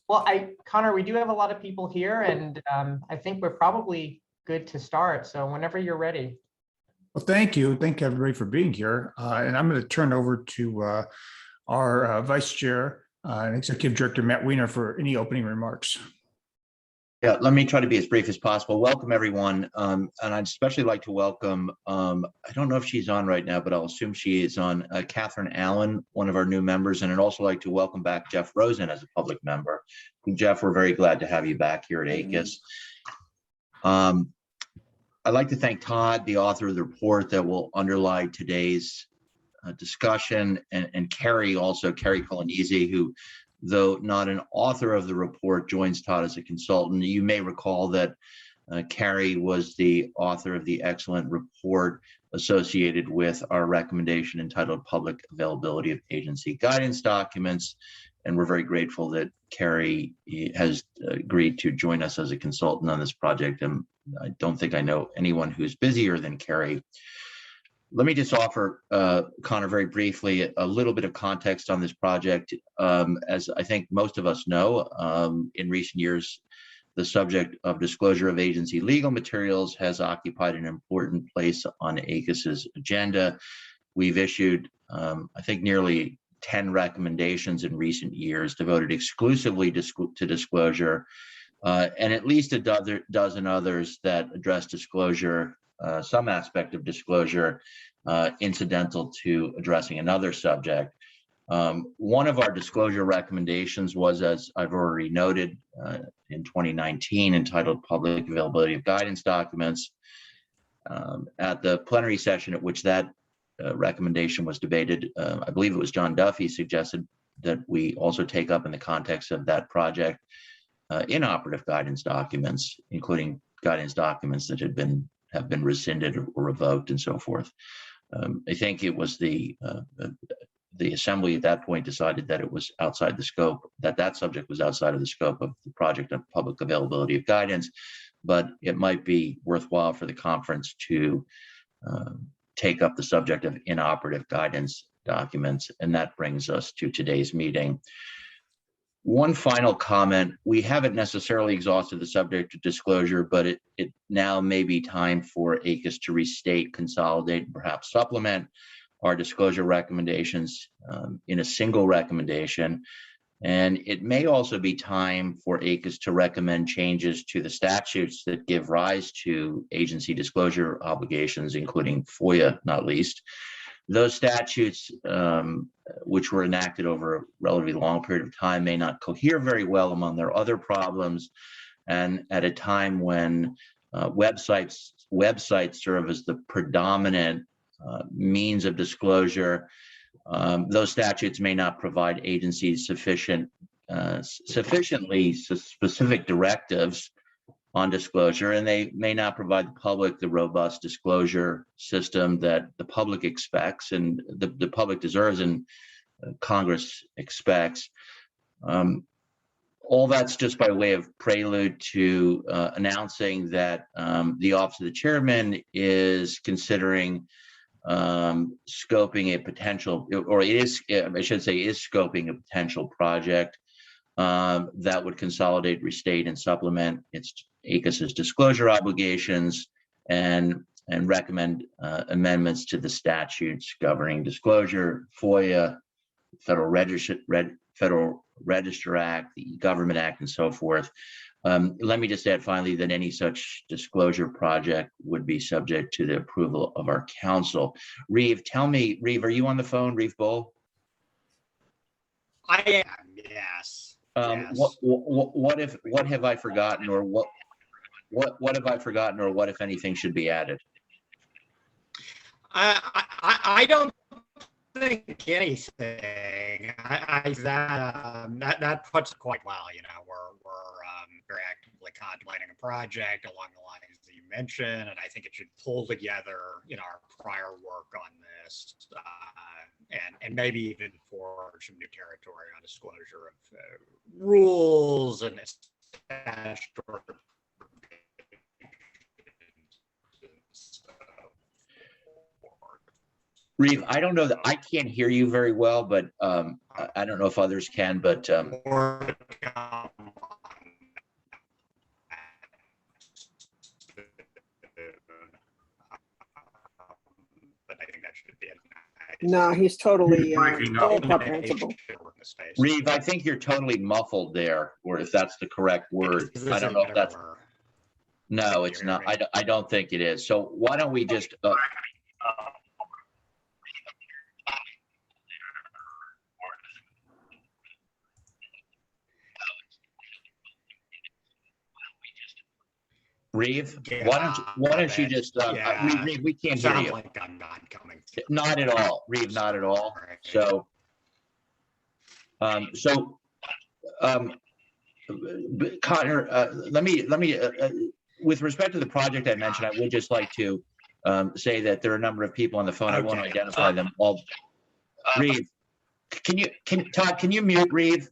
Well, Connor, we do have a lot of people here, and I think we're probably good to start. So whenever you're ready. Well, thank you. Thank everybody for being here. And I'm going to turn over to our Vice Chair and Executive Director, Matt Weiner, for any opening remarks. Yeah, let me try to be as brief as possible. Welcome, everyone. And I'd especially like to welcome, I don't know if she's on right now, but I'll assume she is on, Catherine Allen, one of our new members. And I'd also like to welcome back Jeff Rosen as a public member. Jeff, we're very glad to have you back here at ACUS. I'd like to thank Todd, the author of the report that will underlie today's discussion, and Carrie Colonese, who, though not an author of the report, joins Todd as a consultant. You may recall that Carrie was the author of the excellent report associated with our recommendation entitled Public Availability of Agency Guidance Documents. And we're very grateful that Carrie has agreed to join us as a consultant on this project. And I don't think I know anyone who's busier than Carrie. Let me just offer, Connor, very briefly, a little bit of context on this project. As I think most of us know, in recent years, the subject of disclosure of agency legal materials has occupied an important place on ACUS's agenda. We've issued, I think, nearly 10 recommendations in recent years devoted exclusively to disclosure, and at least a dozen others that address disclosure, some aspect of disclosure, incidental to addressing another subject. One of our disclosure recommendations was, as I've already noted, in 2019, entitled Public Availability of Guidance Documents. At the plenary session at which that recommendation was debated, I believe it was John Duffy suggested that we also take up, in the context of that project, inoperative guidance documents, including guidance documents that have been rescinded or revoked and so forth. I think it was the assembly at that point decided that it was outside the scope, that subject was outside of the scope of the project of public availability of guidance, but it might be worthwhile for the conference to take up the subject of inoperative guidance documents. And that brings us to today's meeting. One final comment: we haven't necessarily exhausted the subject of disclosure, but it now may be time for ACUS to restate, consolidate, and perhaps supplement our disclosure recommendations in a single recommendation. And it may also be time for ACUS to recommend changes to the statutes that give rise to agency disclosure obligations, including FOIA, not least. Those statutes, which were enacted over a relatively long period of time, may not cohere very well among their other problems. And at a time when websites serve as the predominant means of disclosure, those statutes may not provide agencies sufficiently specific directives on disclosure, and they may not provide the public the robust disclosure system that the public expects and the public deserves and Congress expects. All that's just by way of prelude to announcing that the Office of the Chairman is considering scoping a potential, or it is, I should say, is scoping a potential project that would consolidate, restate, and supplement its ACUS's disclosure obligations and recommend amendments to the statutes governing disclosure, FOIA, Federal Register Act, the Government Act, and so forth. Let me just add finally that any such disclosure project would be subject to the approval of our council. Reeve, tell me, Reeve, are you on the phone, Reeve Bull? I am, yes. Yes. What have I forgotten, or what have I forgotten, or what, if anything, should be added? I don't think anything. That puts it quite well. You know, we're very actively contemplating a project along the lines that you mentioned, and I think it should pull together, you know, our prior work on this, and maybe even forge some new territory on disclosure of rules and statutory. Reeve, I don't know that I can't hear you very well, but I don't know if others can, but More to come on but I think that should be it. No, he's totally Breaking up. incomprehensible. Reeve, I think you're totally muffled there, or if that's the correct word. I don't know if that's, no, it's not. I don't think it is. So why don't we just, Reeve, why don't you just, Reeve, we can't hear Sounds you. like I'm not coming. Not at all, Reeve, not at all. Right. So, Connor, let me, with respect to the project I mentioned, I would just like to say that there are a number of people on the phone. I won't Okay. identify them all. Reeve, Todd, can you mute Reeve?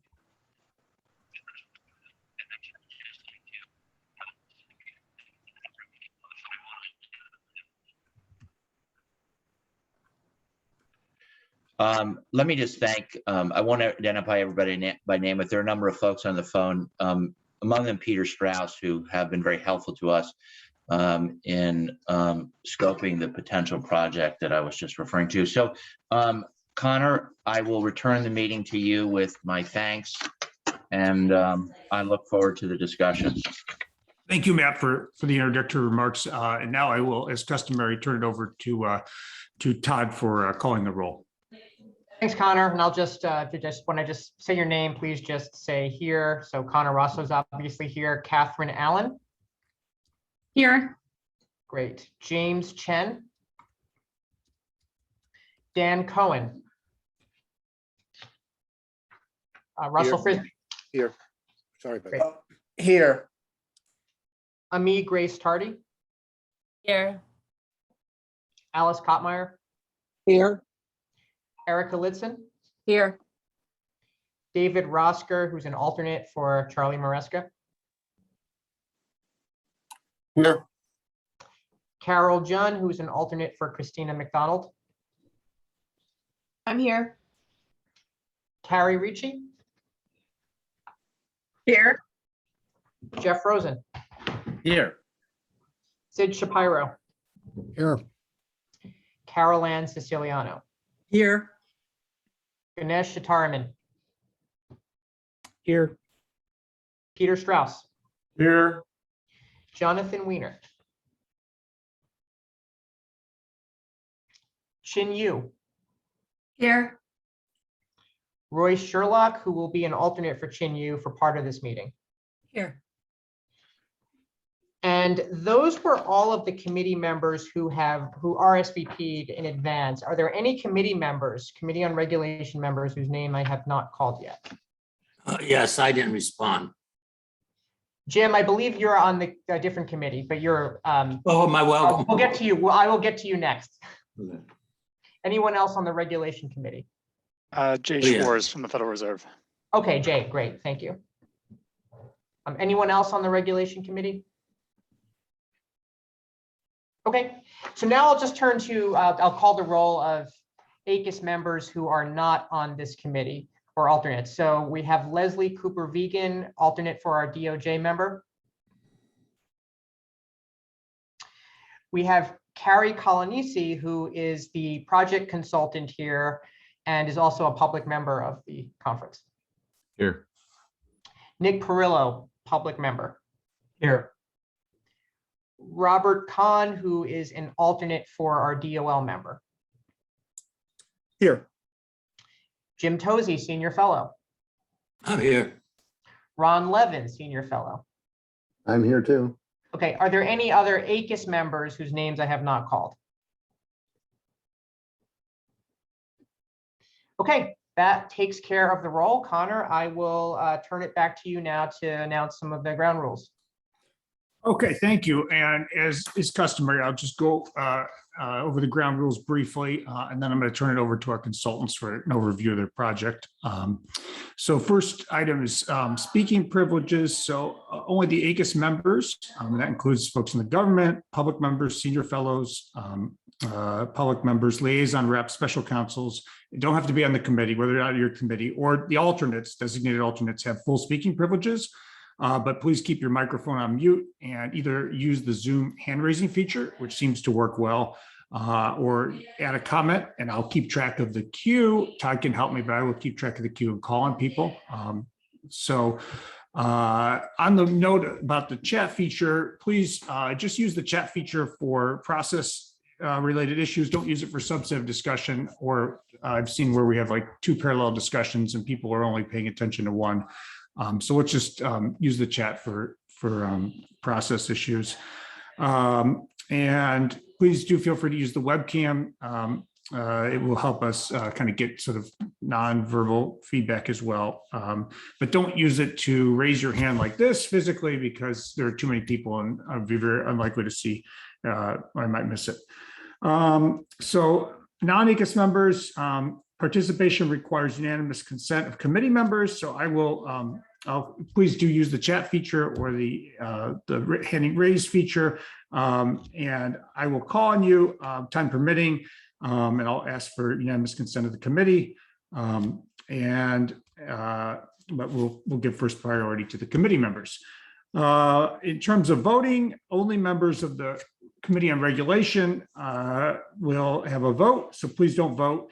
Let me just thank, I won't identify everybody by name, but there are a number of folks on the phone, among them Peter Strauss, who have been very helpful to us in scoping the potential project that I was just referring to. So, Connor, I will return the meeting to you with my thanks, and I look forward to the discussion. Thank you, Matt, for the introductory remarks. And now I will, as customary, turn it over to Todd for calling the roll. Thanks, Connor. And I'll just, when I just say your name, please just say here. So Connor Rosso's obviously here. Catherine Allen. Here. Great. James Chen. Dan Cohen. Russell Frisbee. Here. Sorry about Great. that. Here. Ami Grace Tardy. Here. Alice Kottmeyer. Here, Erica Litzen. Here. David Rosker, who's an alternate for Charlie Maresca. Here. Carol Junn, who's an alternate for Christina McDonald. I'm here. Carrie Ricci. Here. Jeff Rosen. Here. Sid Shapiro. Here. Carol Ann Siciliano. Here. Ganesh Shataraman. Here. Peter Strauss. Here. Jonathan Weiner. Chin Yu. Here. Roy Sherlock, who will be an alternate for Chin Yu for part of this meeting. Here. And those were all of the committee members who RSVP'd in advance. Are there any committee members, Committee on Regulation members, whose name I have not called yet? Yes, I didn't respond. Jim, I believe you're on a different committee, but you're, Oh, my welcome. we'll get to you. Well, I will get to you next. Anyone else on the Regulation Committee? Jay Oh, yeah. Schwartz from the Federal Reserve. Okay, Jay, great, thank you. Anyone else on the Regulation Committee? Okay, so now I'll just turn to, I'll call the roll of ACUS members who are not on this committee or alternates. So we have Leslie Cooper Vegan, alternate for our DOJ member. We have Carrie Colonisi, who is the project consultant here and is also a public member of the conference. Here. Nick Perillo, public member. Here. Robert Kahn, who is an alternate for our DOL member. Here. Jim Tozy, senior fellow. I'm here. Ron Levin, senior fellow. I'm here too. Okay, are there any other ACUS members whose names I have not called? Okay, that takes care of the roll. Connor, I will turn it back to you now to announce some of the ground rules. Okay, thank you. And as is customary, I'll just go over the ground rules briefly, and then I'm going to turn it over to our consultants for an overview of their project. So first item is speaking privileges. So only the ACUS members, that includes folks in the government, public members, senior fellows, public members, liaison reps, special counsels. You don't have to be on the committee, whether or not your committee or the alternates, designated alternates have full speaking privileges. But please keep your microphone on mute and either use the Zoom hand raising feature, which seems to work well, or add a comment, and I'll keep track of the queue. Todd can help me, but I will keep track of the queue and call on people. On the note about the chat feature, please just use the chat feature for process related issues. Don't use it for substantive discussion, or I've seen where we have like 2 parallel discussions and people are only paying attention to one. So let's just use the chat for process issues. And please do feel free to use the webcam. It will help us kind of get sort of non-verbal feedback as well. But don't use it to raise your hand like this physically, because there are too many people and I'd be very unlikely to see, I might miss it. So non-ACUS members, participation requires unanimous consent of committee members. So I will, please do use the chat feature or the handing raised feature. And I will call on you, time permitting, and I'll ask for unanimous consent of the committee. But we'll give first priority to the committee members. In terms of voting, only members of the Committee on Regulation will have a vote. So please don't vote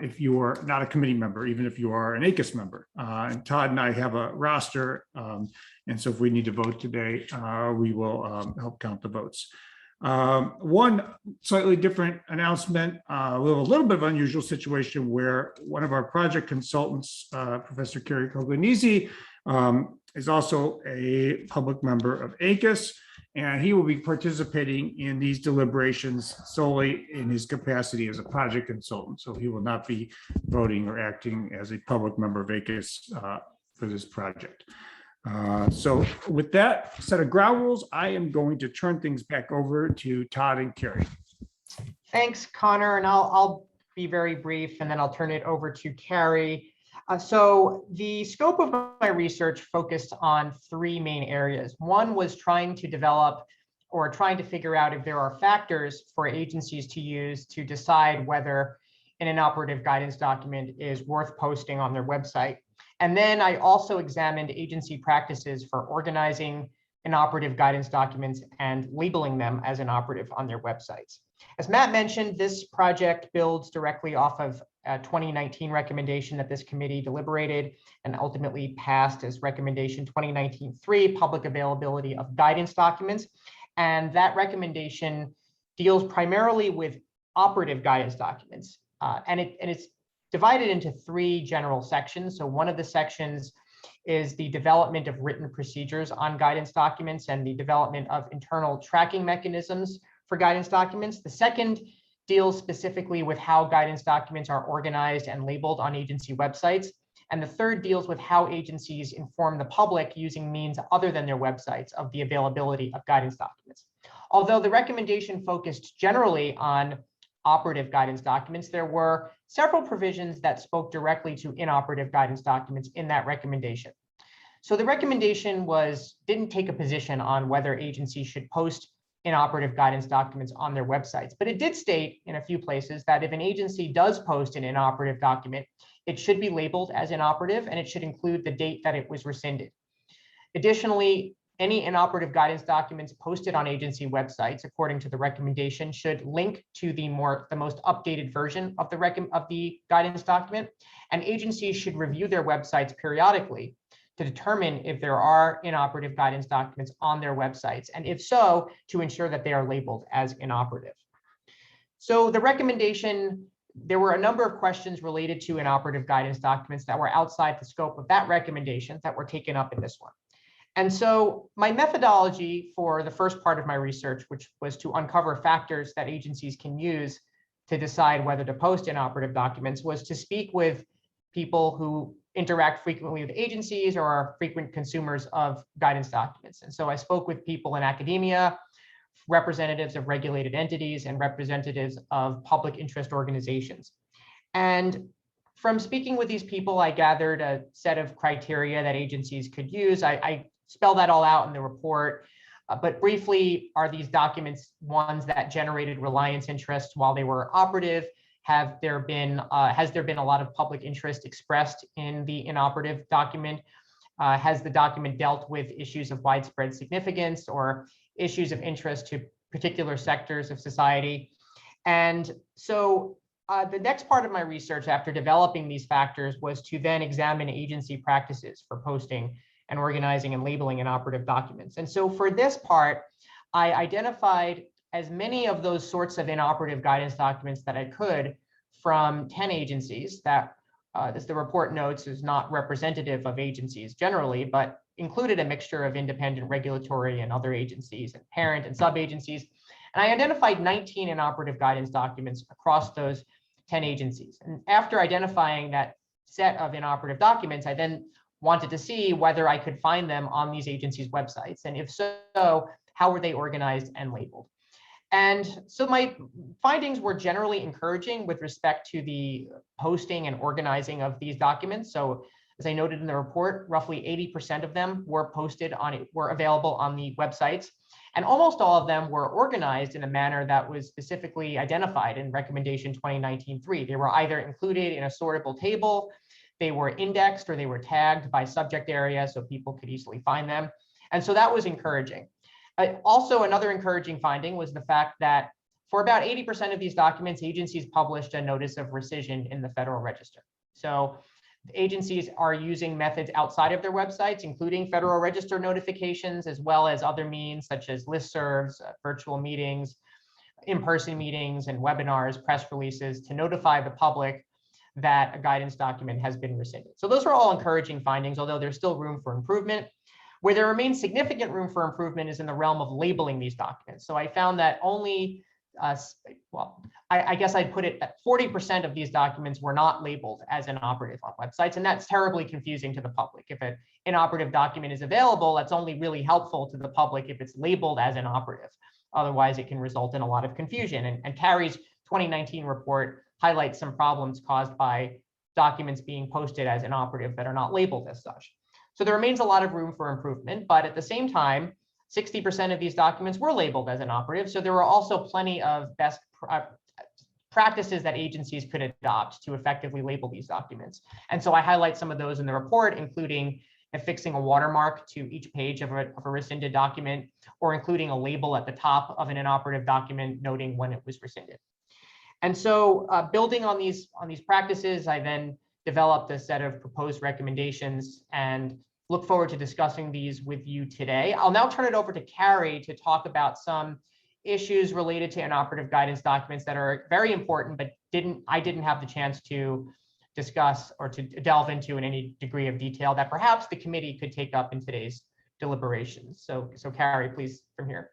if you are not a committee member, even if you are an ACUS member. And Todd and I have a roster. And so if we need to vote today, we will help count the votes. One slightly different announcement, we have a little bit of unusual situation where one of our project consultants, Professor Carrie Coglianese, is also a public member of ACUS, and he will be participating in these deliberations solely in his capacity as a project consultant. So he will not be voting or acting as a public member of ACUS for this project. So with that set of ground rules, I am going to turn things back over to Todd and Carrie. Thanks, Connor, and I'll be very brief, and then I'll turn it over to Carrie. So the scope of my research focused on 3 main areas. One was trying to develop or trying to figure out if there are factors for agencies to use to decide whether an inoperative guidance document is worth posting on their website. And then I also examined agency practices for organizing inoperative guidance documents and labeling them as inoperative on their websites. As Matt mentioned, this project builds directly off of a 2019 recommendation that this committee deliberated and ultimately passed as recommendation 2019-3, public availability of guidance documents. And that recommendation deals primarily with operative guidance documents. And it's divided into 3 general sections. So one of the sections is the development of written procedures on guidance documents and the development of internal tracking mechanisms for guidance documents. The second deals specifically with how guidance documents are organized and labeled on agency websites. And the third deals with how agencies inform the public using means other than their websites of the availability of guidance documents. Although the recommendation focused generally on operative guidance documents, there were several provisions that spoke directly to inoperative guidance documents in that recommendation. So the recommendation didn't take a position on whether agencies should post inoperative guidance documents on their websites, but it did state in a few places that if an agency does post an inoperative document, it should be labeled as inoperative and it should include the date that it was rescinded. Additionally, any inoperative guidance documents posted on agency websites, according to the recommendation, should link to the most updated version of the guidance document, and agencies should review their websites periodically to determine if there are inoperative guidance documents on their websites, and if so, to ensure that they are labeled as inoperative. So the recommendation, there were a number of questions related to inoperative guidance documents that were outside the scope of that recommendation that were taken up in this one. And so my methodology for the first part of my research, which was to uncover factors that agencies can use to decide whether to post inoperative documents, was to speak with people who interact frequently with agencies or are frequent consumers of guidance documents. And so I spoke with people in academia, representatives of regulated entities, and representatives of public interest organizations. And from speaking with these people, I gathered a set of criteria that agencies could use. I spell that all out in the report. But briefly, are these documents ones that generated reliance interest while they were operative? Has there been a lot of public interest expressed in the inoperative document? Has the document dealt with issues of widespread significance or issues of interest to particular sectors of society? And so the next part of my research after developing these factors was to then examine agency practices for posting and organizing and labeling inoperative documents. And so for this part, I identified as many of those sorts of inoperative guidance documents that I could from 10 agencies that, as the report notes, is not representative of agencies generally, but included a mixture of independent regulatory and other agencies and parent and sub-agencies. And I identified 19 inoperative guidance documents across those 10 agencies. And after identifying that set of inoperative documents, I then wanted to see whether I could find them on these agencies' websites. And if so, how were they organized and labeled? And so my findings were generally encouraging with respect to the posting and organizing of these documents. So as I noted in the report, roughly 80% of them were were available on the websites. And almost all of them were organized in a manner that was specifically identified in recommendation 2019-3. They were either included in a sortable table, they were indexed, or they were tagged by subject area so people could easily find them. And so that was encouraging. Also, another encouraging finding was the fact that for about 80% of these documents, agencies published a notice of rescission in the Federal Register. So agencies are using methods outside of their websites, including Federal Register notifications, as well as other means such as listservs, virtual meetings, in-person meetings, and webinars, press releases to notify the public that a guidance document has been rescinded. So those are all encouraging findings, although there's still room for improvement. Where there remains significant room for improvement is in the realm of labeling these documents. So I found that only, I guess I'd put it that 40% of these documents were not labeled as inoperative on websites, and that's terribly confusing to the public. If an inoperative document is available, that's only really helpful to the public if it's labeled as inoperative. Otherwise, it can result in a lot of confusion. And Carrie's 2019 report highlights some problems caused by documents being posted as inoperative that are not labeled as such. So there remains a lot of room for improvement, but at the same time, 60% of these documents were labeled as inoperative. So there were also plenty of best practices that agencies could adopt to effectively label these documents. And so I highlight some of those in the report, including affixing a watermark to each page of a rescinded document, or including a label at the top of an inoperative document noting when it was rescinded. And so building on these practices, I then developed a set of proposed recommendations and look forward to discussing these with you today. I'll now turn it over to Carrie to talk about some issues related to inoperative guidance documents that are very important, but I didn't have the chance to discuss or to delve into in any degree of detail that perhaps the committee could take up in today's deliberations. So Carrie, please, from here.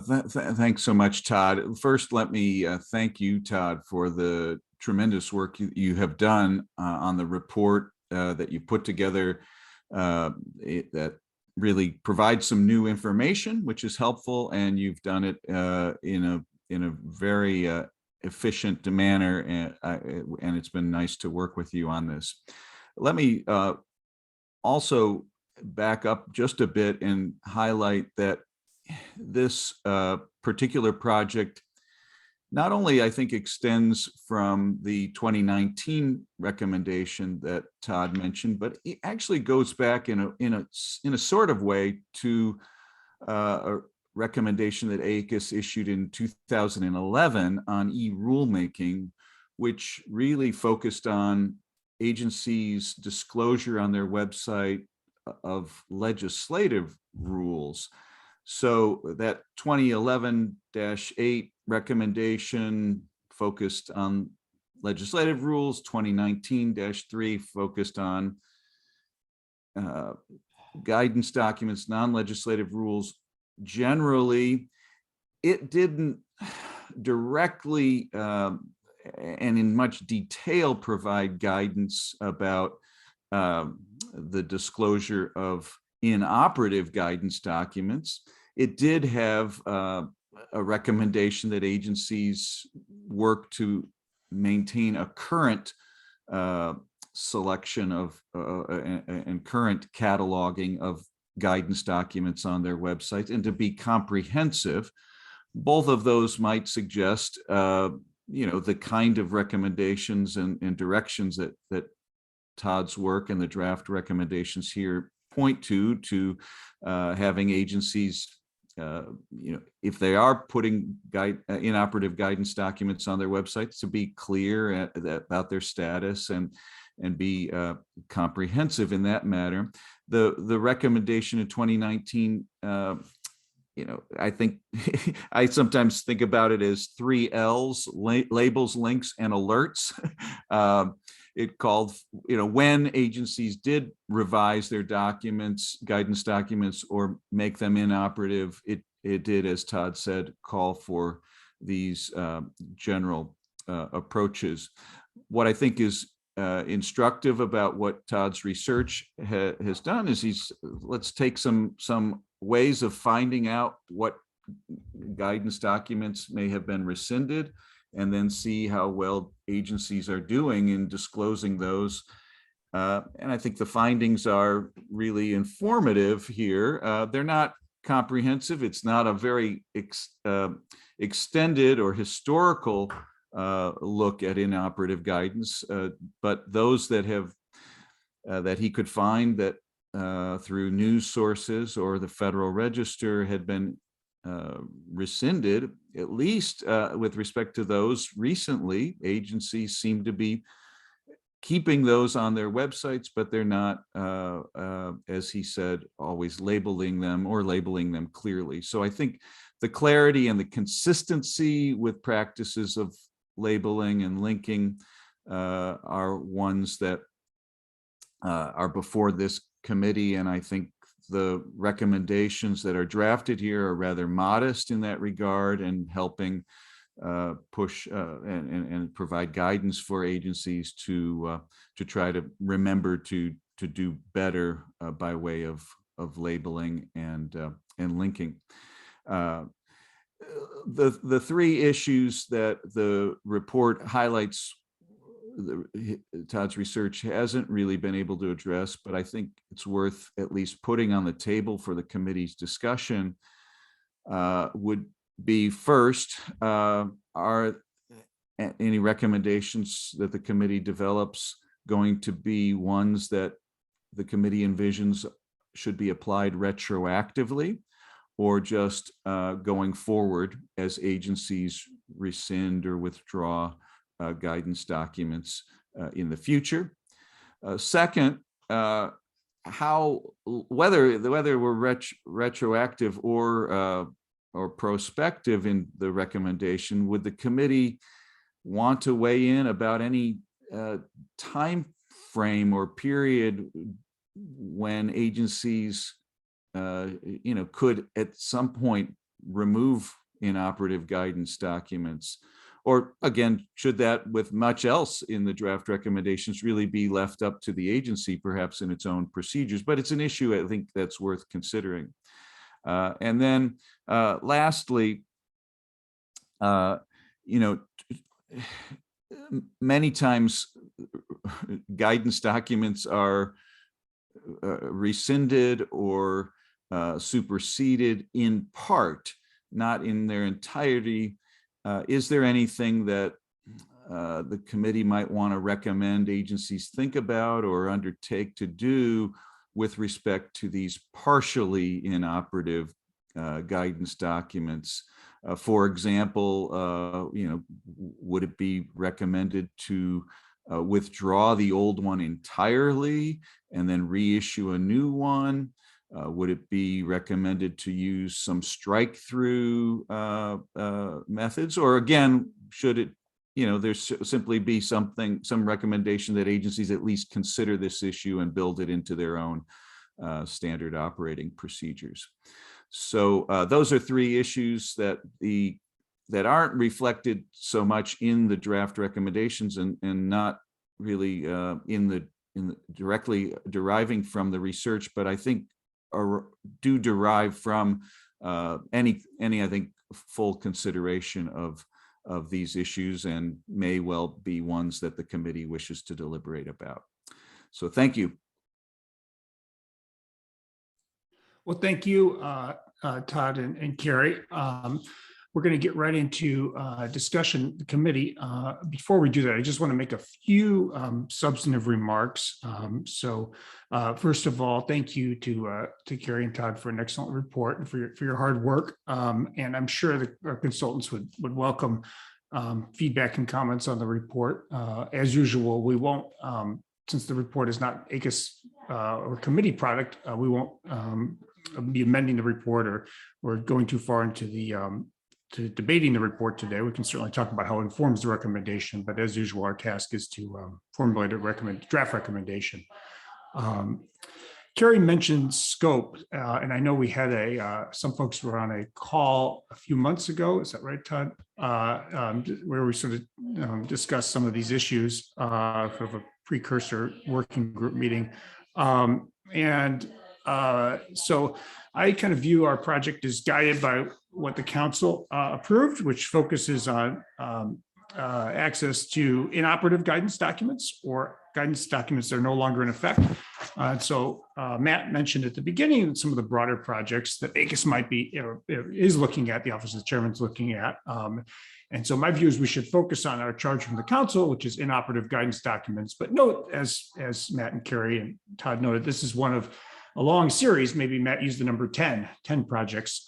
Thanks so much, Todd. First, let me thank you, Todd, for the tremendous work you have done on the report that you put together that really provides some new information, which is helpful, and you've done it in a very efficient manner, and it's been nice to work with you on this. Let me also back up just a bit and highlight that this particular project not only, I think, extends from the 2019 recommendation that Todd mentioned, but it actually goes back in a sort of way to a recommendation that ACUS issued in 2011 on e-rulemaking, which really focused on agencies' disclosure on their website of legislative rules. So that 2011-8 recommendation focused on legislative rules, 2019-3 focused on guidance documents, non-legislative rules. Generally, it didn't directly and in much detail provide guidance about the disclosure of inoperative guidance documents. It did have a recommendation that agencies work to maintain a current selection of and current cataloging of guidance documents on their website and to be comprehensive. Both of those might suggest, the kind of recommendations and directions that Todd's work and the draft recommendations here point to having agencies, if they are putting inoperative guidance documents on their websites, to be clear about their status and be comprehensive in that matter. The recommendation in 2019, I think I sometimes think about it as 3 L's: labels, links, and alerts. It called, when agencies did revise their documents, guidance documents, or make them inoperative, it did, as Todd said, call for these general approaches. What I think is instructive about what Todd's research has done is let's take some ways of finding out what guidance documents may have been rescinded, and then see how well agencies are doing in disclosing those. And I think the findings are really informative here. They're not comprehensive. It's not a very extended or historical look at inoperative guidance, but those that have that he could find that through news sources or the Federal Register had been rescinded, at least with respect to those recently, agencies seem to be keeping those on their websites, but they're not, as he said, always labeling them clearly. So I think the clarity and the consistency with practices of labeling and linking are ones that are before this committee, and I think the recommendations that are drafted here are rather modest in that regard, and helping push and provide guidance for agencies to try to remember to do better by way of labeling and linking. The 3 issues that the report highlights, Todd's research hasn't really been able to address, but I think it's worth at least putting on the table for the committee's discussion, would be first, are any recommendations that the committee develops going to be ones that the committee envisions should be applied retroactively, or just going forward as agencies rescind or withdraw guidance documents in the future? Second, whether we're retroactive or prospective in the recommendation, would the committee want to weigh in about any time frame or period when agencies could at some point remove inoperative guidance documents? Or again, should that, with much else in the draft recommendations, really be left up to the agency, perhaps in its own procedures? But it's an issue I think that's worth considering. And then lastly, many times guidance documents are rescinded or superseded in part, not in their entirety. Is there anything that the committee might want to recommend agencies think about or undertake to do with respect to these partially inoperative guidance documents? For example, would it be recommended to withdraw the old one entirely and then reissue a new one? Would it be recommended to use some strike-through methods? Or again, should it, there simply be some recommendation that agencies at least consider this issue and build it into their own standard operating procedures? So those are 3 issues that aren't reflected so much in the draft recommendations and not really in the directly deriving from the research, but I think do derive from any I think full consideration of these issues, and may well be ones that the committee wishes to deliberate about. So thank you. Well, thank you, Todd and Carrie. We're going to get right into discussion committee. Before we do that, I just want to make a few substantive remarks. First of all, thank you to Carrie and Todd for an excellent report and for your hard work. And I'm sure that our consultants would welcome feedback and comments on the report. As usual, we won't, since the report is not ACUS or committee product, we won't be amending the report or going too far into the to debating the report today. We can certainly talk about how it informs the recommendation, but as usual, our task is to formulate a draft recommendation. Carrie mentioned scope, and I know we had some folks were on a call a few months ago. Is that right, Todd? Where we sort of discussed some of these issues for a precursor working group meeting. So I kind of view our project as guided by what the council approved, which focuses on access to inoperative guidance documents or guidance documents that are no longer in effect. So Matt mentioned at the beginning some of the broader projects that ACUS might be, is looking at, the Office of the Chairman's looking at. And so my view is we should focus on our charge from the council, which is inoperative guidance documents. But note, as Matt and Carrie and Todd noted, this is one of a long series. Maybe Matt used the number 10 projects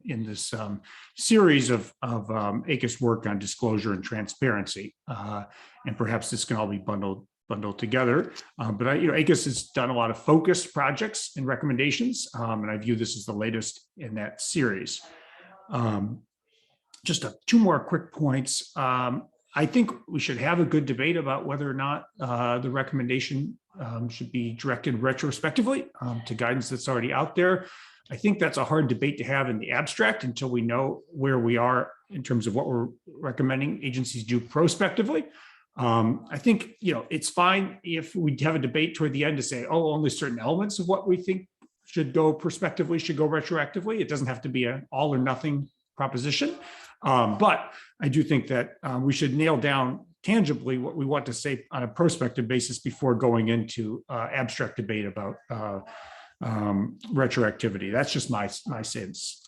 in this series of ACUS work on disclosure and transparency. And perhaps this can all be bundled together. But ACUS has done a lot of focused projects and recommendations, and I view this as the latest in that series. Just two more quick points. I think we should have a good debate about whether or not the recommendation should be directed retrospectively to guidance that's already out there. I think that's a hard debate to have in the abstract until we know where we are in terms of what we're recommending agencies do prospectively. I think, it's fine if we have a debate toward the end to say, oh, only certain elements of what we think should go prospectively should go retroactively. It doesn't have to be an all or nothing proposition. But I do think that we should nail down tangibly what we want to say on a prospective basis before going into abstract debate about retroactivity. That's just my sense.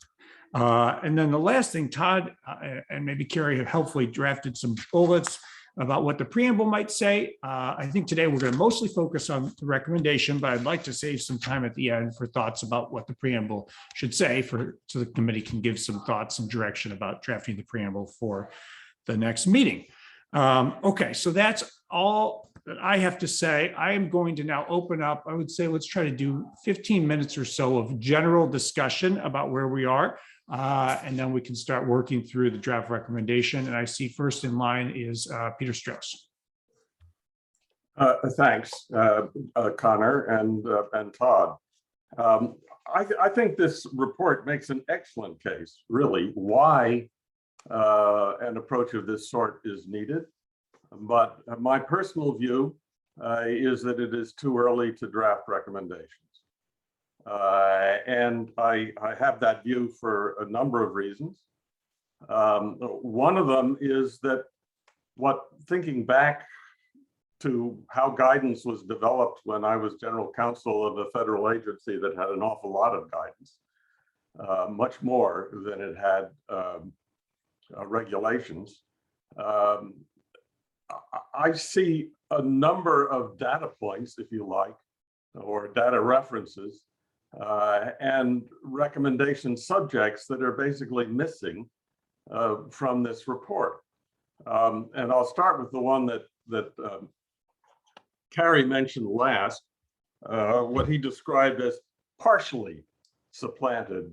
And then the last thing, Todd and maybe Carrie have helpfully drafted some bullets about what the preamble might say. I think today we're going to mostly focus on the recommendation, but I'd like to save some time at the end for thoughts about what the preamble should say so the committee can give some thoughts and direction about drafting the preamble for the next meeting. Okay, so that's all that I have to say. I am going to now open up, I would say, let's try to do 15 minutes or so of general discussion about where we are. And then we can start working through the draft recommendation. And I see first in line is Peter Strauss. Thanks, Connor and Todd. I think this report makes an excellent case, really, why an approach of this sort is needed. But my personal view is that it is too early to draft recommendations. And I have that view for a number of reasons. One of them is that thinking back to how guidance was developed when I was general counsel of a federal agency that had an awful lot of guidance, much more than it had regulations. I see a number of data points, if you like, or data references and recommendation subjects that are basically missing from this report. And I'll start with the one that Carrie mentioned last, what he described as partially supplanted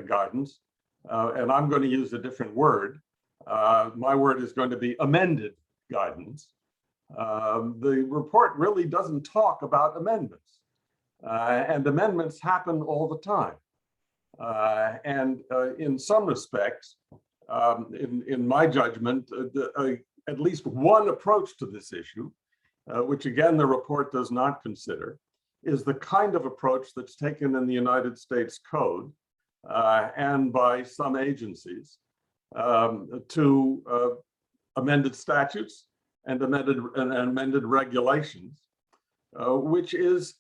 guidance. And I'm going to use a different word. My word is going to be amended guidance. The report really doesn't talk about amendments. And amendments happen all the time. And in some respects, in my judgment, at least one approach to this issue, which again, the report does not consider, is the kind of approach that's taken in the United States Code and by some agencies to amended statutes and amended regulations, which is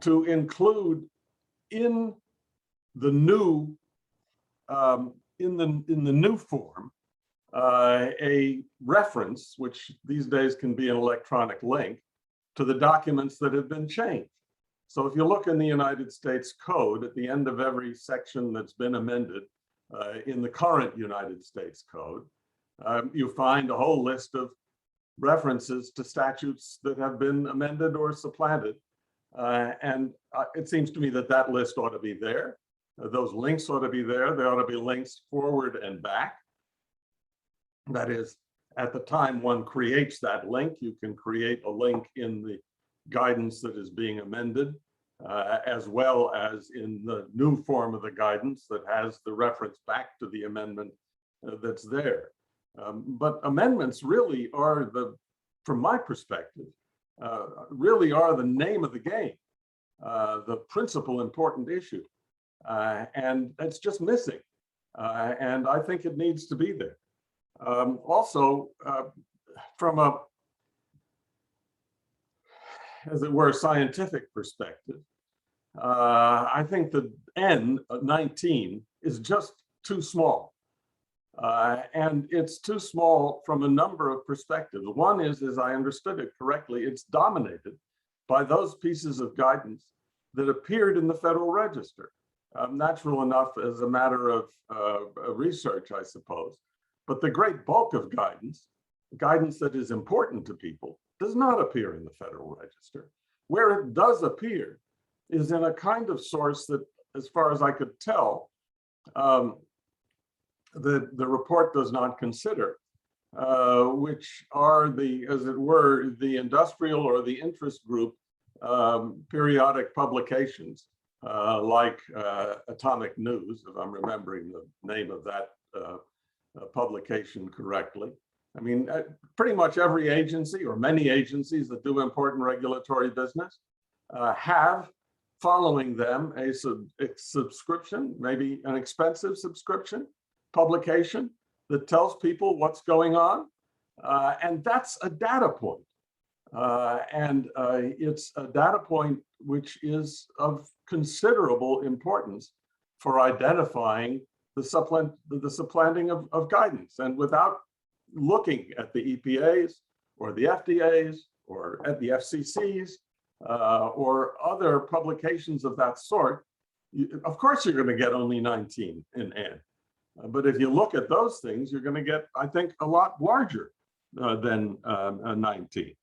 to include in the new form, a reference, which these days can be an electronic link, to the documents that have been changed. So if you look in the United States Code, at the end of every section that's been amended in the current United States Code, you find a whole list of references to statutes that have been amended or supplanted. And it seems to me that that list ought to be there. Those links ought to be there. There ought to be links forward and back. That is, at the time one creates that link, you can create a link in the guidance that is being amended, as well as in the new form of the guidance that has the reference back to the amendment that's there. But amendments really are from my perspective, really are the name of the game, the principal important issue. And it's just missing. And I think it needs to be there. Also, from a, as it were, scientific perspective, I think the N19 is just too small. And it's too small from a number of perspectives. One is, as I understood it correctly, it's dominated by those pieces of guidance that appeared in the Federal Register. Natural enough as a matter of research, I suppose. But the great bulk of guidance that is important to people, does not appear in the Federal Register. Where it does appear is in a kind of source that, as far as I could tell, the report does not consider, which are the, as it were, the industrial or the interest group periodic publications, like Atomic News, if I'm remembering the name of that publication correctly. I mean, pretty much every agency or many agencies that do important regulatory business have following them a subscription, maybe an expensive subscription publication that tells people what's going on. And that's a data point. It's a data point which is of considerable importance for identifying the supplanting of guidance. And without looking at the EPAs or the FDAs or at the FCCs or other publications of that sort, of course you're going to get only 19 in N. But if you look at those things, you're going to get, I think, a lot larger than 19.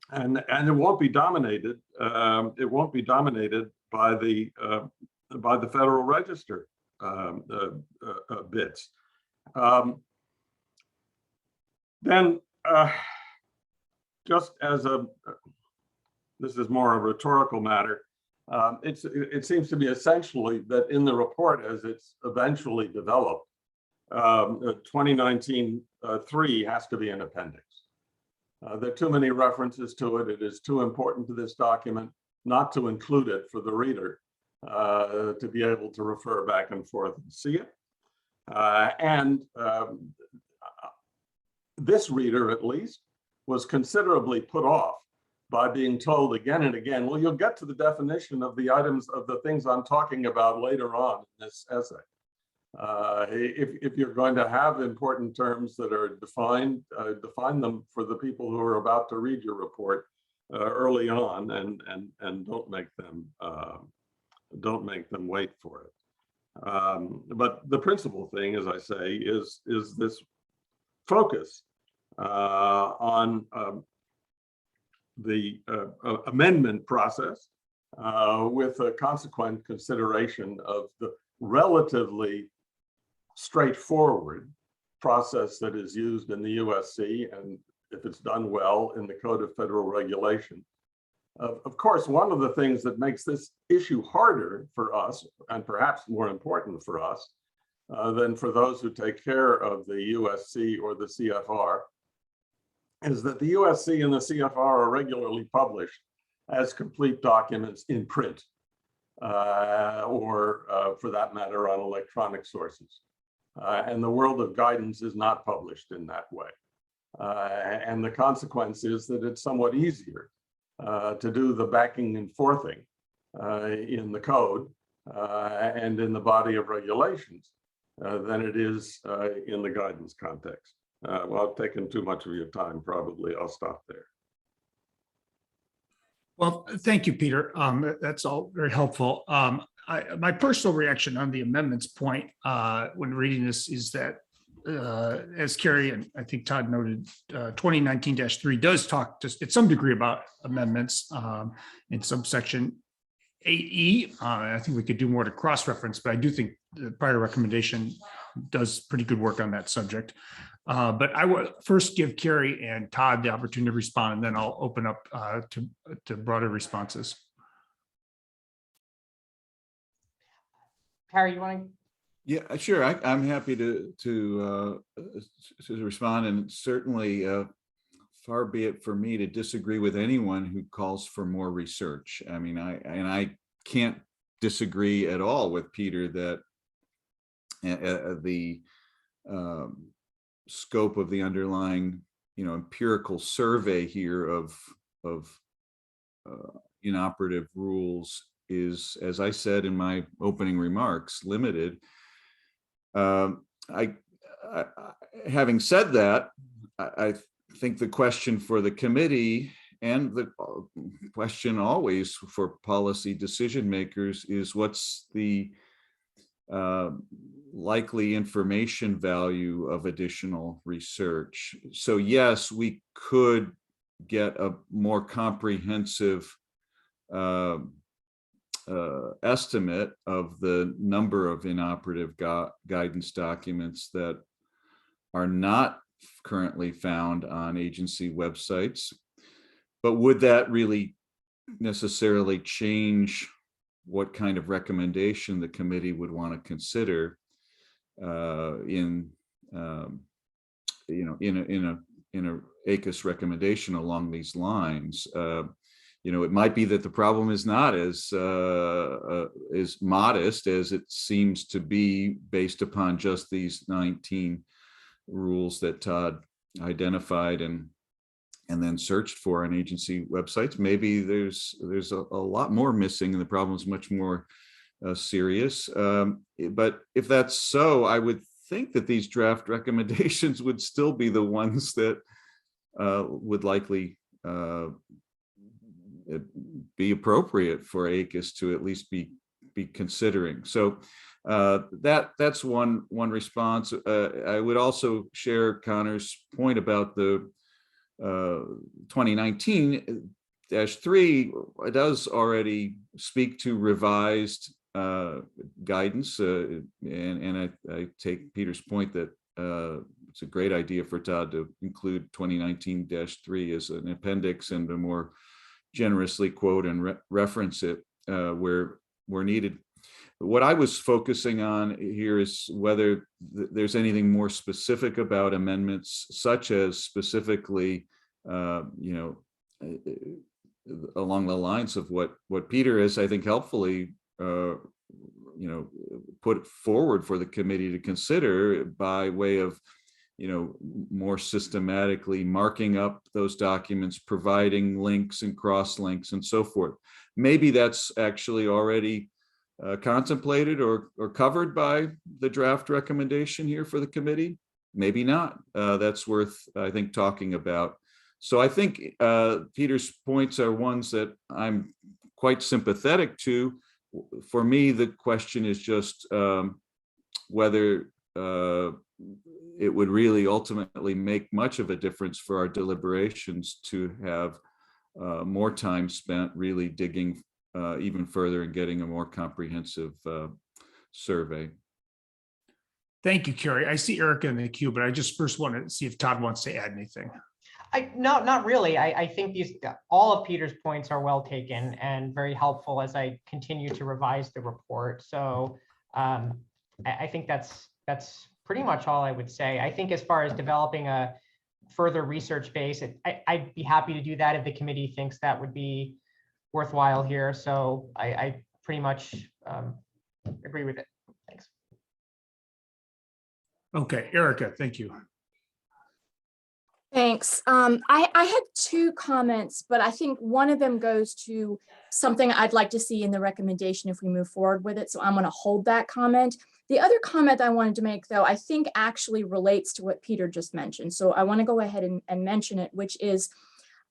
And it won't be dominated. It won't be dominated by the Federal Register bits. Then, just as this is more a rhetorical matter. It seems to be essentially that in the report, as it's eventually developed, 2019-3 has to be an appendix. There are too many references to it. It is too important to this document not to include it for the reader to be able to refer back and forth and see it. This reader, at least, was considerably put off by being told again and again, well, you'll get to the definition of the items of the things I'm talking about later on in this essay. If you're going to have important terms that are defined, define them for the people who are about to read your report early on, and don't make them wait for it. But the principal thing, as I say, is this focus on the amendment process with a consequent consideration of the relatively straightforward process that is used in the USC, and if it's done well, in the Code of Federal Regulation. Of course, one of the things that makes this issue harder for us, and perhaps more important for us, than for those who take care of the USC or the CFR, is that the USC and the CFR are regularly published as complete documents in print, or for that matter, on electronic sources. And the world of guidance is not published in that way. And the consequence is that it's somewhat easier to do the backing and forthing in the code and in the body of regulations than it is in the guidance context. Well, I've taken too much of your time, probably. I'll stop there. Well, thank you, Peter. That's all very helpful. My personal reaction on the amendments point when reading this is that, as Carrie and I think Todd noted, 2019-3 does talk just at some degree about amendments in subsection 8E. I think we could do more to cross-reference, but I do think the prior recommendation does pretty good work on that subject. But I will first give Carrie and Todd the opportunity to respond, and then I'll open up to broader responses. Harry, you want to? Yeah, sure. I'm happy to respond, and certainly far be it for me to disagree with anyone who calls for more research. I mean, I can't disagree at all with Peter that the scope of the underlying, empirical survey here of inoperative rules is, as I said in my opening remarks, limited. Having said that, I think the question for the committee and the question always for policy decision makers is what's the likely information value of additional research. So yes, we could get a more comprehensive estimate of the number of inoperative guidance documents that are not currently found on agency websites. But would that really necessarily change what kind of recommendation the committee would want to consider in a ACUS recommendation along these lines? It might be that the problem is not as modest as it seems to be based upon just these 19 rules that Todd identified and then searched for on agency websites. Maybe there's a lot more missing and the problem is much more serious. But if that's so, I would think that these draft recommendations would still be the ones that would likely be appropriate for ACUS to at least be considering. So that's one response. I would also share Connor's point about the 2019-3 does already speak to revised guidance, and I take Peter's point that it's a great idea for Todd to include 2019-3 as an appendix and to more generously quote and reference it where needed. What I was focusing on here is whether there's anything more specific about amendments, such as specifically, along the lines of what Peter has, I think, helpfully, put forward for the committee to consider by way of, more systematically marking up those documents, providing links and cross links and so forth. Maybe that's actually already contemplated or covered by the draft recommendation here for the committee. Maybe not. That's worth, I think, talking about. So I think Peter's points are ones that I'm quite sympathetic to. For me, the question is just whether it would really ultimately make much of a difference for our deliberations to have more time spent really digging even further and getting a more comprehensive survey. Thank you, Carrie. I see Erica in the queue, but I just first want to see if Todd wants to add anything. No, not really. I think all of Peter's points are well taken and very helpful as I continue to revise the report. So I think that's pretty much all I would say. I think as far as developing a further research base, I'd be happy to do that if the committee thinks that would be worthwhile here. So I pretty much agree with it. Thanks. Okay, Erica, thank you. Thanks. I had two comments, but I think one of them goes to something I'd like to see in the recommendation if we move forward with it. So I'm going to hold that comment. The other comment I wanted to make, though, I think actually relates to what Peter just mentioned. So I want to go ahead and mention it, which is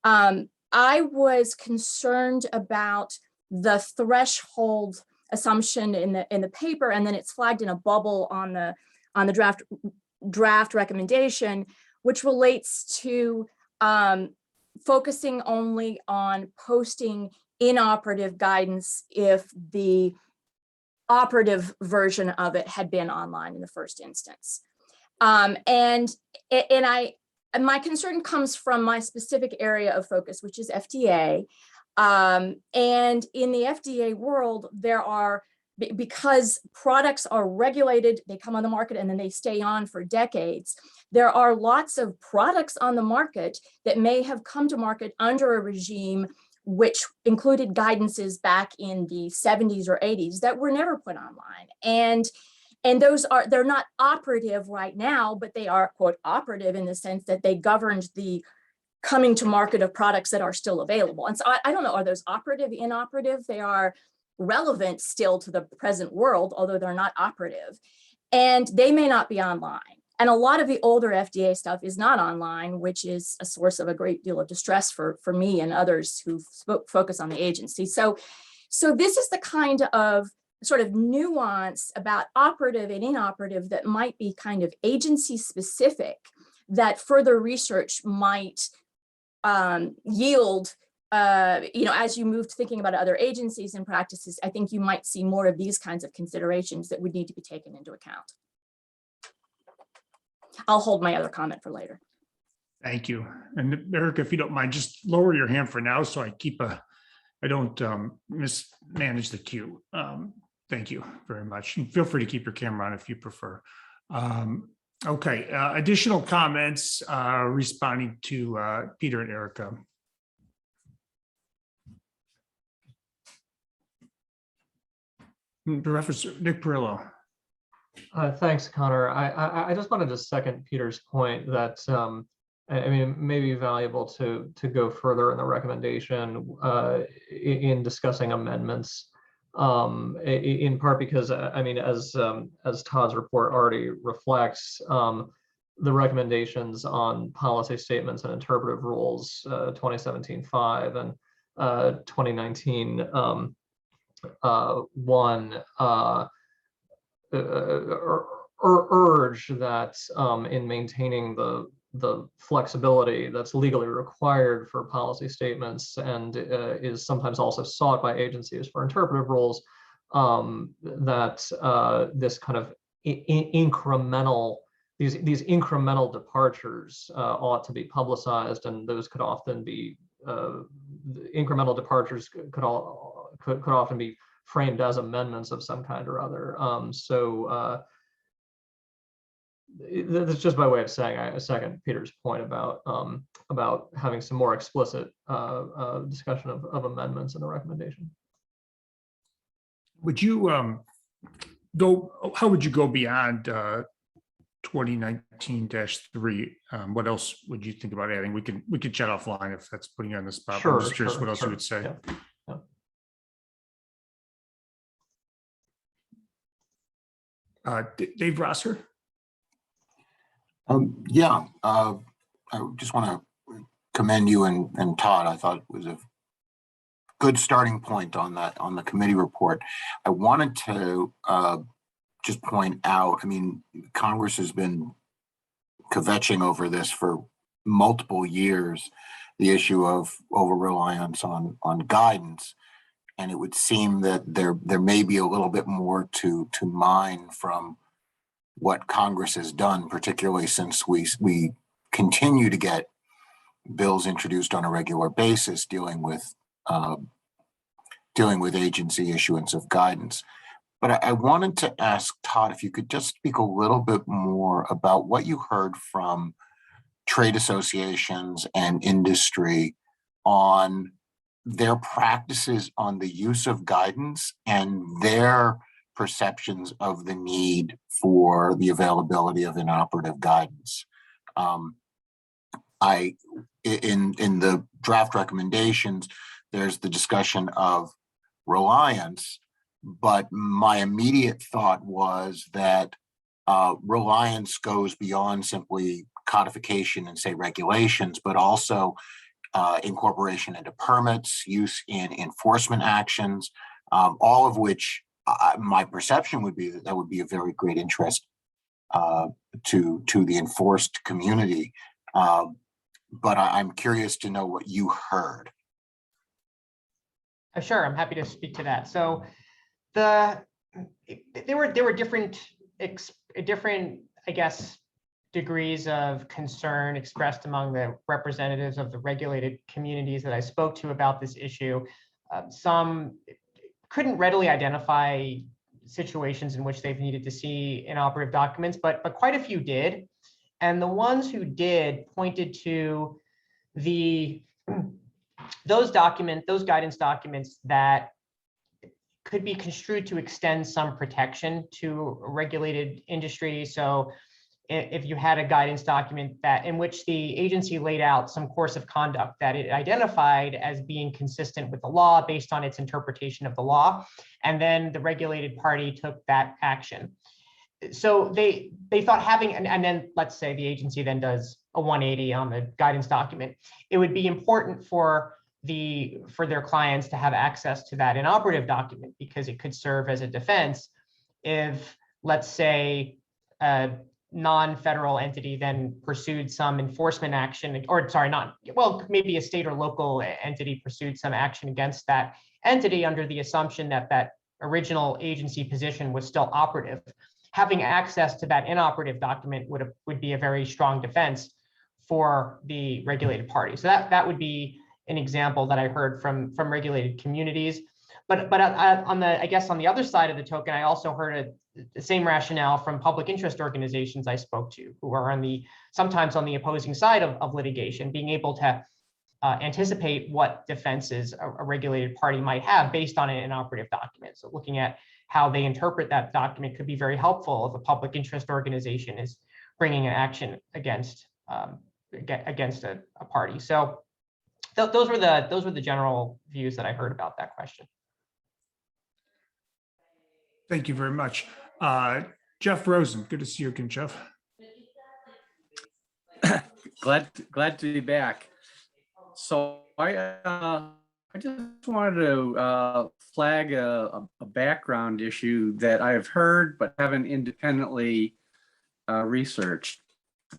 I was concerned about the threshold assumption in the paper, and then it's flagged in a bubble on the draft recommendation, which relates to focusing only on posting inoperative guidance if the operative version of it had been online in the first instance. And my concern comes from my specific area of focus, which is FDA. And in the FDA world, there are, because products are regulated, they come on the market and then they stay on for decades. There are lots of products on the market that may have come to market under a regime which included guidances back in the 70s or 80s that were never put online. And they're not operative right now, but they are, quote, operative in the sense that they governed the coming to market of products that are still available. And so I don't know, are those operative, inoperative? They are relevant still to the present world, although they're not operative. And they may not be online. And a lot of the older FDA stuff is not online, which is a source of a great deal of distress for me and others who focus on the agency. So this is the kind of sort of nuance about operative and inoperative that might be kind of agency specific, that further research might yield, as you move to thinking about other agencies and practices. I think you might see more of these kinds of considerations that would need to be taken into account. I'll hold my other comment for later. Thank you. And Erica, if you don't mind, just lower your hand for now so I don't mismanage the queue. Thank you very much. And feel free to keep your camera on if you prefer. Okay, additional comments responding to Peter and Erica. Professor Nick Perillo. Thanks, Connor. I just wanted to second Peter's point that I mean, it may be valuable to go further in the recommendation in discussing amendments, in part because I mean, as Todd's report already reflects, the recommendations on policy statements and interpretive rules 2017-5 and 2019-1 urge that in maintaining the flexibility that's legally required for policy statements and is sometimes also sought by agencies for interpretive rules, that this kind of incremental, these incremental departures ought to be publicized, and those could often be incremental departures could often be framed as amendments of some kind or other. That's just by way of saying I second Peter's point about having some more explicit discussion of amendments in the recommendation. Would you how would you go beyond 2019-3? What else would you think about adding? We could chat offline if that's putting you on the spot. Sure, I'm just curious what else you would say. Yeah. Dave Rosser. I just want to commend you and Todd. I thought it was a good starting point on the committee report. I wanted to just point out, I mean, Congress has been kvetching over this for multiple years, the issue of over-reliance on guidance. And it would seem that there may be a little bit more to mine from what Congress has done, particularly since we continue to get bills introduced on a regular basis dealing with agency issuance of guidance. But I wanted to ask Todd if you could just speak a little bit more about what you heard from trade associations and industry on their practices on the use of guidance and their perceptions of the need for the availability of inoperative guidance. in the draft recommendations, there's the discussion of reliance, but my immediate thought was that reliance goes beyond simply codification and say regulations, but also incorporation into permits, use in enforcement actions, all of which my perception would be that would be of very great interest to the enforced community. But I'm curious to know what you heard. Sure, I'm happy to speak to that. So there were different, I guess, degrees of concern expressed among the representatives of the regulated communities that I spoke to about this issue. Some couldn't readily identify situations in which they've needed to see inoperative documents, but quite a few did. And the ones who did pointed to those guidance documents that could be construed to extend some protection to a regulated industry. So if you had a guidance document that in which the agency laid out some course of conduct that it identified as being consistent with the law based on its interpretation of the law, and then the regulated party took that action. So they thought having, and then let's say the agency then does a 180 on the guidance document, it would be important for their clients to have access to that inoperative document, because it could serve as a defense if, let's say, a non-federal entity then pursued some enforcement action, or sorry, maybe a state or local entity pursued some action against that entity under the assumption that that original agency position was still operative. Having access to that inoperative document would be a very strong defense for the regulated party. So that would be an example that I heard from regulated communities. But on the other side of the token, I also heard the same rationale from public interest organizations I spoke to, who are sometimes on the opposing side of litigation, being able to anticipate what defenses a regulated party might have based on an inoperative document. So looking at how they interpret that document could be very helpful if a public interest organization is bringing an action against a party. So those were the general views that I heard about that question. Thank you very much. Jeff Rosen, good to see you again, Jeff. Glad to be back. So I just wanted to flag a background issue that I've heard but haven't independently researched.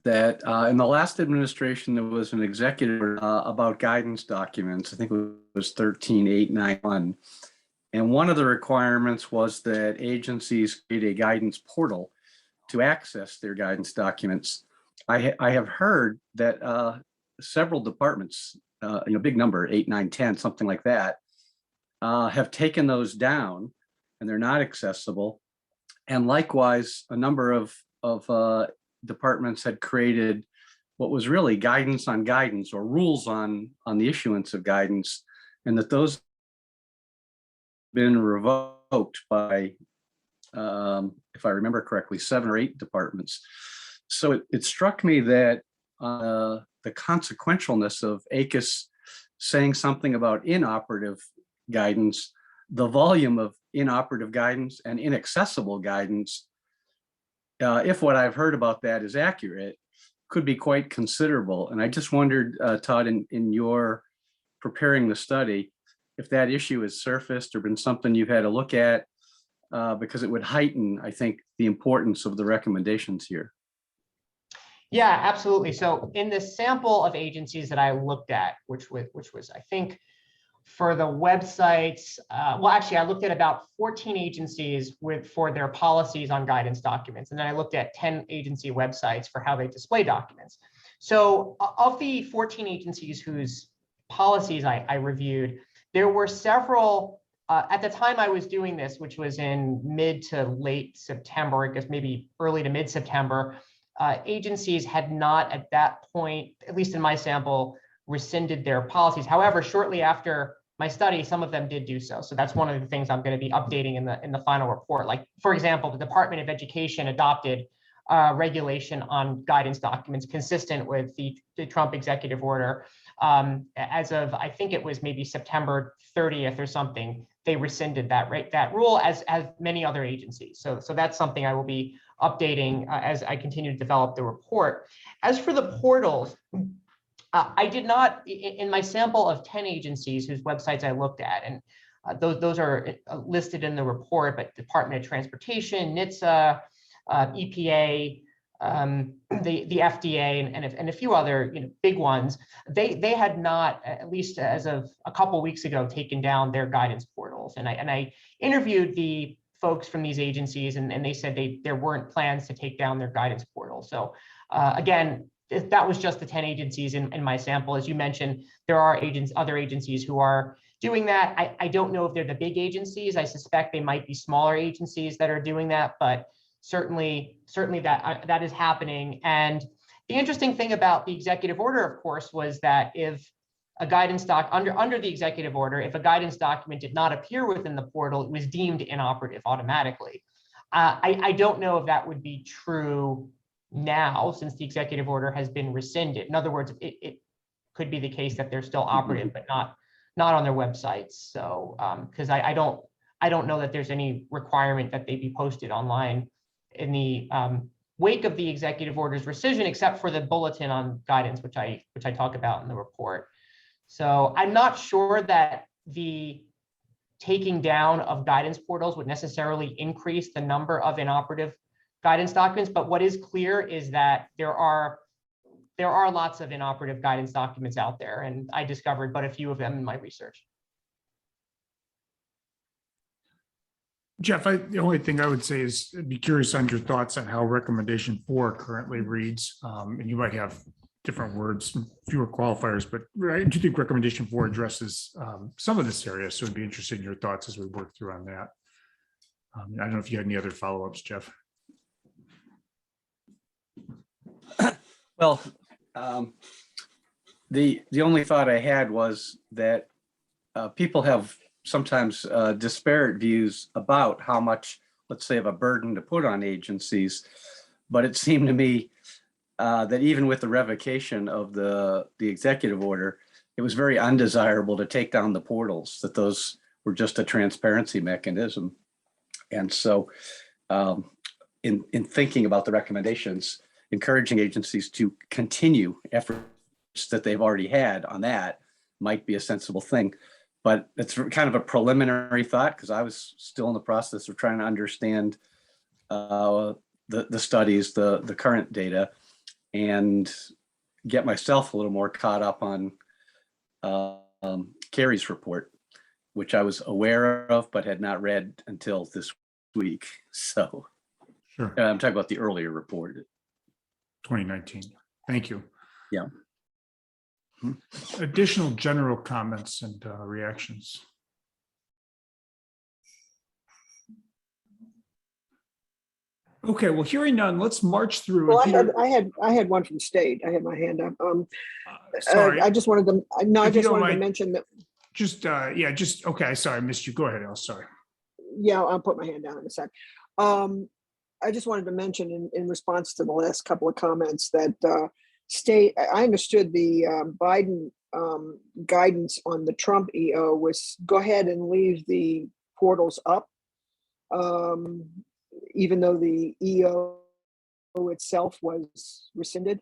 That in the last administration, there was an executive about guidance documents. I think it was 13891. And one of the requirements was that agencies create a guidance portal to access their guidance documents. I have heard that several departments, big number, 8, 9, 10, something like that, have taken those down and they're not accessible. And likewise, a number of departments had created what was really guidance on guidance, or rules on the issuance of guidance, and that those been revoked by, if I remember correctly, 7 or 8 departments. So it struck me that the consequentialness of ACUS saying something about inoperative guidance, the volume of inoperative guidance and inaccessible guidance, if what I've heard about that is accurate, could be quite considerable. And I just wondered, Todd, in your preparing the study, if that issue has surfaced or been something you've had to look at, because it would heighten, I think, the importance of the recommendations here. Yeah, absolutely. So in the sample of agencies that I looked at, which was, I think, for the websites, I looked at about 14 agencies for their policies on guidance documents. And then I looked at 10 agency websites for how they display documents. So of the 14 agencies whose policies I reviewed, there were several, at the time I was doing this, which was in mid to late September, I guess maybe early to mid-September, agencies had not at that point, at least in my sample, rescinded their policies. However, shortly after my study, some of them did do so. So that's one of the things I'm going to be updating in the final report. Like, for example, the Department of Education adopted regulation on guidance documents consistent with the Trump executive order. As of, I think it was maybe September 30th or something, they rescinded that rule, as many other agencies. So that's something I will be updating as I continue to develop the report. As for the portals, I did not, in my sample of 10 agencies whose websites I looked at, and those are listed in the report, but Department of Transportation, NHTSA, EPA, the FDA, and a few other big ones, they had not, at least as of a couple weeks ago, taken down their guidance portals. And I interviewed the folks from these agencies, and they said there weren't plans to take down their guidance portal. So again, that was just the 10 agencies in my sample. As you mentioned, there are other agencies who are doing that. I don't know if they're the big agencies. I suspect they might be smaller agencies that are doing that, but certainly that is happening. And the interesting thing about the executive order, of course, was that if a guidance under the executive order, if a guidance document did not appear within the portal, it was deemed inoperative automatically. I don't know if that would be true now, since the executive order has been rescinded. In other words, it could be the case that they're still operative, but not on their websites. So because I don't know that there's any requirement that they be posted online in the wake of the executive order's rescission, except for the bulletin on guidance, which I talk about in the report. So I'm not sure that the taking down of guidance portals would necessarily increase the number of inoperative guidance documents, but what is clear is that there are lots of inoperative guidance documents out there, and I discovered but a few of them in my research. Jeff, the only thing I would say is I'd be curious on your thoughts on how recommendation 4 currently reads. And you might have different words, fewer qualifiers, but I do think recommendation 4 addresses some of this area. So I'd be interested in your thoughts as we work through on that. I don't know if you had any other follow-ups, Jeff. Well, the only thought I had was that people have sometimes disparate views about how much, let's say, of a burden to put on agencies. But it seemed to me that even with the revocation of the executive order, it was very undesirable to take down the portals, that those were just a transparency mechanism. And so in thinking about the recommendations, encouraging agencies to continue efforts that they've already had on that might be a sensible thing. But it's kind of a preliminary thought, because I was still in the process of trying to understand the studies, the current data, and get myself a little more caught up on Carrie's report, which I was aware of but had not read until this week. So sure. I'm talking about the earlier report. 2019. Thank you. Yeah. Additional general comments and reactions. Okay, well, hearing none, let's march through. Well, I had one from state. I had my hand up. Sorry. I just wanted to, no, I If you just don't wanted to mind, mention that. Okay, sorry, I missed you. Go ahead, Al, sorry. Yeah, I'll put my hand down in a sec. I just wanted to mention in response to the last couple of comments that I understood the Biden guidance on the Trump EO was go ahead and leave the portals up, even though the EO itself was rescinded.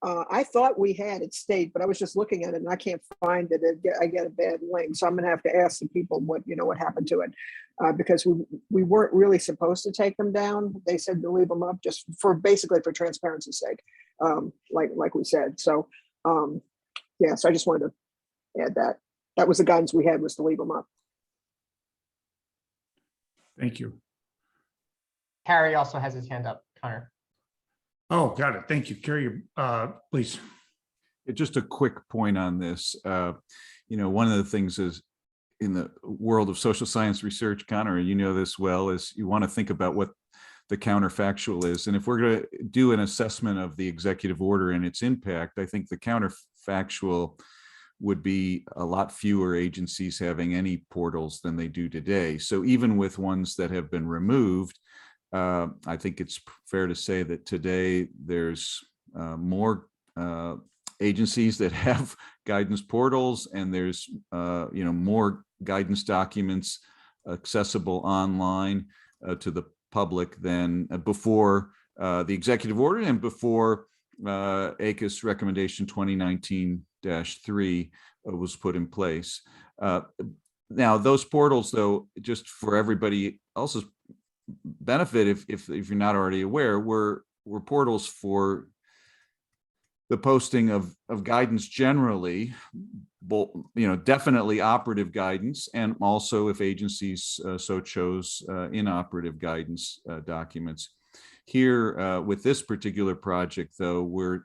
I thought we had it stayed, but I was just looking at it and I can't find it. I get a bad link, so I'm going to have to ask the people what happened to it, because we weren't really supposed to take them down. They said to leave them up just basically for transparency's sake, like we said. So yeah, so I just wanted to add that. That was the guidance we had, was to leave them up. Thank you. Harry also has his hand up, Connor. Oh, got it. Thank you. Carrie, please. Just a quick point on this. One of the things is in the world of social science research, Connor, you know this well, is you want to think about what the counterfactual is. And if we're going to do an assessment of the executive order and its impact, I think the counterfactual would be a lot fewer agencies having any portals than they do today. So even with ones that have been removed, I think it's fair to say that today there's more agencies that have guidance portals, and there's more guidance documents accessible online to the public than before the executive order and before ACUS recommendation 2019-3 was put in place. Now, those portals, though, just for everybody else's benefit, if you're not already aware, were portals for the posting of guidance generally, both, definitely operative guidance, and also, if agencies so chose, inoperative guidance documents. Here, with this particular project, though, we're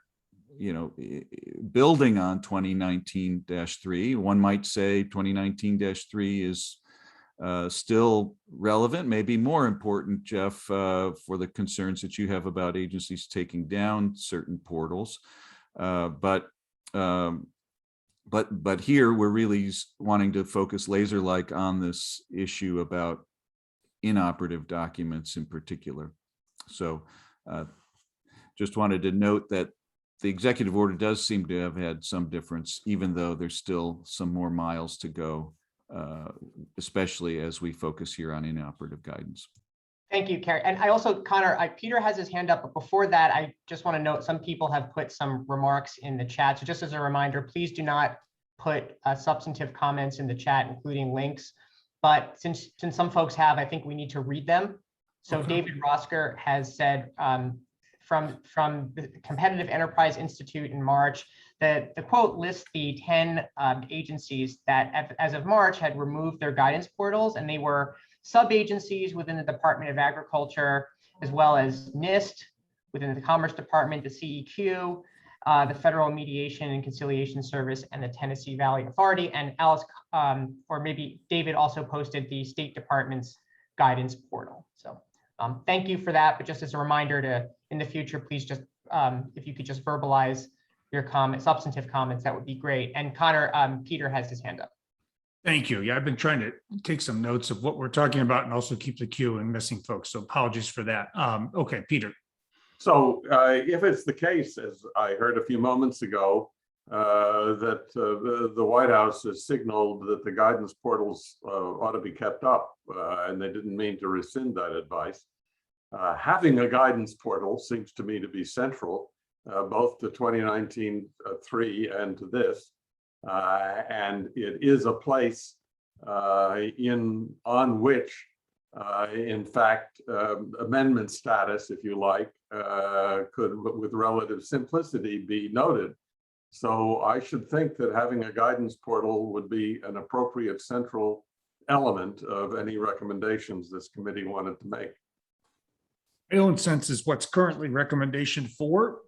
building on 2019-3. One might say 2019-3 is still relevant, maybe more important, Jeff, for the concerns that you have about agencies taking down certain portals. But here we're really wanting to focus laser-like on this issue about inoperative documents in particular. So just wanted to note that the executive order does seem to have had some difference, even though there's still some more miles to go, especially as we focus here on inoperative guidance. Thank you, Carrie. And I also, Connor, Peter has his hand up, but before that, I just want to note some people have put some remarks in the chat. So just as a reminder, please do not put substantive comments in the chat, including links. But since some folks have, I think we need to read them. So Okay. David Rosker has said from the Competitive Enterprise Institute in March that the quote lists the 10 agencies that as of March had removed their guidance portals, and they were sub-agencies within the Department of Agriculture, as well as NIST within the Commerce Department, the CEQ, the Federal Mediation and Conciliation Service, and the Tennessee Valley Authority. And Alice, or maybe David, also posted the State Department's guidance portal. So thank you for that. But just as a reminder to, in the future, please just, if you could just verbalize your comments, substantive comments, that would be great. And Connor, Peter has his hand up. Thank you. Yeah, I've been trying to take some notes of what we're talking about and also keep the queue and missing folks. So apologies for that. Okay, Peter. So if it's the case, as I heard a few moments ago, that the White House has signaled that the guidance portals ought to be kept up, and they didn't mean to rescind that advice. Having a guidance portal seems to me to be central, both to 2019-3 and to this. And it is a place on which, in fact, amendment status, if you like, could, with relative simplicity, be noted. So I should think that having a guidance portal would be an appropriate central element of any recommendations this committee wanted to make. My own sense is what's currently recommendation 4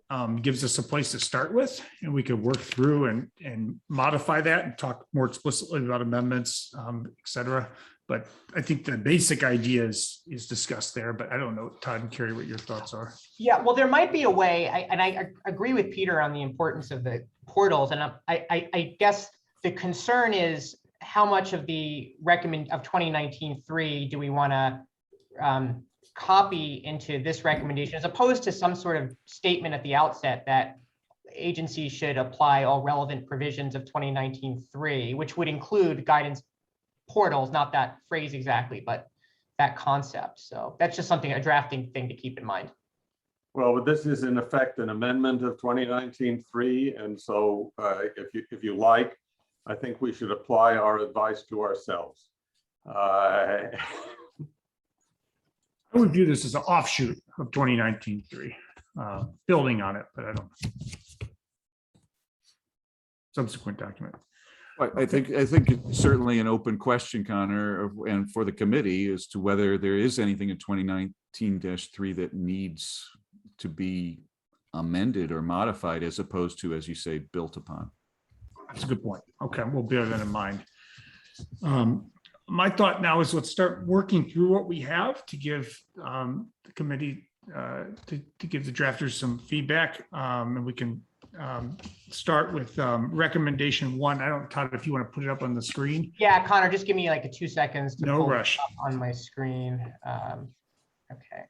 gives us a place to start with, and we could work through and modify that and talk more explicitly about amendments, et cetera. But I think the basic idea is discussed there, but I don't know, Todd and Carrie, what your thoughts are. Yeah, well, there might be a way, and I agree with Peter on the importance of the portals. And I guess the concern is how much of the 2019-3 do we want to copy into this recommendation, as opposed to some sort of statement at the outset that agencies should apply all relevant provisions of 2019-3, which would include guidance portals, not that phrase exactly, but that concept. So that's just something, a drafting thing to keep in mind. Well, but this is in effect an amendment of 2019-3, and so if you like, I think we should apply our advice to ourselves. I would view this as an offshoot of 2019-3, building on it, but I don't. Subsequent document. I think it's certainly an open question, Connor, and for the committee as to whether there is anything in 2019-3 that needs to be amended or modified, as opposed to, as you say, built upon. That's a good point. Okay, we'll bear that in mind. My thought now is let's start working through what we have to give the committee to give the drafters some feedback, and we can start with recommendation 1. I don't, Todd, if you want to put it up on the screen. Yeah, Connor, just give me like 2 seconds to No pull it rush up on my screen. Okay,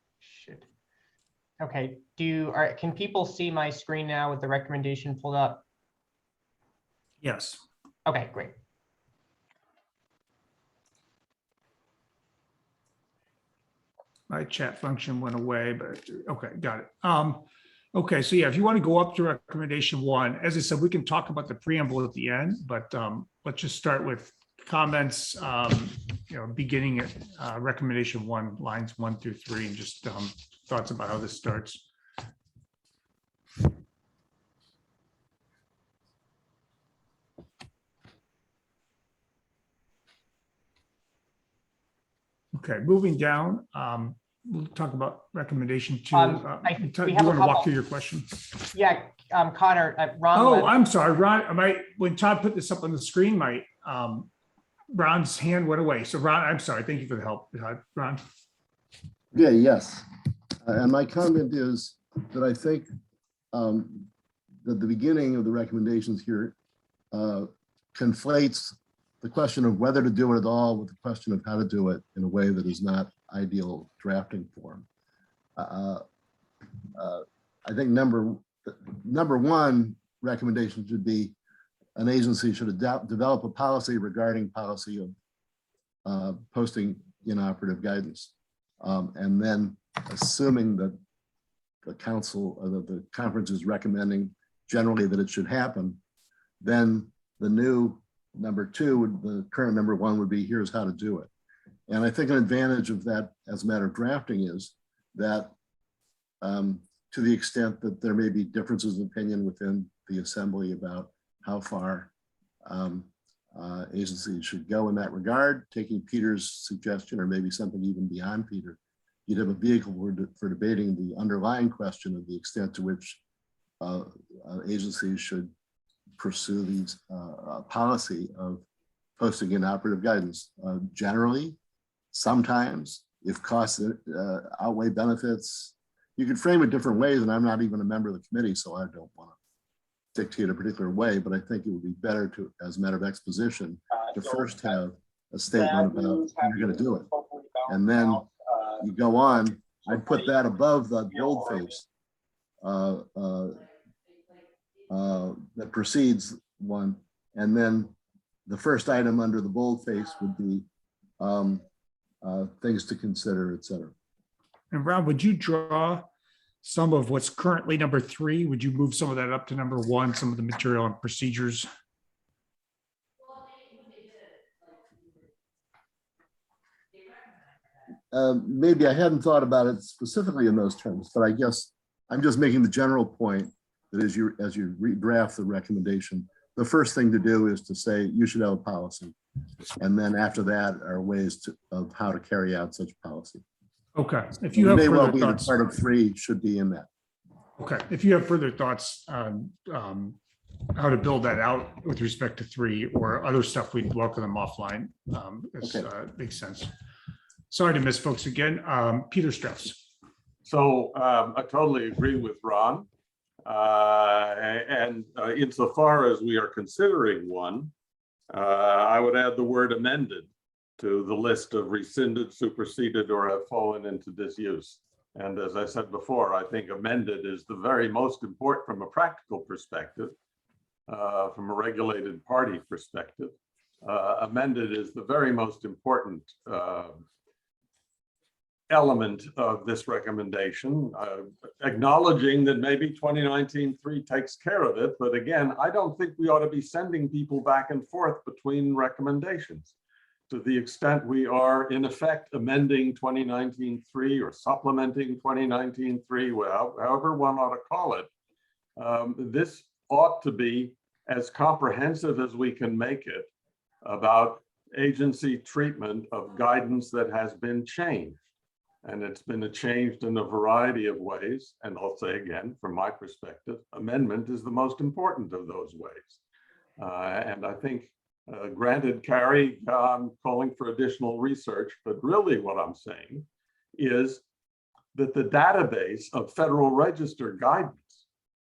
Okay, can people see my screen now with the recommendation pulled up? Yes. Okay, great. My chat function went away, but okay, got it. Okay, so yeah, if you want to go up to recommendation 1, as I said, we can talk about the preamble at the end, but let's just start with comments, beginning at recommendation 1, lines 1 through 3, and just thoughts about how this starts. Okay, moving down, we'll talk about recommendation 2. We Do have you a want to walk couple. through your question? Yeah, Connor, Ron. Oh, I'm sorry, Ron. When Todd put this up on the screen, Ron's hand went away. So Ron, I'm sorry. Thank you for the help, Ron. Yeah, yes. And my comment is that I think that the beginning of the recommendations here conflates the question of whether to do it at all with the question of how to do it in a way that is not ideal drafting form. I think number 1 recommendation should be an agency should develop a policy regarding policy of posting inoperative guidance. And then assuming that the council or the conference is recommending generally that it should happen, then the new number 2, the current number 1 would be here's how to do it. And I think an advantage of that as a matter of drafting is that to the extent that there may be differences of opinion within the assembly about how far agencies should go in that regard, taking Peter's suggestion or maybe something even beyond Peter, you'd have a vehicle for debating the underlying question of the extent to which agencies should pursue these policy of posting inoperative guidance. Generally, sometimes, if costs outweigh benefits, you could frame it different ways, and I'm not even a member of the committee, so I don't want to dictate a particular way, but I think it would be better to, as a matter of exposition, to first have a statement about how you're going to do it. And then you go on. I'd put that above the boldface that precedes 1. And then the first item under the boldface would be things to consider, et cetera. And Ron, would you draw some of what's currently number 3? Would you move some of that up to number 1, some of the material and procedures? Maybe I hadn't thought about it specifically in those terms, but I guess I'm just making the general point that as you redraft the recommendation, the first thing to do is to say you should have a policy. And then after that are ways of how to carry out such policy. Okay. If you have further thoughts, part of 3 should be in that. Okay. If you have further thoughts on how to build that out with respect to 3 or other stuff, we'd welcome them offline. Makes sense. Sorry to miss folks again. Peter Strauss. So I totally agree with Ron. And insofar as we are considering one, I would add the word amended to the list of rescinded, superseded, or have fallen into disuse. And as I said before, I think amended is the very most important from a practical perspective, from a regulated party perspective. Amended is the very most important element of this recommendation, acknowledging that maybe 2019-3 takes care of it. But again, I don't think we ought to be sending people back and forth between recommendations. To the extent we are in effect amending 2019-3 or supplementing 2019-3, well, however one ought to call it, this ought to be as comprehensive as we can make it about agency treatment of guidance that has been changed. And it's been changed in a variety of ways. And I'll say again, from my perspective, amendment is the most important of those ways. And I think, granted, Carrie, I'm calling for additional research, but really what I'm saying is that the database of Federal Register guidance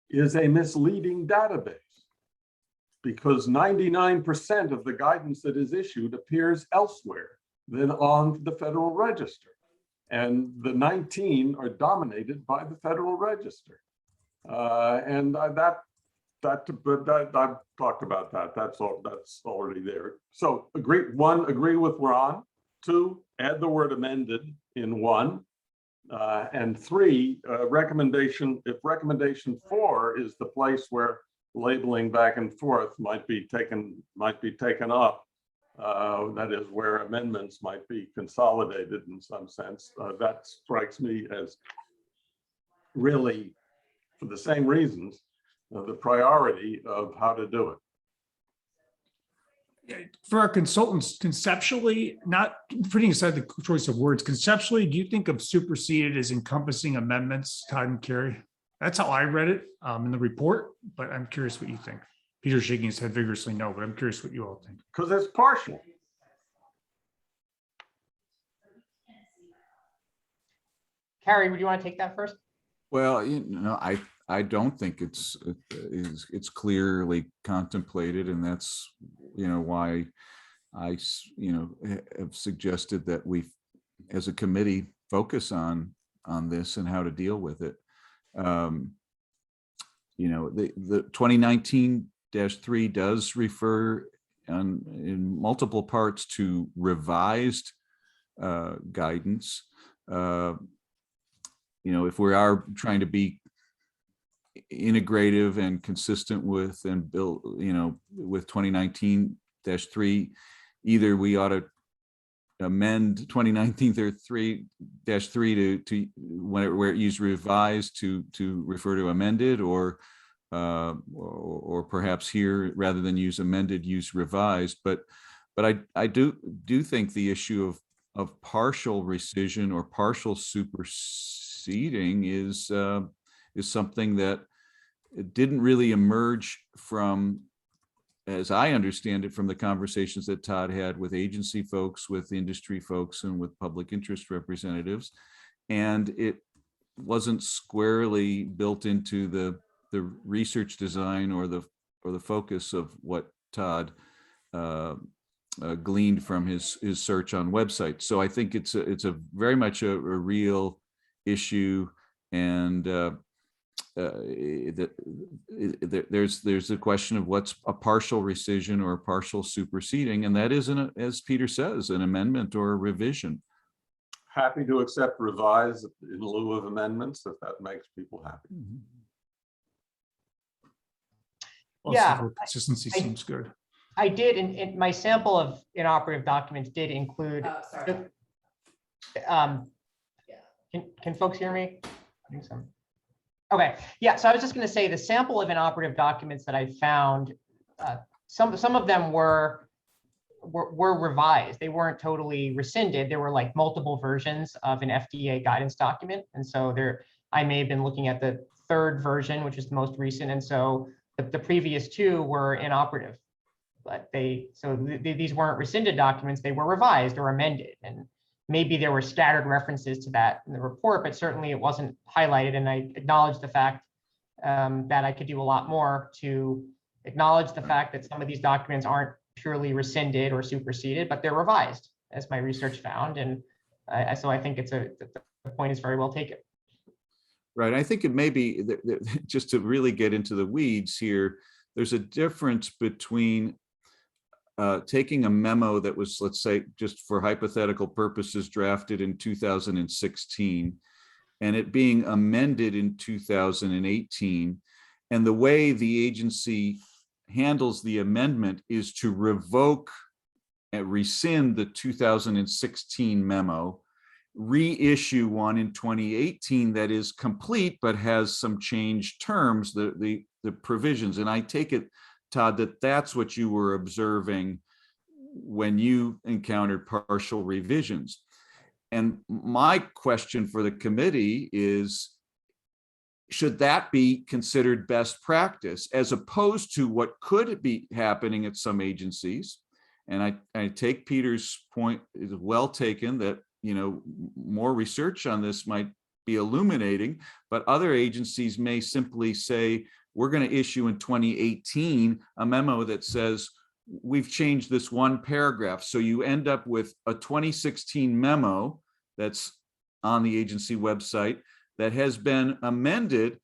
is a misleading database because 99% of the guidance that is issued appears elsewhere than on the Federal Register. And the 19 are dominated by the Federal Register. And that I've talked about that. That's all. That's already there. So agree with Ron. 2, add the word amended in 1. And 3, recommendation. If recommendation 4 is the place where labeling back and forth might be taken up. That is where amendments might be consolidated in some sense. That strikes me as really, for the same reasons, the priority of how to do it. For our consultants, conceptually, not putting aside the choice of words, conceptually, do you think of superseded as encompassing amendments, Todd and Carrie? That's how I read it in the report, but I'm curious what you think. Peter's shaking his head vigorously no, but I'm curious what you all think. Because it's partial. Carrie, would you want to take that first? Well, I don't think it's clearly contemplated, and that's why I have suggested that we, as a committee, focus on this and how to deal with it. The 2019-3 does refer in multiple parts to revised guidance. If we are trying to be integrative and consistent with and build, with 2019-3, either we ought to amend 2019-3 to where it used revised to refer to amended, or perhaps here, rather than use amended, use revised. But I do think the issue of partial rescission or partial superseding is something that didn't really emerge from, as I understand it, from the conversations that Todd had with agency folks, with industry folks, and with public interest representatives. And it wasn't squarely built into the research design or the focus of what Todd gleaned from his search on websites. So I think it's a very much a real issue, and there's a question of what's a partial rescission or a partial superseding, and that isn't, as Peter says, an amendment or a revision. Happy to accept revise in lieu of amendments if that makes people happy. Also, consistency seems good. I did, in my sample of inoperative documents did include. Can folks hear me? I think so. Okay, yeah, so I was just going to say the sample of inoperative documents that I found, some of them were revised. They weren't totally rescinded. There were like multiple versions of an FDA guidance document. And so I may have been looking at the 3rd version, which is the most recent. And so the previous 2 were inoperative, but these weren't rescinded documents. They were revised or amended. And maybe there were scattered references to that in the report, but certainly it wasn't highlighted. And I acknowledge the fact that I could do a lot more to acknowledge the fact that some of these documents aren't purely rescinded or superseded, but they're revised, as my research found. And so I think the point is very well taken. Right. I think it may be, just to really get into the weeds here, there's a difference between taking a memo that was, let's say, just for hypothetical purposes, drafted in 2016, and it being amended in 2018. And the way the agency handles the amendment is to revoke and rescind the 2016 memo, reissue one in 2018 that is complete but has some changed terms, the provisions. And I take it, Todd, that's what you were observing when you encountered partial revisions. And my question for the committee is, should that be considered best practice as opposed to what could be happening at some agencies? And I take Peter's point, is well taken, that more research on this might be illuminating, but other agencies may simply say, we're going to issue in 2018 a memo that says we've changed this one paragraph. So you end up with a 2016 memo that's on the agency website that has been amended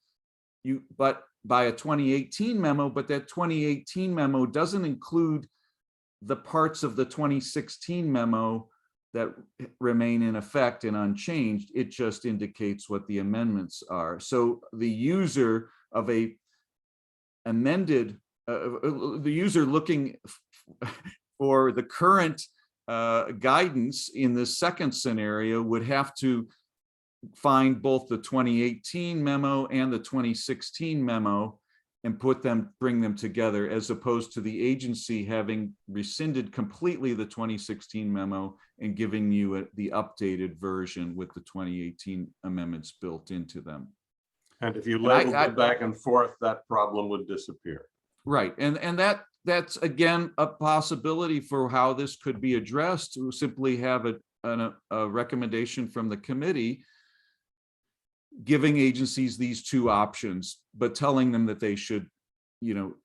but by a 2018 memo, but that 2018 memo doesn't include the parts of the 2016 memo that remain in effect and unchanged. It just indicates what the amendments are. So the user of a amended, the user looking for the current guidance in the second scenario would have to find both the 2018 memo and the 2016 memo and bring them together, as opposed to the agency having rescinded completely the 2016 memo and giving you the updated version with the 2018 amendments built into them. And if you labeled it back and forth, that problem would disappear. Right, and that's again a possibility for how this could be addressed. To simply have a recommendation from the committee giving agencies these two options, but telling them that they should,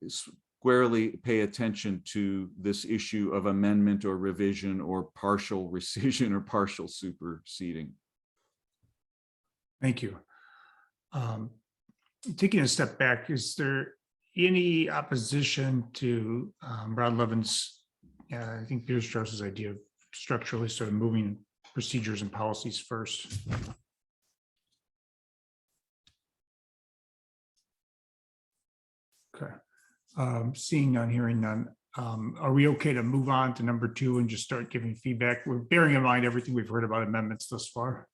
squarely pay attention to this issue of amendment or revision or partial rescission or partial superseding. Thank you. Taking a step back, is there any opposition to Rod Levin's, I think Peter Strauss's idea of structurally sort of moving procedures and policies first? Okay. Seeing none, hearing none, are we okay to move on to number 2 and just start giving feedback? We're bearing in mind everything we've heard about amendments thus far.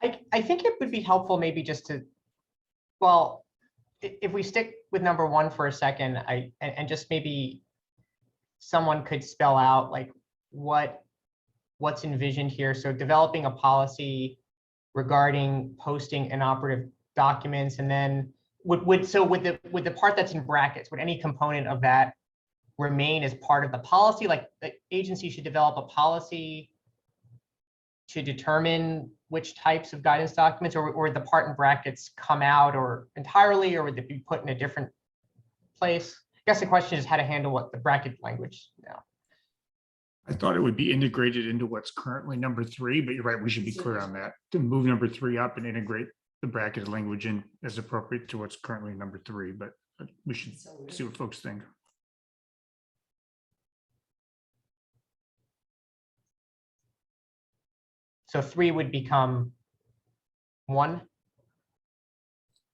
I think it would be helpful maybe just to, well, if we stick with number 1 for a second, and just maybe someone could spell out like what's envisioned here. So developing a policy regarding posting inoperative documents, and then would the part that's in brackets, would any component of that remain as part of the policy? Like the agency should develop a policy to determine which types of guidance documents, or the part in brackets come out or entirely, or would it be put in a different place? I guess the question is how to handle what the bracket language now. I thought it would be integrated into what's currently number 3, but you're right, we should be clear on that. To move number 3 up and integrate the bracketed language in as appropriate to what's currently number 3, but we should see what folks think. So 3 would become 1.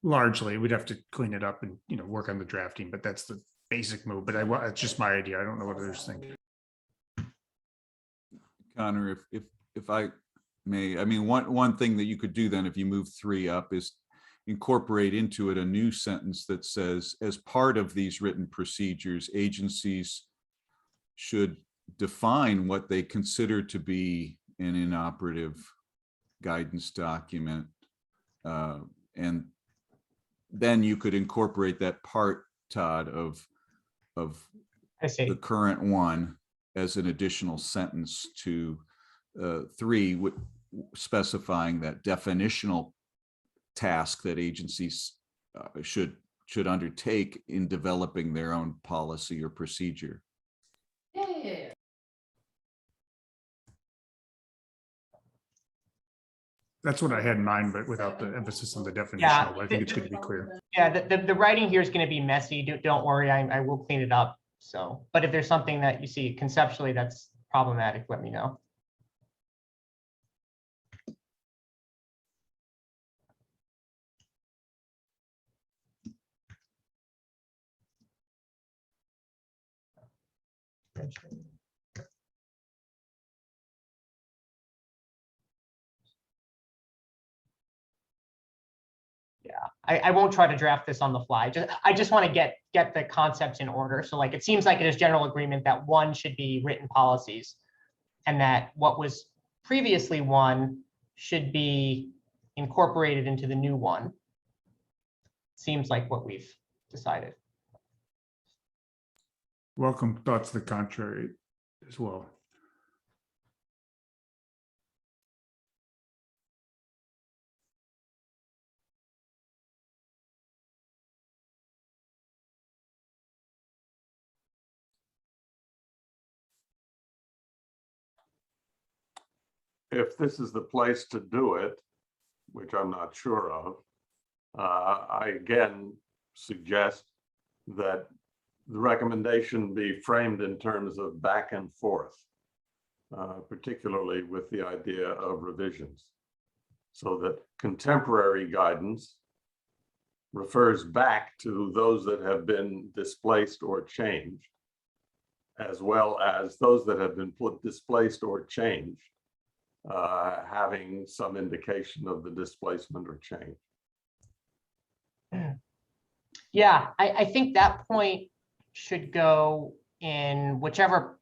Largely, we'd have to clean it up and work on the drafting, but that's the basic move. But it's just my idea. I don't know what others think. Connor, if I may, I mean, one thing that you could do then if you move 3 up is incorporate into it a new sentence that says, as part of these written procedures, agencies should define what they consider to be an inoperative guidance document. And then you could incorporate that part, Todd, of the current one as an additional sentence to 3, specifying that definitional task that agencies should undertake in developing their own policy or procedure. That's what I had in mind, but without the emphasis on the definitional. Yeah, I think it's good to be clear. Yeah, the writing here is going to be messy. Don't worry, I will clean it up. So, but if there's something that you see conceptually that's problematic, let me know. Yeah, I won't try to draft this on the fly. I just want to get the concepts in order. So like, it seems like it is general agreement that 1 should be written policies, and that what was previously 1 should be incorporated into the new one. Seems like what we've decided. Welcome thoughts to the contrary as well. if this is the place to do it, which I'm not sure of, I again suggest that the recommendation be framed in terms of back and forth, particularly with the idea of revisions, so that contemporary guidance refers back to those that have been displaced or changed, as well as those that have been displaced or changed, having some indication of the displacement or change. Yeah, I think that point should go in whichever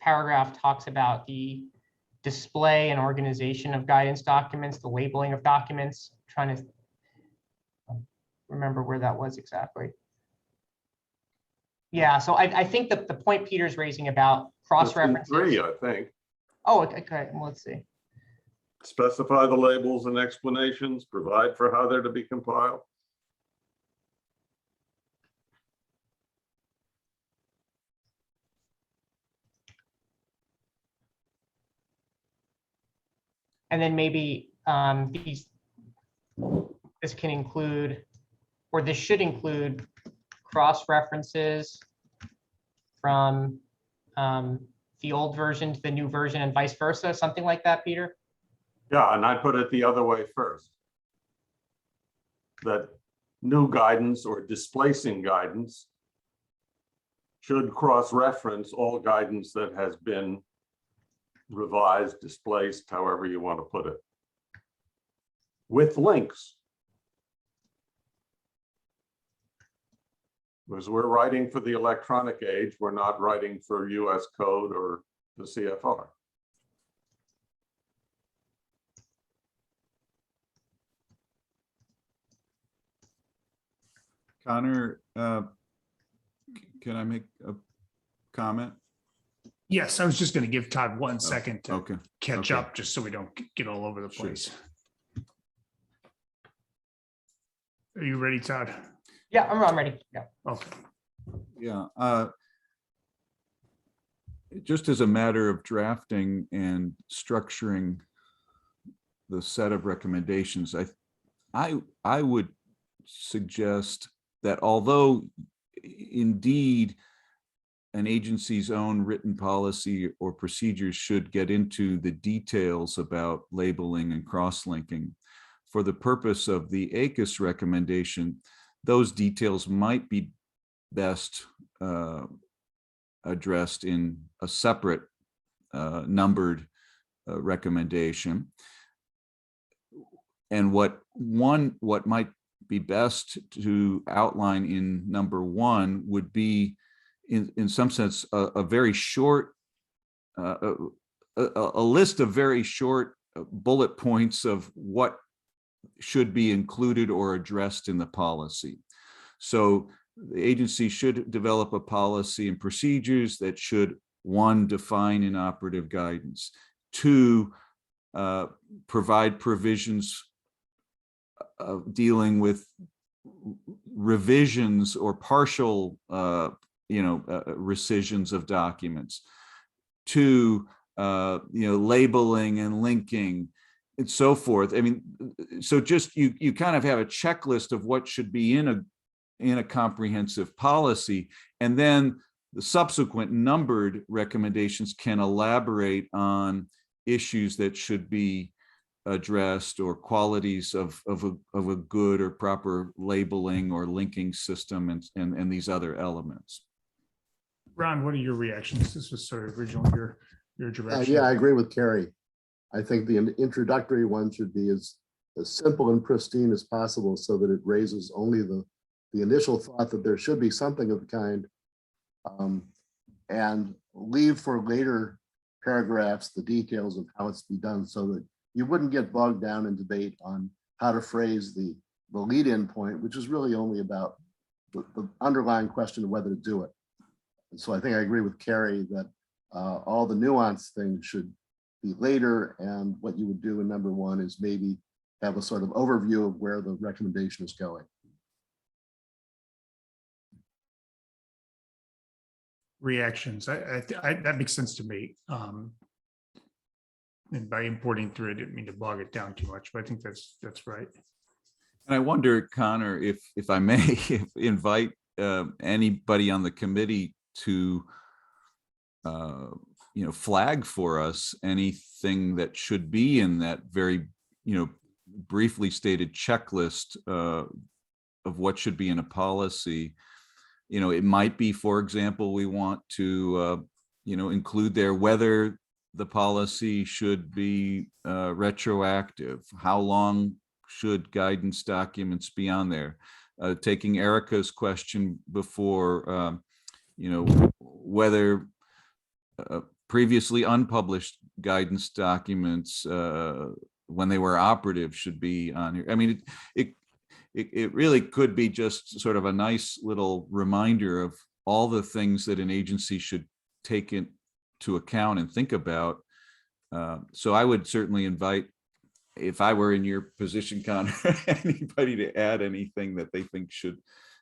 paragraph talks about the display and organization of guidance documents, the labeling of documents. I'm trying to remember where that was exactly. Yeah, so I think that the point Peter's raising about cross-references. 3, I think. Oh, okay, well, let's see. Specify the labels and explanations, provide for how they're to be compiled. And then maybe this can include, or this should include cross-references from the old version to the new version and vice versa, something like that, Peter? Yeah, and I put it the other way first. That new guidance or displacing guidance should cross-reference all guidance that has been revised, displaced, however you want to put it, with links. Because we're writing for the electronic age, we're not writing for US code or the CFR. Connor, can I make a comment? Yes, I was just going to give Todd 1 second to Okay. catch Okay. up, just so we don't get all over the Sure. place. Are you ready, Todd? Yeah, I'm ready. Yeah. Okay. Yeah. Just as a matter of drafting and structuring the set of recommendations, I would suggest that although indeed an agency's own written policy or procedures should get into the details about labeling and cross-linking, for the purpose of the ACUS recommendation, those details might be best addressed in a separate numbered recommendation. And what might be best to outline in number 1 would be, in some sense, a very short, a list of very short bullet points of what should be included or addressed in the policy. So the agency should develop a policy and procedures that should, 1, define inoperative guidance, 2, provide provisions dealing with revisions or partial rescissions of documents, 2, labeling and linking and so forth. I mean, so just you kind of have a checklist of what should be in a comprehensive policy, and then the subsequent numbered recommendations can elaborate on issues that should be addressed or qualities of a good or proper labeling or linking system and these other elements. Ron, what are your reactions? This was sort of originally your direction. Yeah, I agree with Carrie. I think the introductory one should be as simple and pristine as possible, so that it raises only the initial thought that there should be something of the kind, and leave for later paragraphs the details of how it's to be done, so that you wouldn't get bogged down in debate on how to phrase the lead-in point, which is really only about the underlying question of whether to do it. And so I think I agree with Carrie that all the nuanced things should be later, and what you would do in number 1 is maybe have a sort of overview of where the recommendation is going. Reactions. That makes sense to me. And by importing through, I didn't mean to bog it down too much, but I think that's right. And I wonder, Connor, if I may invite anybody on the committee to flag for us anything that should be in that very briefly stated checklist of what should be in a policy. It might be, for example, we want to include there whether the policy should be retroactive, how long should guidance documents be on there. Taking Erica's question before, whether previously unpublished guidance documents when they were operative should be on here. I mean, it really could be just sort of a nice little reminder of all the things that an agency should take into account and think about. So I would certainly invite, if I were in your position, Connor, anybody to add anything that they think should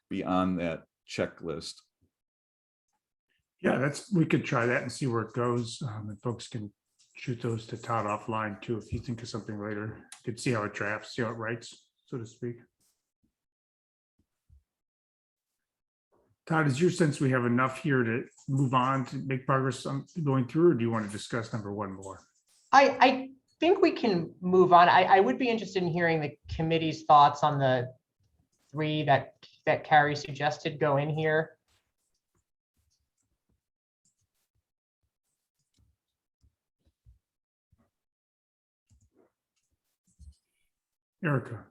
be on that checklist. Yeah, we could try that and see where it goes. And folks can shoot those to Todd offline too. If you think of something later, you could see how it drafts, see how it writes, so to speak. Todd, is your sense we have enough here to move on to make progress on going through, or do you want to discuss number one more? I think we can move on. I would be interested in hearing the committee's thoughts on the 3 that Carrie suggested go in here. Erica.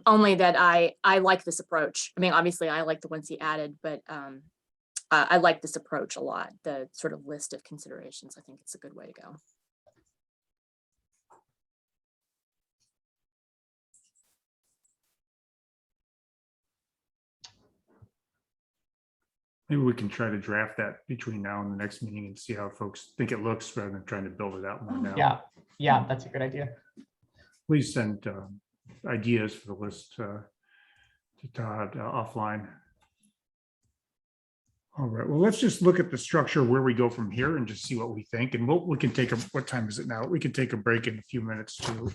Only that I like this approach. I mean, obviously I like the ones he added, but I like this approach a lot. The sort of list of considerations. I think it's a good way to go. Maybe we can try to draft that between now and the next meeting and see how folks think it looks rather than trying to build it out more now. Yeah, that's a good idea. Please send ideas for the list to Todd offline. All right, well, let's just look at the structure where we go from here and just see what we think. And we can take what time is it now? We can take a break in a few minutes too.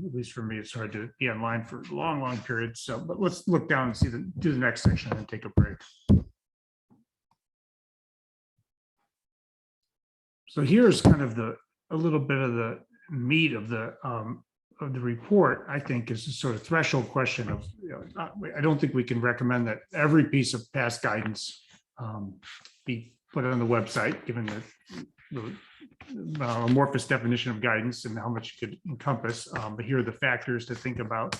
At least for me, it's hard to be online for long periods. So, but let's look down and do the next section and take a break. So here's kind of a little bit of the meat of the report. I think is a sort of threshold question of, I don't think we can recommend that every piece of past guidance be put on the website, given the amorphous definition of guidance and how much it could encompass. But here are the factors to think about.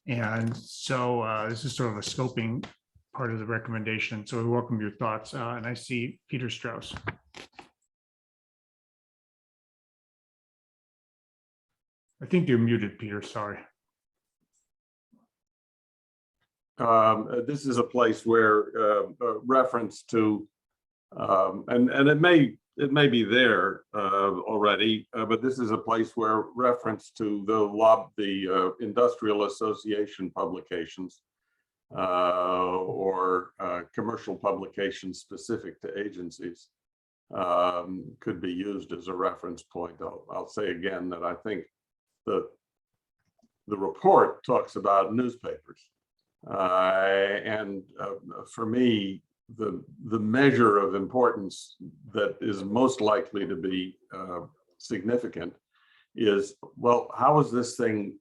And so this is sort of a scoping part of the recommendation. So we welcome your thoughts. And I see Peter Strauss. I think you're muted, Peter. Sorry. This is a place where reference to, and it may be there already, but this is a place where reference to the industrial association publications or commercial publications specific to agencies could be used as a reference point. I'll say again that I think the report talks about newspapers. And for me, the measure of importance that is most likely to be significant is, well, how is this thing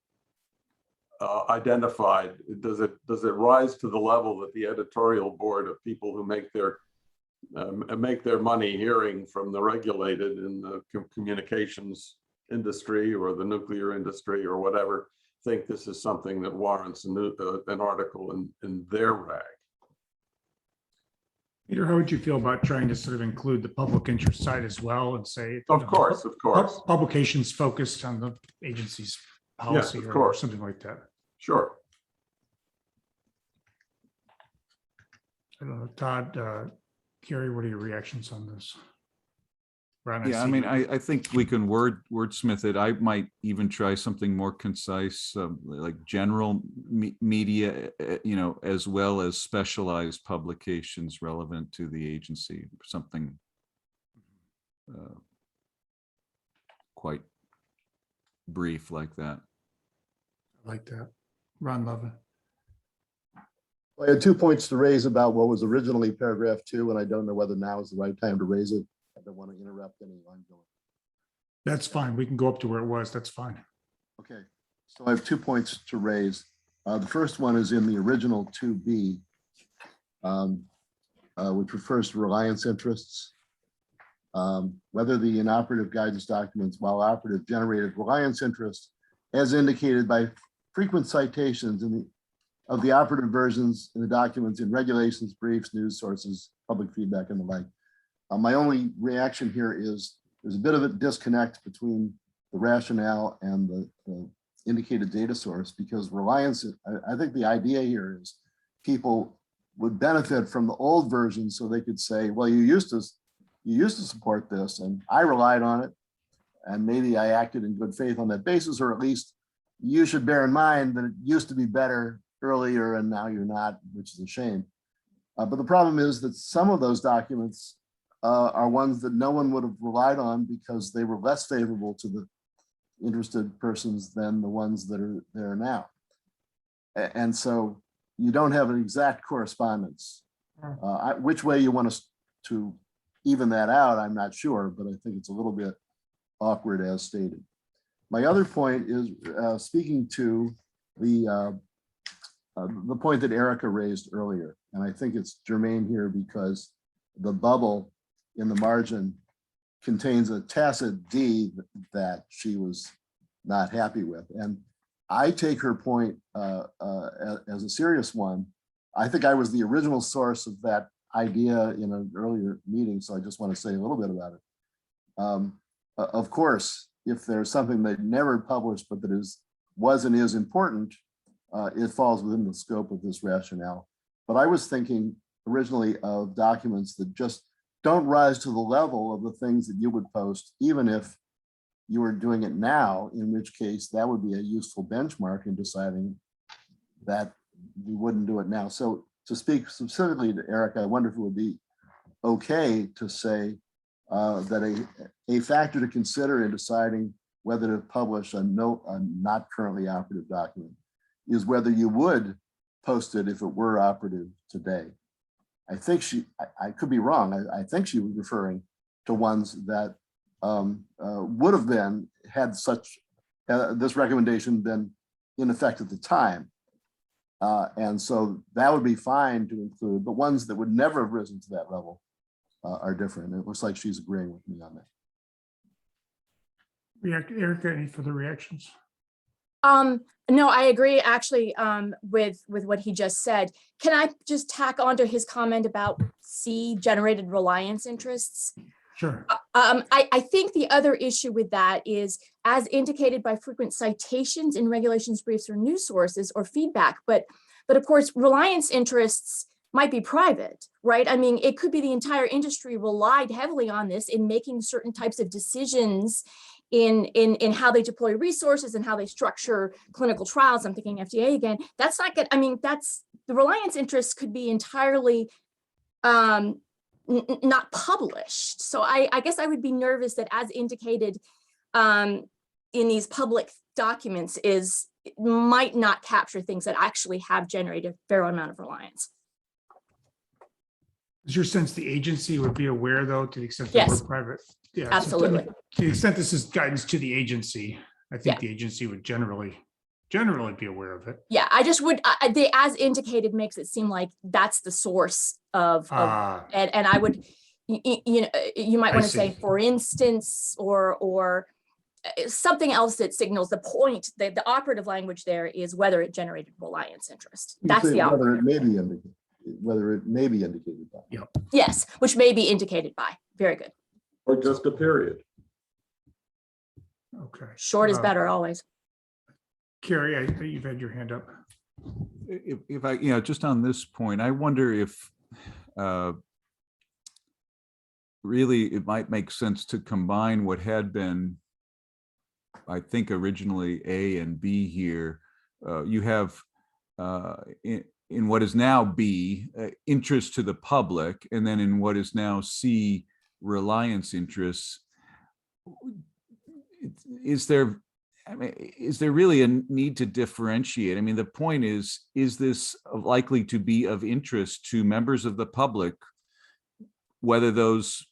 identified? Does it rise to the level that the editorial board of people who make their money hearing from the regulated in the communications industry or the nuclear industry or whatever think this is something that warrants an article in their rag? Peter, how would you feel about trying to sort of include the public interest side as well and say, of course, publications focused on the agency's policy, yes, or something like that? Sure. I don't know, Todd, Carrie, what are your reactions on this? Yeah, I mean, I think we can wordsmith it. I might even try something more concise, like general media, as well as specialized publications relevant to the agency, something quite brief like that. I like that. Ron Lovin. I had 2 points to raise about what was originally paragraph 2, and I don't know whether now is the right time to raise it. I don't want to interrupt any ongoing. That's fine. We can go up to where it was. That's fine. Okay, so I have 2 points to raise. The first one is in the original 2B, which refers to reliance interests. Whether the inoperative guidance documents, while operative, generated reliance interests as indicated by frequent citations of the operative versions in the documents in regulations, briefs, news sources, public feedback, and the like. My only reaction here is there's a bit of a disconnect between the rationale and the indicated data source, because reliance, I think the idea here is people would benefit from the old version so they could say, well, you used to support this and I relied on it, and maybe I acted in good faith on that basis, or at least you should bear in mind that it used to be better earlier and now you're not, which is a shame. But the problem is that some of those documents are ones that no one would have relied on because they were less favorable to the interested persons than the ones that are there now. And so you don't have an exact correspondence. Which way you want us to even that out, I'm not sure, but I think it's a little bit awkward as stated. My other point is speaking to the point that Erica raised earlier, and I think it's germane here because the bubble in the margin contains a tacit D that she was not happy with. And I take her point as a serious one. I think I was the original source of that idea in an earlier meeting, so I just want to say a little bit about it. Of course, if there's something they never published but that was and is important, it falls within the scope of this rationale. But I was thinking originally of documents that just don't rise to the level of the things that you would post, even if you were doing it now, in which case that would be a useful benchmark in deciding that you wouldn't do it now. So to speak specifically to Eric, I wonder if it would be okay to say that a factor to consider in deciding whether to publish a not currently operative document is whether you would post it if it were operative today. I think I could be wrong. I think she was referring to ones that would have been, had such, this recommendation been in effect at the time. And so that would be fine to include, but ones that would never have risen to that level are different. It looks like she's agreeing with me on that. Erica, any further reactions? No, I agree actually with what he just said. Can I just tack onto his comment about C, generated reliance interests? Sure. I think the other issue with that is, as indicated by frequent citations in regulations, briefs, or news sources or feedback, but of course, reliance interests might be private, right? I mean, it could be the entire industry relied heavily on this in making certain types of decisions in how they deploy resources and how they structure clinical trials. I'm thinking FDA again. That's not good. I mean, that's the reliance interests could be entirely not published. So I guess I would be nervous that, as indicated in these public documents, might not capture things that actually have generated a fair amount of reliance. Is your sense the agency would be aware, though, to the extent that Yes. we're private? Yeah, Absolutely. So to the extent this is guidance to the agency, I think Yeah. the agency would generally be aware of it. Yeah, I just would, the as indicated makes it seem like that's the source of and I would, you know, you might I want to say, see. for instance, or something else that signals the point that the operative language there is whether it generated reliance interest. You That's say the whether operative. it may be indicated, whether it may be indicated by. Yep. Yes, which may be indicated by. Very good. Or just a period. Okay. Short is better always. Carrie, you've had your hand up. If I, just on this point, I wonder if really it might make sense to combine what had been, I think, originally A and B here. You have in what is now B, interest to the public, and then in what is now C, reliance interests. is there, I mean, is there really a need to differentiate? I mean, the point is this likely to be of interest to members of the public, whether those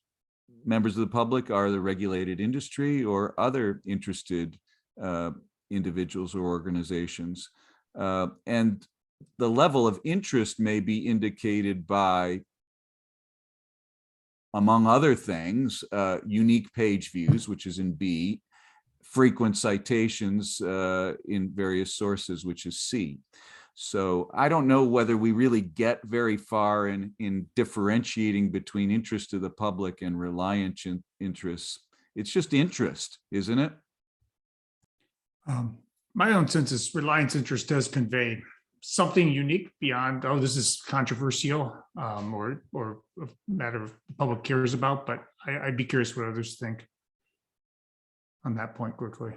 members of the public are the regulated industry or other interested individuals or organizations? And the level of interest may be indicated by, among other things, unique page views, which is in B, frequent citations in various sources, which is C. So I don't know whether we really get very far in differentiating between interest to the public and reliance interests. It's just interest, isn't it? My own sense is reliance interest does convey something unique beyond, oh, this is controversial, or a matter of the public cares about, but I'd be curious what others think on that point quickly.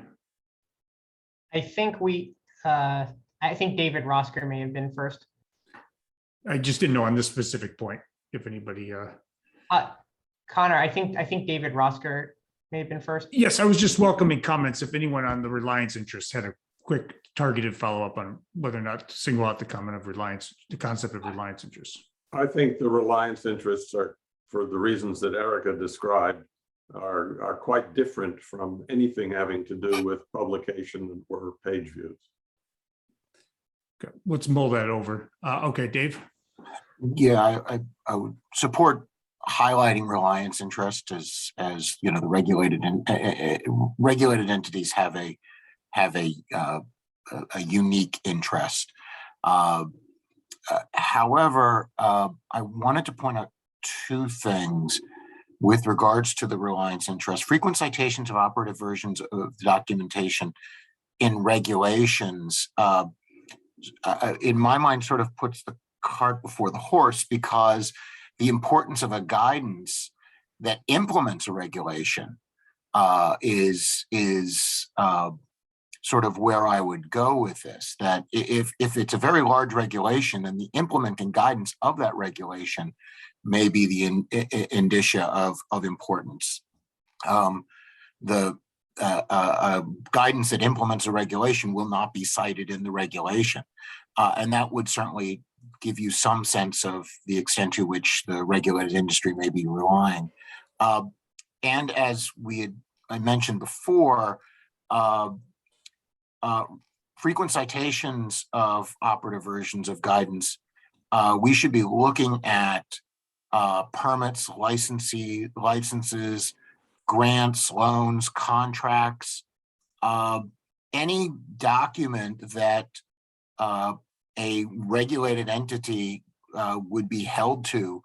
I think I think David Rosker may have been first. I just didn't know on this specific point, if anybody. Connor, I think David Rosker may have been first. Yes, I was just welcoming comments if anyone on the reliance interest had a quick targeted follow-up on whether or not to single out the comment of reliance, the concept of reliance interest. I think the reliance interests are, for the reasons that Erica described, are quite different from anything having to do with publication or page views. Okay, let's mull that over. Okay, Dave. Yeah, I would support highlighting reliance interest as you know, the regulated entities have a unique interest. However, I wanted to point out two things with regards to the reliance interest. Frequent citations of operative versions of documentation in regulations, in my mind, sort of puts the cart before the horse, because the importance of a guidance that implements a regulation is sort of where I would go with this. That if it's a very large regulation, then the implementing guidance of that regulation may be the indicia of importance. The guidance that implements a regulation will not be cited in the regulation, and that would certainly give you some sense of the extent to which the regulated industry may be relying. And as I mentioned before, frequent citations of operative versions of guidance, we should be looking at permits, licenses, grants, loans, contracts, any document that a regulated entity would be held to,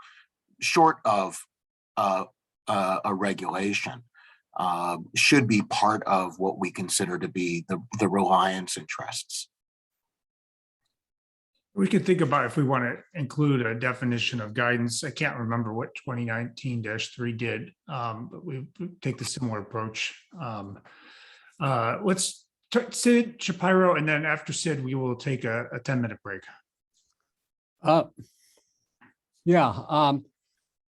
short of a regulation, should be part of what we consider to be the reliance interests. We could think about if we want to include a definition of guidance. I can't remember what 2019-3 did, but we take the similar approach. Let's Sid Shapiro, and then after Sid, we will take a 10-minute break. I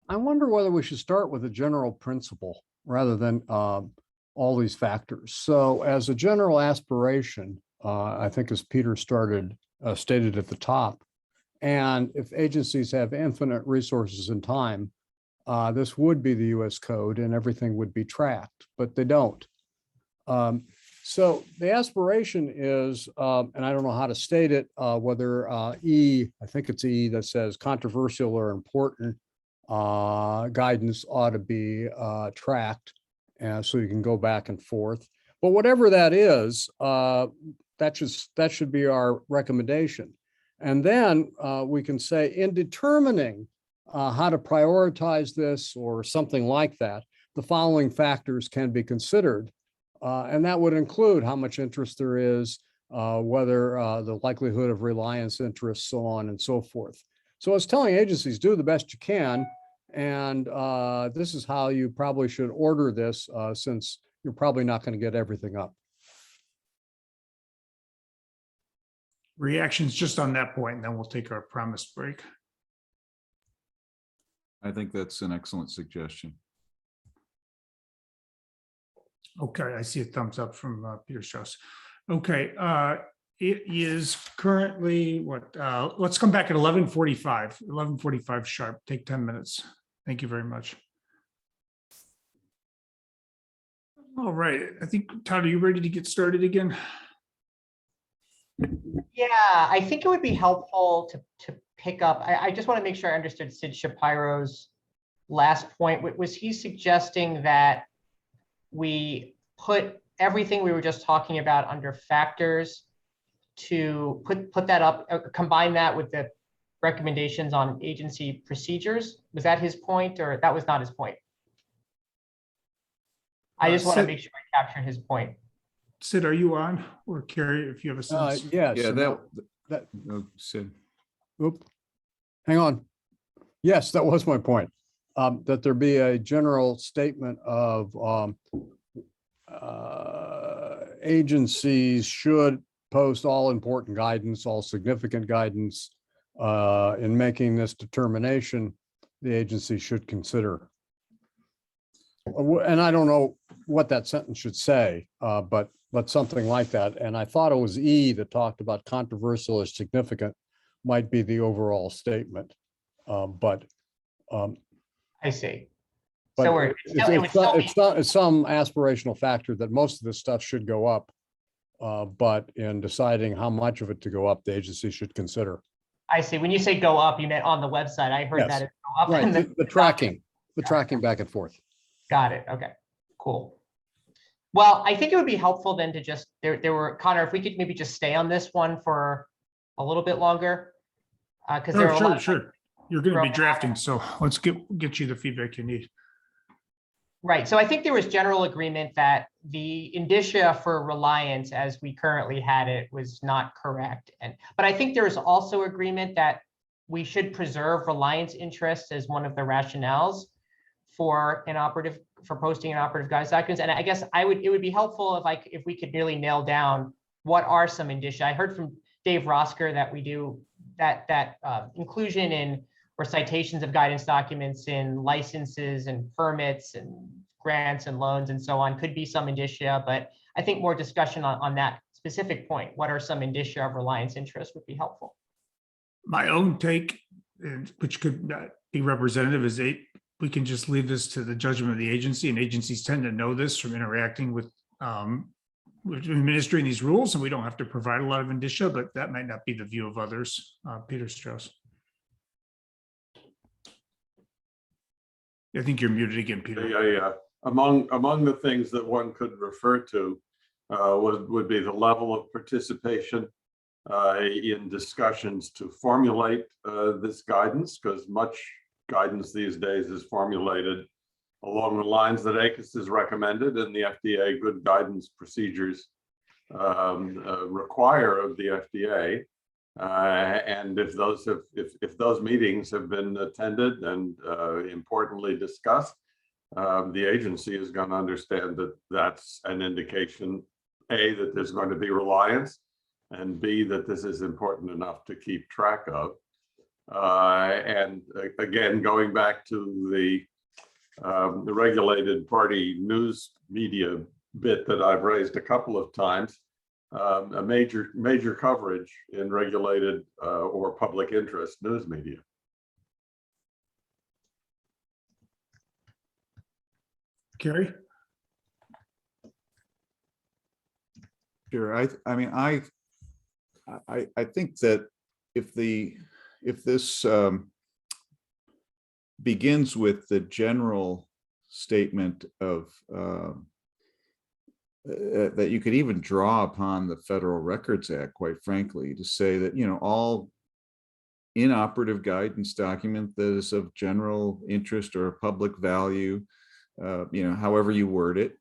wonder whether we should start with a general principle rather than all these factors. So as a general aspiration, I think as Peter stated at the top, and if agencies have infinite resources and time, this would be the US code and everything would be tracked, but they don't. So the aspiration is, and I don't know how to state it, whether I think it's E that says controversial or important guidance ought to be tracked, and so you can go back and forth. But whatever that is, that should be our recommendation. And then we can say, in determining how to prioritize this or something like that, the following factors can be considered. And that would include how much interest there is, whether the likelihood of reliance interest, so on and so forth. So it's telling agencies, do the best you can. And this is how you probably should order this, since you're probably not going to get everything up. Reactions just on that point, and then we'll take our promised break. I think that's an excellent suggestion. Okay, I see a thumbs up from Peter Strauss. Okay, it is currently what, let's come back at 11:45 sharp. Take 10 minutes. Thank you very much. All right, I think, Todd, are you ready to get started again? Yeah, I think it would be helpful to pick up. I just want to make sure I understood Sid Shapiro's last point. Was he suggesting that we put everything we were just talking about under factors to put that up, combine that with the recommendations on agency procedures? Was that his point, or that was not his point? I just want to Sid- make sure I captured his point. Sid, are you on? Or Carrie, if you have a sense? Yes. Yeah, and that, no, Sid. Oop, hang on. Yes, that was my point. That there be a general statement of agencies should post all important guidance, all significant guidance. In making this determination, the agency should consider. And I don't know what that sentence should say, but something like that. And I thought it was E that talked about controversial or significant might be the overall statement. But I see. but So we're it's some aspirational factor that most of this stuff should go up. But in deciding how much of it to go up, the agency should consider. I see. When you say go up, you meant on the website. I heard Yes. that it's go up. Right, in the tracking back and forth. Got it. Okay, cool. Well, I think it would be helpful then to just, there were, Connor, if we could maybe just stay on this one for a little bit longer. Because there are a lot. Sure. You're going to be drafting, so let's get you the feedback you need. Right. So I think there was general agreement that the indicia for reliance as we currently had it was not correct. But I think there is also agreement that we should preserve reliance interests as one of the rationales for posting inoperative guidance documents. And I guess it would be helpful if we could really nail down what are some indicia. I heard from Dave Rosker that we do that inclusion in or citations of guidance documents in licenses and permits and grants and loans and so on could be some indicia, but I think more discussion on that specific point. What are some indicia of reliance interest would be helpful. My own take, which could be representative, is we can just leave this to the judgment of the agency, and agencies tend to know this from interacting with administering these rules, and we don't have to provide a lot of indicia, but that might not be the view of others. Peter Strauss. I think you're muted again, Peter. Yeah. Among the things that one could refer to would be the level of participation in discussions to formulate this guidance, because much guidance these days is formulated along the lines that ACUS has recommended, and the FDA good guidance procedures require of the FDA. And if those meetings have been attended and importantly discussed, the agency is going to understand that that's an indication, A, that there's going to be reliance, and B, that this is important enough to keep track of. And again, going back to the regulated party news media bit that I've raised a couple of times, a major coverage in regulated or public interest news media. Carrie? Sure. I mean, I think that if this begins with the general statement of that you could even draw upon the Federal Records Act, quite frankly, to say that, all inoperative guidance document that is of general interest or public value, however you word it,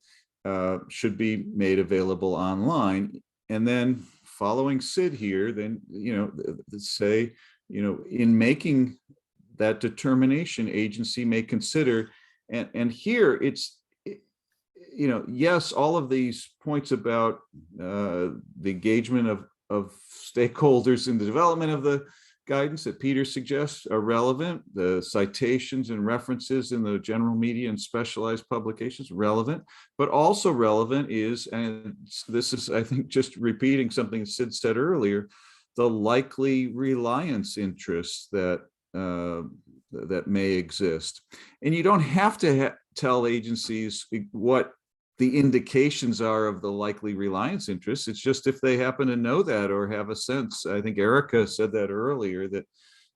should be made available online. And then following Sid here, then, say, in making that determination, agency may consider, and here it's, yes, all of these points about the engagement of stakeholders in the development of the guidance that Peter suggests are relevant. The citations and references in the general media and specialized publications relevant, but also relevant is, and this is, I think, just repeating something Sid said earlier, the likely reliance interests that that may exist. And you don't have to tell agencies what the indications are of the likely reliance interests. It's just if they happen to know that or have a sense. I think Erica said that earlier,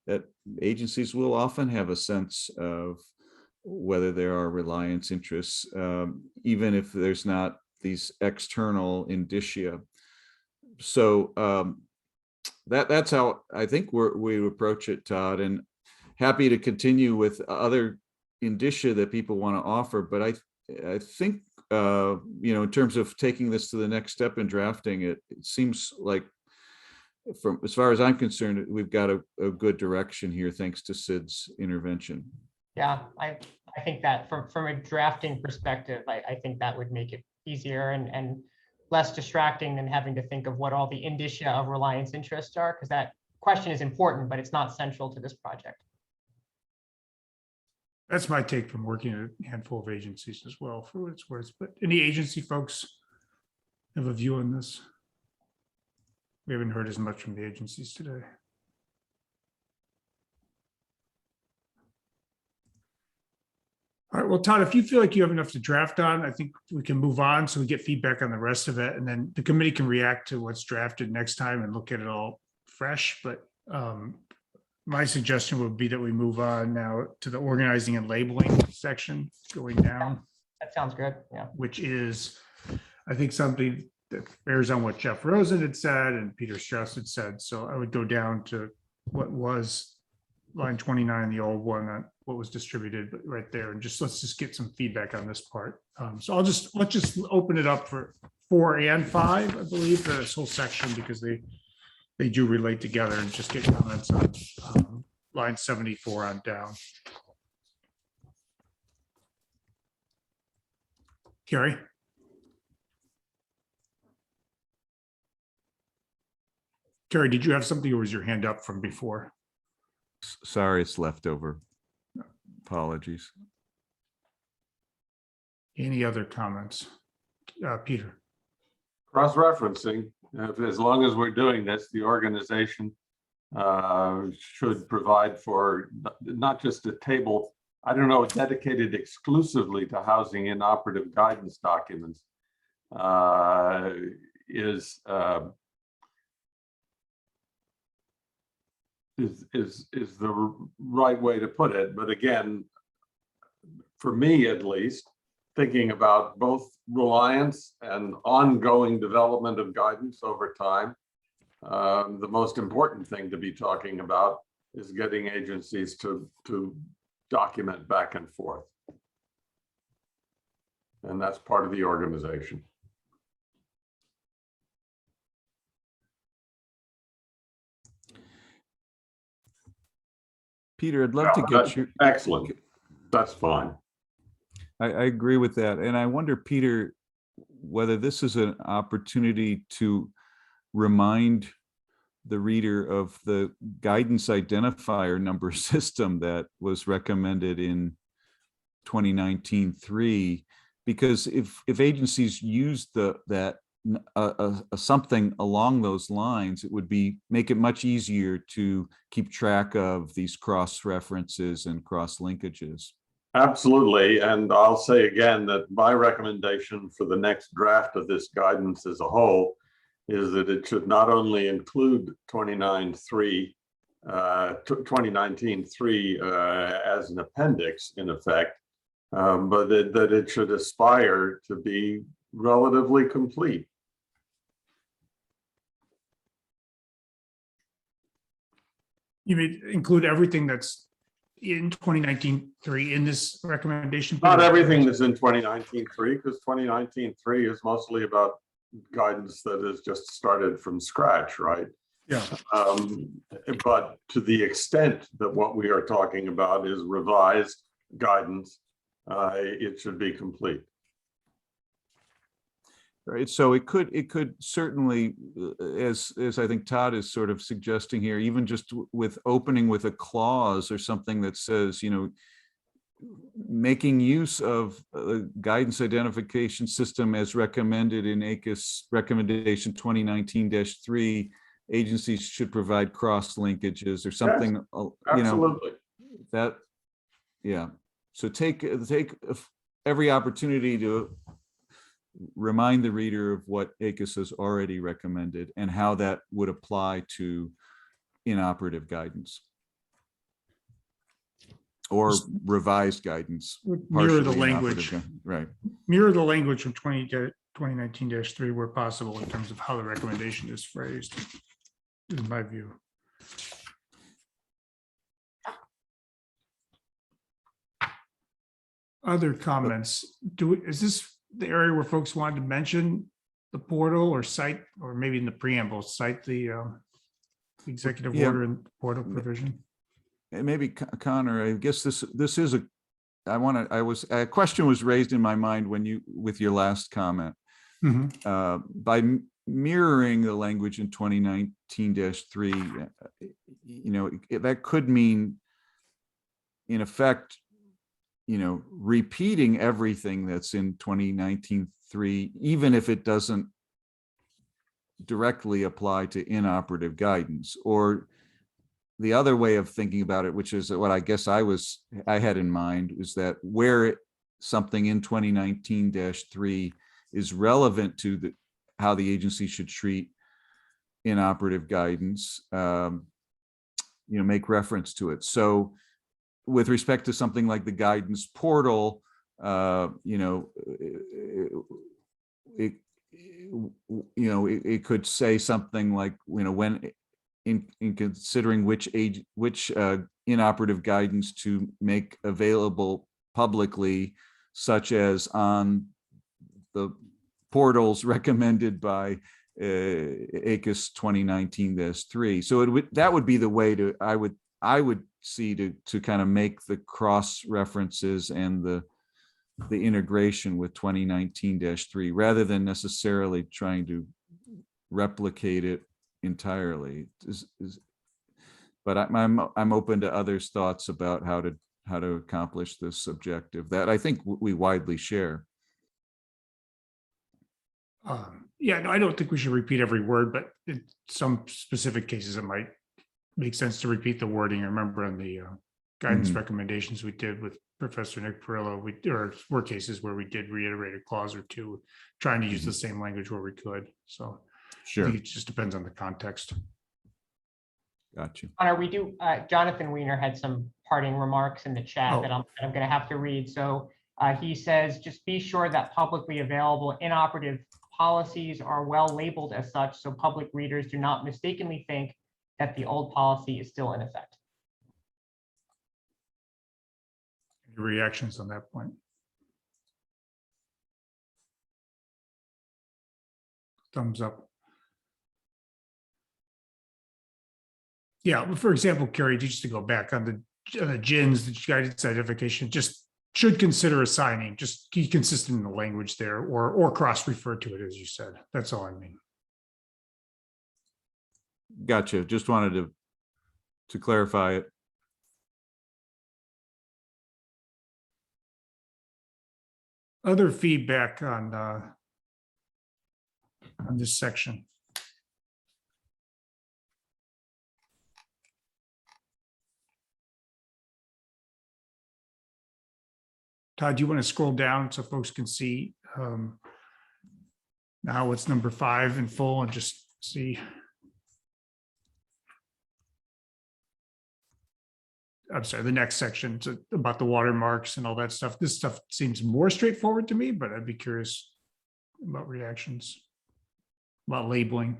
that agencies will often have a sense of whether there are reliance interests, even if there's not these external indicia. So that's how I think we approach it, Todd, and happy to continue with other indicia that people want to offer. But I think, in terms of taking this to the next step in drafting it, it seems like, from as far as I'm concerned, we've got a good direction here, thanks to Sid's intervention. Yeah, I think that from a drafting perspective, I think that would make it easier and less distracting than having to think of what all the indicia of reliance interests are, because that question is important, but it's not central to this project. That's my take from working at a handful of agencies as well, for what it's worth. But any agency folks have a view on this? We haven't heard as much from the agencies today. All right, well, Todd, if you feel like you have enough to draft on, I think we can move on so we get feedback on the rest of it. And then the committee can react to what's drafted next time and look at it all fresh. But my suggestion would be that we move on now to the organizing and labeling section going down. That sounds good. Yeah. Which is, I think, something that bears on what Jeff Rosen had said and Peter Strauss had said. So I would go down to what was line 29, the old one, on what was distributed right there, and let's just get some feedback on this part. So let's just open it up for 4 and 5, I believe, for this whole section, because they do relate together, and just get comments on line 74 on down. Carrie? Carrie, did you have something, or was your hand up from before? Sorry, it's leftover. Apologies. Any other comments? Peter? Cross-referencing, as long as we're doing this, the organization should provide for not just a table, I don't know, dedicated exclusively to housing inoperative guidance documents, is the right way to put it. But again, for me at least, thinking about both reliance and ongoing development of guidance over time, the most important thing to be talking about is getting agencies to document back and forth. And that's part of the organization. Peter, I'd love to get you. Excellent. That's fine. I agree with that. And I wonder, Peter, whether this is an opportunity to remind the reader of the guidance identifier number system that was recommended in 2019-3, because if agencies use that something along those lines, it would make it much easier to keep track of these cross references and cross linkages. Absolutely. And I'll say again that my recommendation for the next draft of this guidance as a whole is that it should not only include 2019-3 as an appendix in effect, but that it should aspire to be relatively complete. You mean include everything that's in 2019-3 in this recommendation? Not everything that's in 2019-3, because 2019-3 is mostly about guidance that has just started from scratch, right? Yeah. But to the extent that what we are talking about is revised guidance, it should be complete. Right, so it could certainly, as I think Todd is sort of suggesting here, even just with opening with a clause or something that says, making use of a guidance identification system as recommended in ACUS recommendation 2019-3, agencies should provide cross linkages or something, Absolutely. that, yeah. So take every opportunity to remind the reader of what ACUS has already recommended and how that would apply to inoperative guidance or revised guidance. Mirror the partially language. inoperative, right? Mirror the language from 2019-3 where possible in terms of how the recommendation is phrased, in my view. Other comments? Is this the area where folks wanted to mention the portal or cite, or maybe in the preamble, cite the executive Yeah. order and portal provision? And maybe Connor, I guess this is a question was raised in my mind with your last comment. By mirroring the language in 2019-3, that could mean, in effect, repeating everything that's in 2019-3, even if it doesn't directly apply to inoperative guidance. Or the other way of thinking about it, which is what I guess I had in mind, is that where something in 2019-3 is relevant to how the agency should treat inoperative guidance, make reference to it. So with respect to something like the guidance portal, it could say something like, when in considering which inoperative guidance to make available publicly, such as on the portals recommended by ACUS 2019-3. So that would be the way I would see to kind of make the cross references and the integration with 2019-3, rather than necessarily trying to replicate it entirely. But I'm open to others' thoughts about how to accomplish this objective that I think we widely share. Yeah, no, I don't think we should repeat every word, but in some specific cases, it might make sense to repeat the wording. I remember on the guidance recommendations we did with Professor Nick Perillo, or were cases where we did reiterate a clause or two, trying to use the same language where we could. So sure, I think it just depends on the context. Got you. Connor, we do, Jonathan Weiner had some parting remarks in the chat that I'm going to have to read. So he says, just be sure that publicly available inoperative policies are well labeled as such, so public readers do not mistakenly think that the old policy is still in effect. Any reactions on that point? Thumbs up. Yeah, for example, Carrie, just to go back on the GINs, the guidance identification, just should consider assigning, just be consistent in the language there, or cross-refer to it, as you said. That's all I mean. Gotcha. Just wanted to clarify it. Other feedback on this section? Todd, do you want to scroll down so folks can see now it's number 5 in full and just see? I'm sorry, the next section about the watermarks and all that stuff. This stuff seems more straightforward to me, but I'd be curious about reactions, about labeling.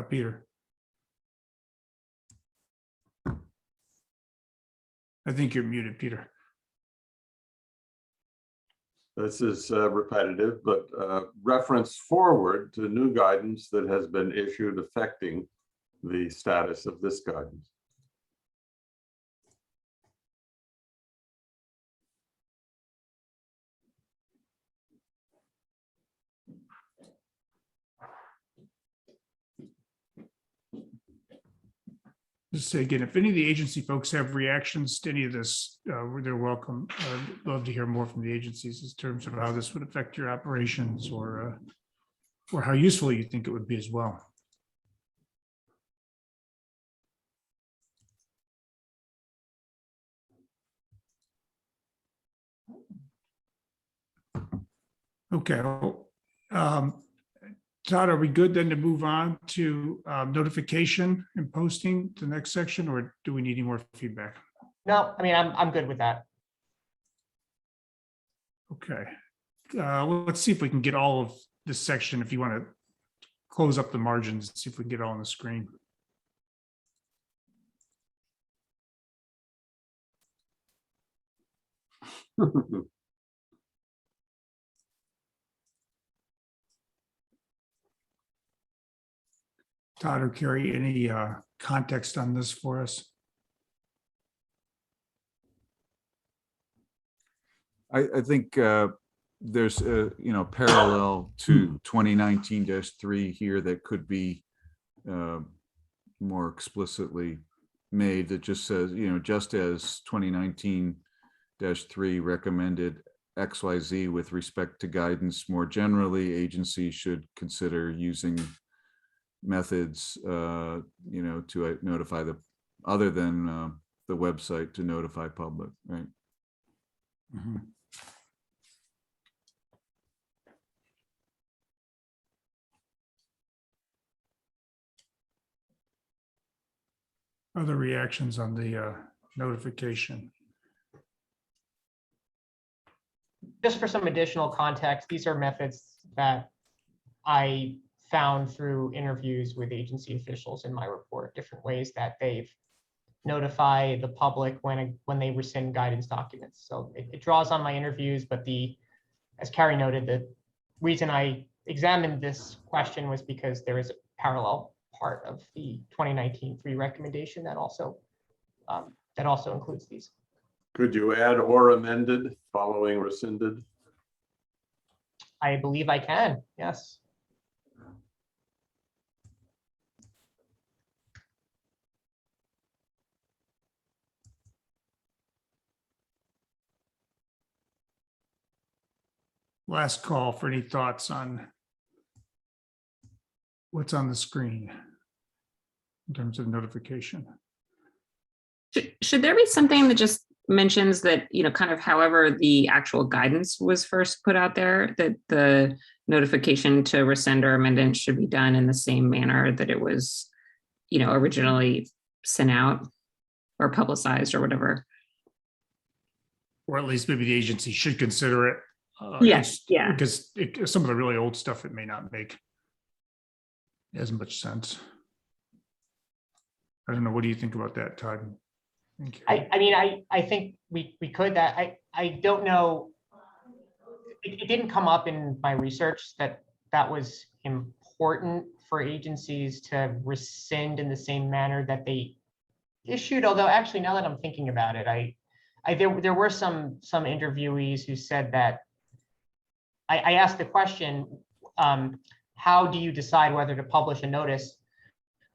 Peter. I think you're muted, Peter. This is repetitive, but reference forward to new guidance that has been issued affecting the status of this guidance. Just say again, if any of the agency folks have reactions to any of this, they're welcome. I'd love to hear more from the agencies in terms of how this would affect your operations or how useful you think it would be as well. Okay. Todd, are we good then to move on to notification and posting, the next section, or do we need any more feedback? No, I mean, I'm good with that. Okay. Let's see if we can get all of this section, if you want to close up the margins, see if we can get it all on the screen. Todd or Carrie, any context on this for us? I think there's a parallel to 2019-3 here that could be more explicitly made, that just says, just as 2019-3 recommended XYZ with respect to guidance, more generally, agencies should consider using methods to notify other than the website to notify public, right? Mm-hmm. Other reactions on the notification? Just for some additional context, these are methods that I found through interviews with agency officials in my report, different ways that they've notified the public when they rescind guidance documents. So it draws on my interviews, but as Carrie noted, the reason I examined this question was because there is a parallel part of the 2019-3 recommendation that also includes these. Could you add or amended following rescinded? I believe I can, yes. Last call for any thoughts on what's on the screen in terms of notification. Should there be something that just mentions that, kind of however the actual guidance was first put out there, that the notification to rescind or amendment should be done in the same manner that it was, originally sent out or publicized or whatever? Or at least maybe the agency should consider it. Yes, yeah. Because some of the really old stuff, it may not make as much sense. I don't know. What do you think about that, Todd? Thank you. I think we could. I don't know. It didn't come up in my research that was important for agencies to rescind in the same manner that they issued. Although actually, now that I'm thinking about it, there were some interviewees who said that. I asked the question, how do you decide whether to publish a notice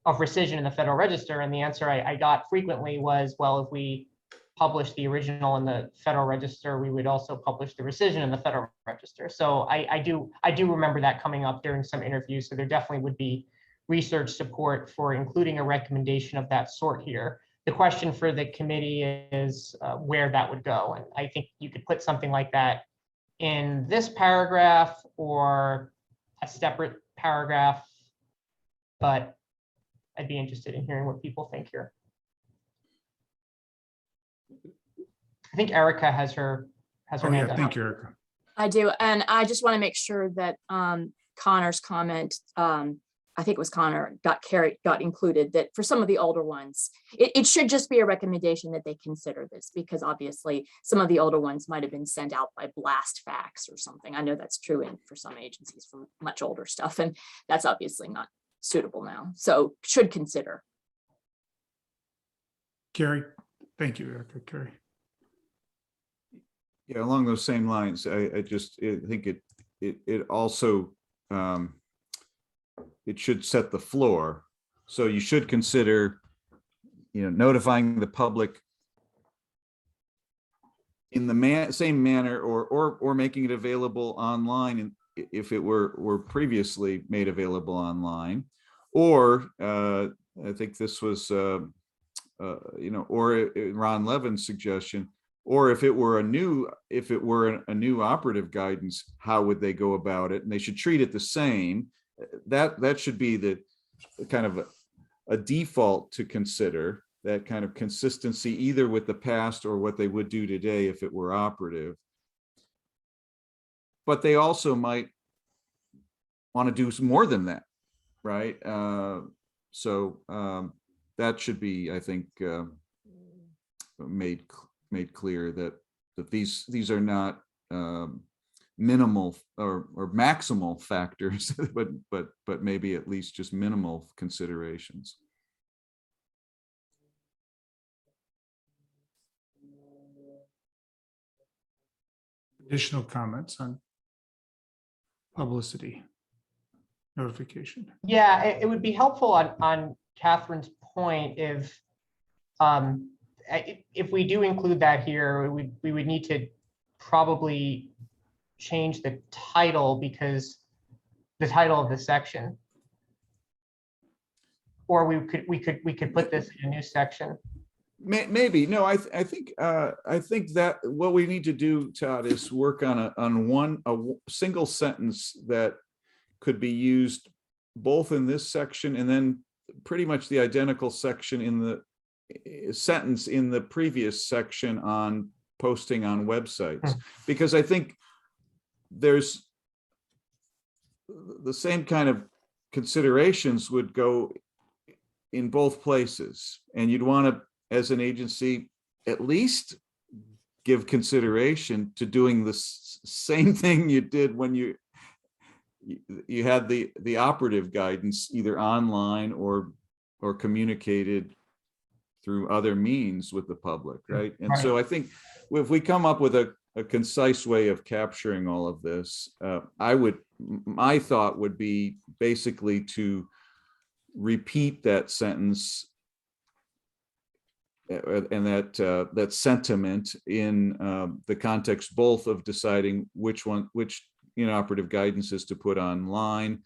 of rescission in the Federal Register? And the answer I got frequently was, well, if we publish the original in the Federal Register, we would also publish the rescission in the Federal Register. So I do remember that coming up during some interviews. So there definitely would be research support for including a recommendation of that sort here. The question for the committee is where that would go. And I think you could put something like that in this paragraph or a separate paragraph, but I'd be interested in hearing what people think here. I think Erica has her hand up. Thank you, Erica. I do, and I just want to make sure that Connor's comment, I I think it was Connor, got included, that for some of the older ones, it should just be a recommendation that they consider this, because obviously some of the older ones might have been sent out by blast fax or something. I know that's true for some agencies for much older stuff, and that's obviously not suitable now. So should consider. Carrie, thank you, Erica. Carrie. Yeah, along those same lines, I think it also it should set the floor. So you should consider, notifying the public in the same manner, or making it available online, and if it were previously made available online, or I think this was or Ron Levin's suggestion, or if it were a new operative guidance, how would they go about it? And they should treat it the same. That should be the kind of a default to consider, that kind of consistency, either with the past or what they would do today if it were operative. But they also might want to do some more than that, right? So that should be, I think, made clear that these are not minimal or maximal factors, but maybe at least just minimal considerations. Additional comments on publicity notification? Yeah, it would be helpful on Catherine's point if we do include that here, we would need to probably change the title, because the title of the section, or we could put this in a new section. Maybe. No, I think that what we need to do, Todd, is work on a single sentence that could be used both in this section and then pretty much the identical section in the sentence in the previous section on posting on websites, because I think there's the same kind of considerations would go in both places, and you'd want to, as an agency, at least give consideration to doing the same thing you did when you had the operative guidance, either online or communicated through other means with the public, right? And so I think if we come up with a concise way of capturing all of this, my thought would be basically to repeat that sentence and that sentiment in the context both of deciding which operative guidance is to put online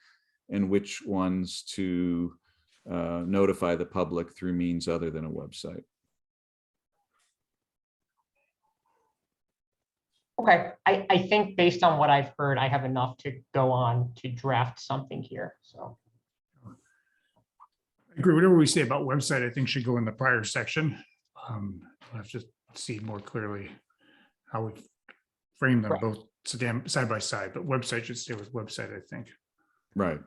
and which ones to notify the public through means other than a website. Okay, I think based on what I've heard, I have enough to go on to draft something here. So I agree. Whatever we say about website, I think should go in the prior section. I'll have to see more clearly how we frame them both side by side, but website should stay with website, I think. Right.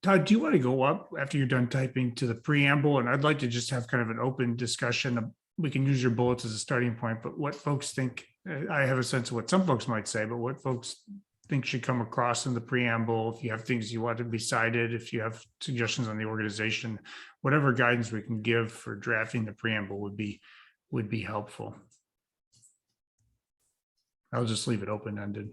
Todd, do you want to go up after you're done typing to the preamble? And I'd like to just have kind of an open discussion. We can use your bullets as a starting point, but what folks think, I have a sense of what some folks might say, but what folks think should come across in the preamble. If you have things you want to be cited, if you have suggestions on the organization, whatever guidance we can give for drafting the preamble would be helpful. I'll just leave it open-ended.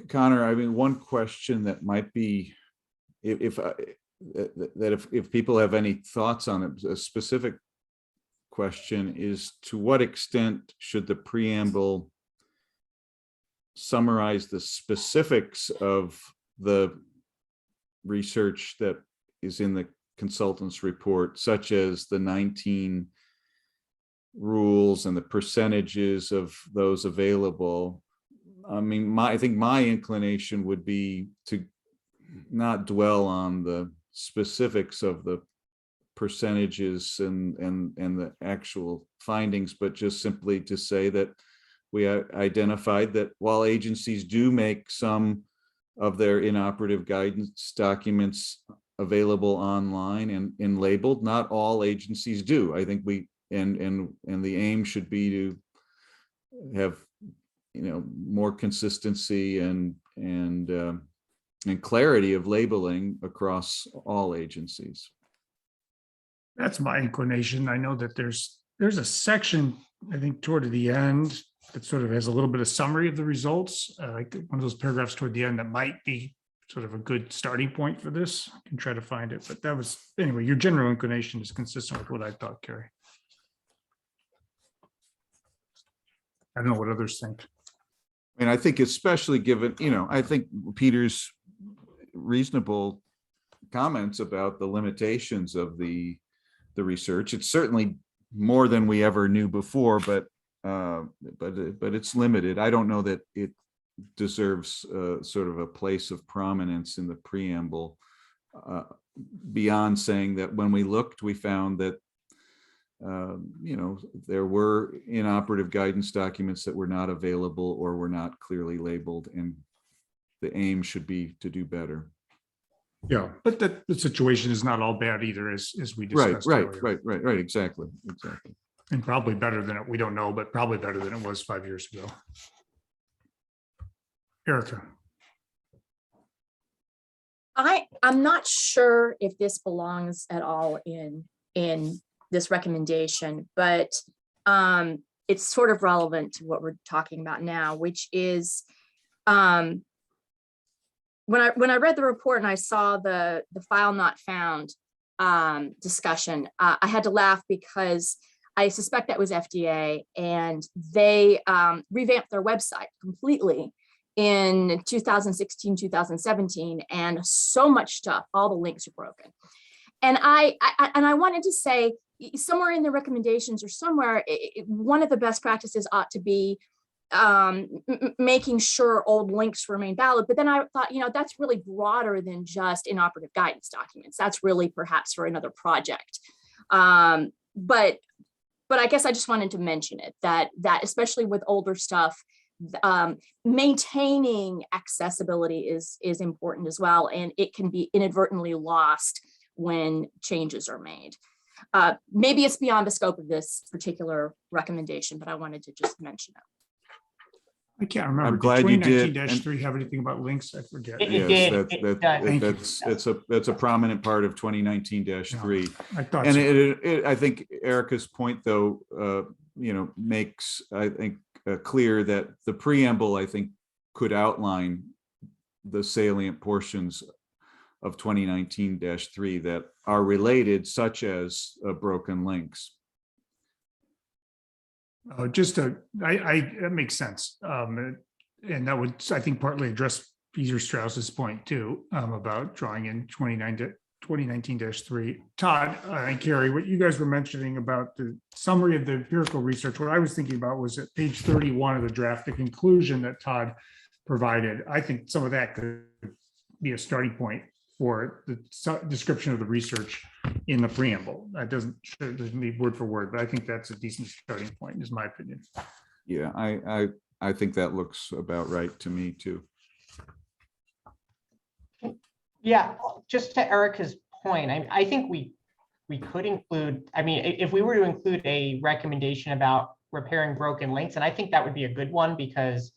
Connor, I mean, one question that might be, if people have any thoughts on it, a specific question is, to what extent should the preamble summarize the specifics of the research that is in the consultant's report, such as the 19 rules and the percentages of those available? I mean, I think my inclination would be to not dwell on the specifics of the percentages and the actual findings, but just simply to say that we identified that while agencies do make some of their inoperative guidance documents available online and labeled, not all agencies do. I think and the aim should be to have, more consistency and clarity of labeling across all agencies. That's my inclination. I know that there's a section, I think toward the end, that sort of has a little bit of summary of the results, like one of those paragraphs toward the end that might be sort of a good starting point for this. I can try to find it, but that was, anyway, your general inclination is consistent with what I thought, Carrie. I don't know what others think. And I think especially given, I think Peter's reasonable comments about the limitations of the research. It's certainly more than we ever knew before, but it's limited. I don't know that it deserves sort of a place of prominence in the preamble, beyond saying that when we looked, we found that there were inoperative guidance documents that were not available or were not clearly labeled, and the aim should be to do better. Yeah, but the situation is not all bad either, as we discussed. Right, exactly. And probably better than we don't know, but probably better than it was 5 years ago. Erica. I'm not sure if this belongs at all in this recommendation, but it's sort of relevant to what we're talking about now, which is when I read the report and I saw the file not found discussion, I had to laugh because I suspect that was FDA, and they revamped their website completely in 2016, 2017, and so much stuff, all the links are broken. And I wanted to say, somewhere in the recommendations or somewhere, one of the best practices ought to be making sure old links remain valid. But then I thought, that's really broader than just inoperative guidance documents. That's really perhaps for another project. But I guess I just wanted to mention it, that especially with older stuff, maintaining accessibility is important as well, and it can be inadvertently lost when changes are made. Maybe it's beyond the scope of this particular recommendation, but I wanted to just mention it. I can't remember. I'm glad you did. 2019-3 have anything about links? I forget. Yes, that's a prominent part of 2019-3. I thought and so. I think Erica's point, though, makes, I think, clear that the preamble, I think, could outline the salient portions of 2019-3 that are related, such as broken links. That makes sense. And that would, I think, partly address Peter Strauss's point too, about drawing in 2019-3. Todd and Carrie, what you guys were mentioning about the summary of the empirical research, what I was thinking about was at page 31 of the draft, the conclusion that Todd provided. I think some of that could be a starting point for the description of the research in the preamble. That doesn't be word for word, but I think that's a decent starting point, is my opinion. Yeah, I think that looks about right to me too. Yeah, just to Erica's point, I think we could include, if we were to include a recommendation about repairing broken links, and I think that would be a good one, because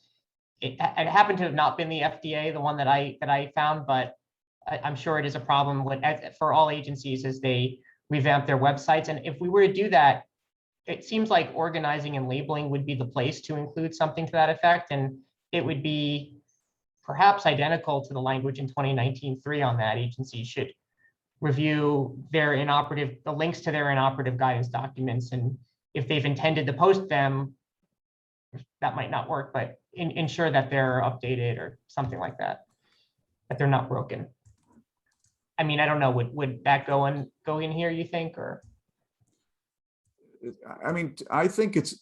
it happened to have not been the FDA, the one that I found, but I'm sure it is a problem for all agencies as they revamp their websites. And if we were to do that, it seems like organizing and labeling would be the place to include something to that effect. And it would be perhaps identical to the language in 2019-3 on that. Agencies should review the links to their inoperative guidance documents. And if they've intended to post them, that might not work, but ensure that they're updated or something like that, that they're not broken. I don't know, would that go in here, you think, or? I think it's,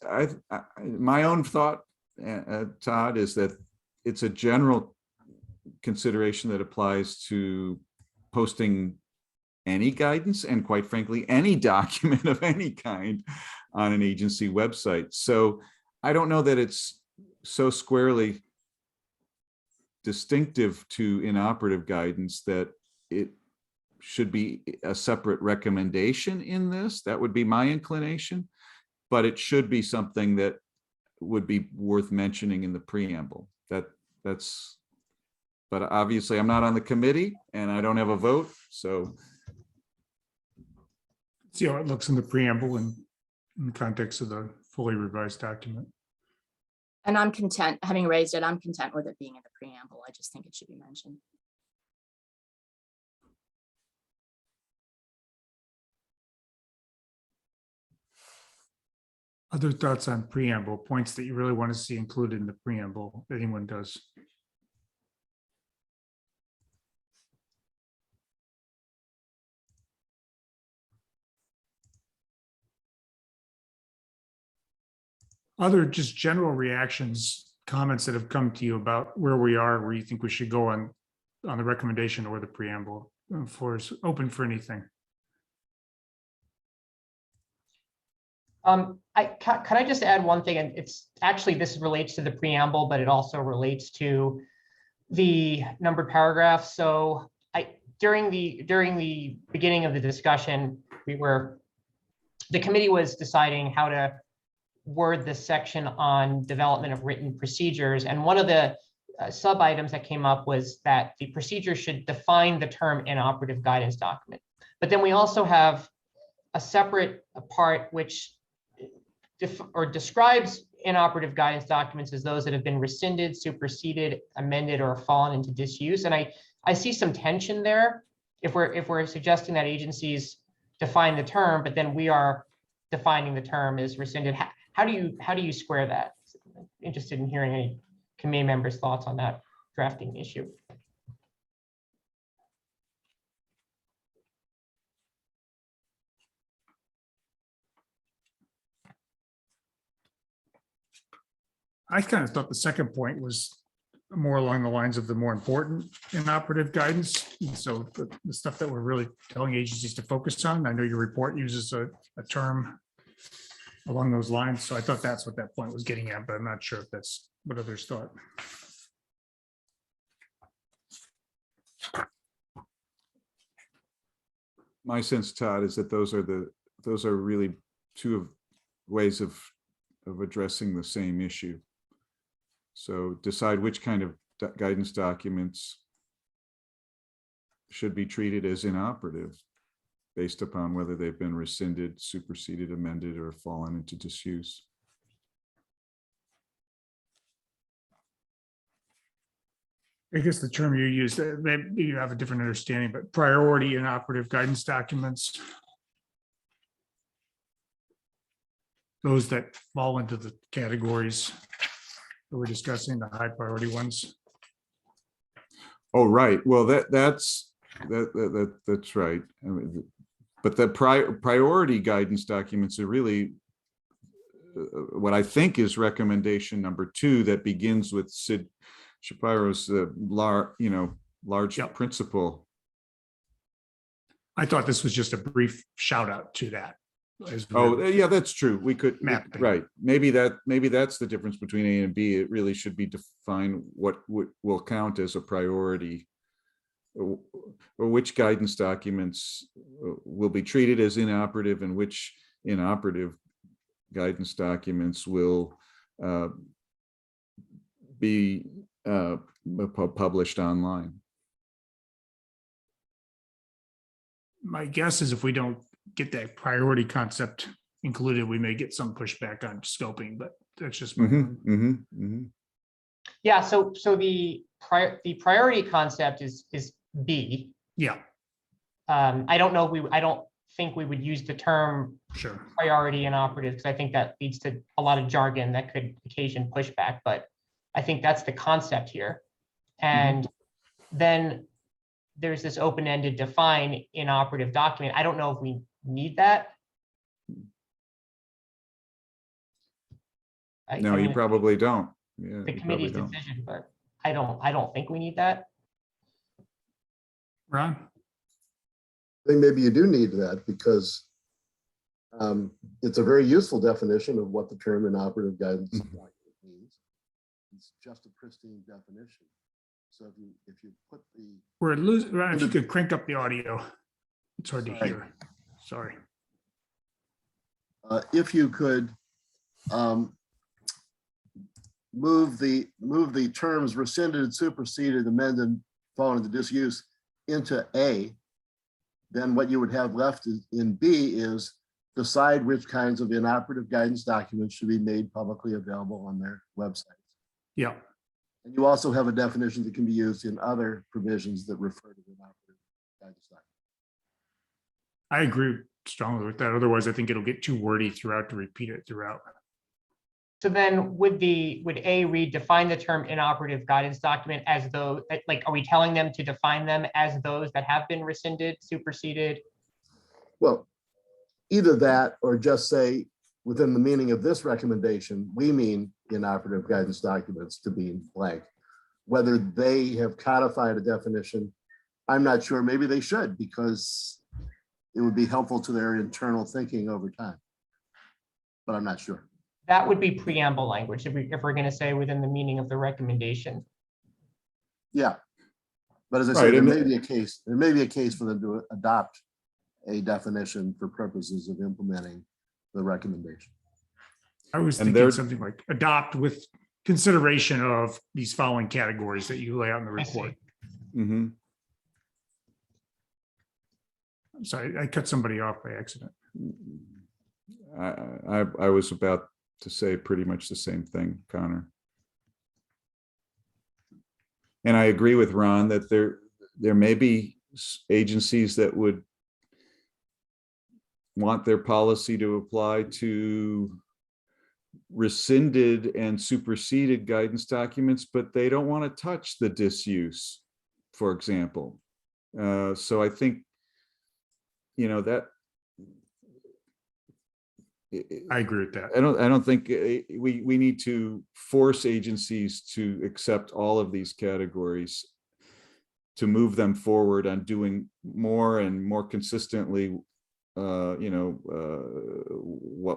my own thought, Todd, is that it's a general consideration that applies to posting any guidance and, quite frankly, any document of any kind on an agency website. So I don't know that it's so squarely distinctive to inoperative guidance that it should be a separate recommendation in this. That would be my inclination, but it should be something that would be worth mentioning in the preamble. That's, but obviously I'm not on the committee and I don't have a vote, so. See how it looks in the preamble and in the context of the fully revised document. And I'm content, having raised it, I'm content with it being in the preamble. I just think it should be mentioned. Other thoughts on preamble, points that you really want to see included in the preamble, if anyone does? Other just general reactions, comments that have come to you about where we are, where you think we should go on the recommendation or the preamble. The floor is open for anything. Can I just add one thing? And it's actually, this relates to the preamble, but it also relates to the numbered paragraphs. So during the beginning of the discussion, the committee was deciding how to word this section on development of written procedures. And one of the sub items that came up was that the procedure should define the term inoperative guidance document. But then we also have a separate part which describes inoperative guidance documents as those that have been rescinded, superseded, amended, or fallen into disuse. And I see some tension there if we're suggesting that agencies define the term, but then we are defining the term as rescinded. How do you square that? I'm interested in hearing any committee members' thoughts on that drafting issue. I kind of thought the second point was more along the lines of the more important inoperative guidance. And so the stuff that we're really telling agencies to focus on. I know your report uses a term along those lines. So I thought that's what that point was getting at, but I'm not sure if that's what others thought. My sense, Todd, is that those are really two ways of addressing the same issue. So decide which kind of guidance documents should be treated as inoperative based upon whether they've been rescinded, superseded, amended, or fallen into disuse. I guess the term you used, maybe you have a different understanding, but priority inoperative guidance documents. Those that fall into the categories that we're discussing, the high priority ones. Oh, right. Well, that's right. I mean, but the priority guidance documents are really what I think is recommendation number 2 that begins with Sid Shapiro's large principle. I thought this was just a brief shout out to that. Oh, yeah, that's true. We could, mapping. right. Maybe that's the difference between A and B. It really should be define what will count as a priority, or which guidance documents will be treated as inoperative and which inoperative guidance documents will be published online. My guess is if we don't get that priority concept included, we may get some pushback on scoping, but that's just my Yeah, so the priority concept is B. Yeah. I don't think we would use the term priority inoperative because I think that leads to a lot of jargon that could occasion pushback, but I think that's the concept here. And then there's this open-ended define inoperative document. I don't know if we need that. No, you probably don't. Yeah, the committee's decision, but I don't think we need that. Ron? I think maybe you do need that because it's a very useful definition of what the term inoperative guidance document means. It's just a pristine definition. So if you put the We're losing, Ron, if you could crank up the audio. It's hard to Sorry. hear. Sorry. if you could move the terms rescinded, superseded, amended, following the disuse into A, then what you would have left in B is decide which kinds of inoperative guidance documents should be made publicly available on their websites. Yeah. And you also have a definition that can be used in other provisions that refer to inoperative guidance documents. I agree strongly with that. Otherwise, I think it'll get too wordy throughout to repeat it throughout. So then would A read define the term inoperative guidance document as though, like, are we telling them to define them as those that have been rescinded, superseded? Well, either that or just say within the meaning of this recommendation, we mean inoperative guidance documents to be blank. Whether they have codified a definition, I'm not sure. Maybe they should, because it would be helpful to their internal thinking over time. But I'm not sure. That would be preamble language if we're going to say within the meaning of the recommendation. Yeah. But as I Right, said, there and- may be a case for them to adopt a definition for purposes of implementing the recommendation. I was And thinking there- something like adopt with consideration of these following categories that you lay out in the I see. report. Mhm. I'm sorry, I cut somebody off by accident. I was about to say pretty much the same thing, Connor. And I agree with Ron that there may be agencies that would want their policy to apply to rescinded and superseded guidance documents, but they don't want to touch the disuse, for example. So I think, that I agree with that. I don't think we need to force agencies to accept all of these categories to move them forward on doing more and more consistently, what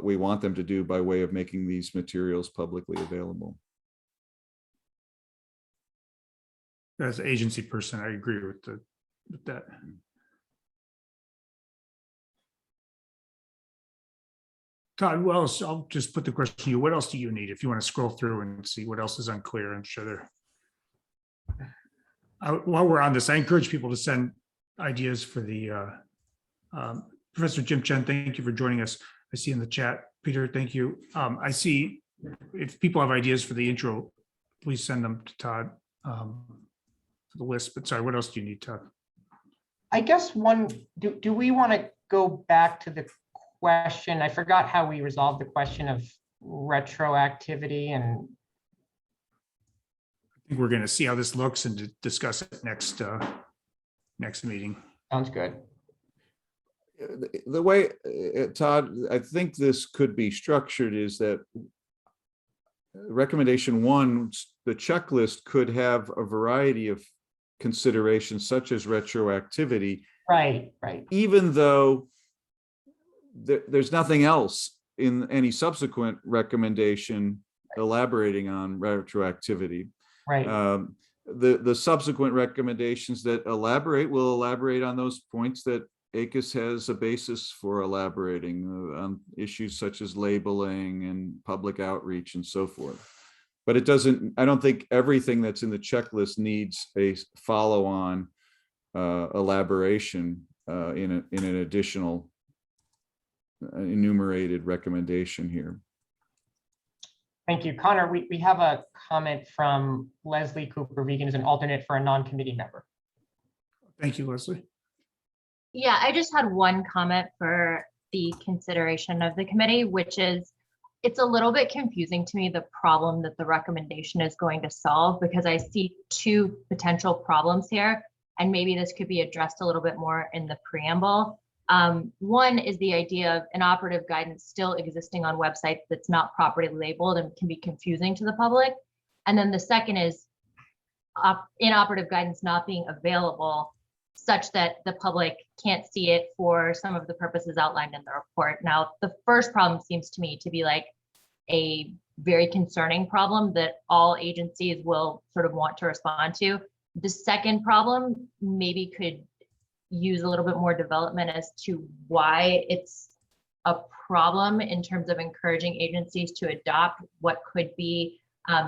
we want them to do by way of making these materials publicly available. As an agency person, I agree with that. Todd, what else? I'll just put the question to you. What else do you need? If you want to scroll through and see what else is unclear, I'm sure there. While we're on this, I encourage people to send ideas for the Professor Jim Chen. Thank you for joining us. I see in the chat. Peter, thank you. I see if people have ideas for the intro, please send them to Todd for the list. But sorry, what else do you need, Todd? I guess do we want to go back to the question? I forgot how we resolved the question of retroactivity, and I think we're going to see how this looks and discuss it next meeting. sounds good. The way, Todd, I think this could be structured is that recommendation 1, the checklist could have a variety of considerations such as retroactivity. Right. Even though there's nothing else in any subsequent recommendation elaborating on retroactivity. Right. The subsequent recommendations that will elaborate on those points that ACUS has a basis for elaborating on issues such as labeling and public outreach and so forth. But I don't think everything that's in the checklist needs a follow-on elaboration in an additional enumerated recommendation here. Thank you. Connor, we have a comment from Leslie Cooper Vegan as an alternate for a non-committee member. Thank you, Leslie. Yeah, I just had one comment for the consideration of the committee, which is it's a little bit confusing to me, the problem that the recommendation is going to solve, because I see 2 potential problems here, and maybe this could be addressed a little bit more in the preamble. One is the idea of inoperative guidance still existing on websites that's not properly labeled and can be confusing to the public. And then the second is inoperative guidance not being available such that the public can't see it for some of the purposes outlined in the report. Now, the first problem seems to me to be like a very concerning problem that all agencies will sort of want to respond to. The second problem maybe could use a little bit more development as to why it's a problem in terms of encouraging agencies to adopt what could be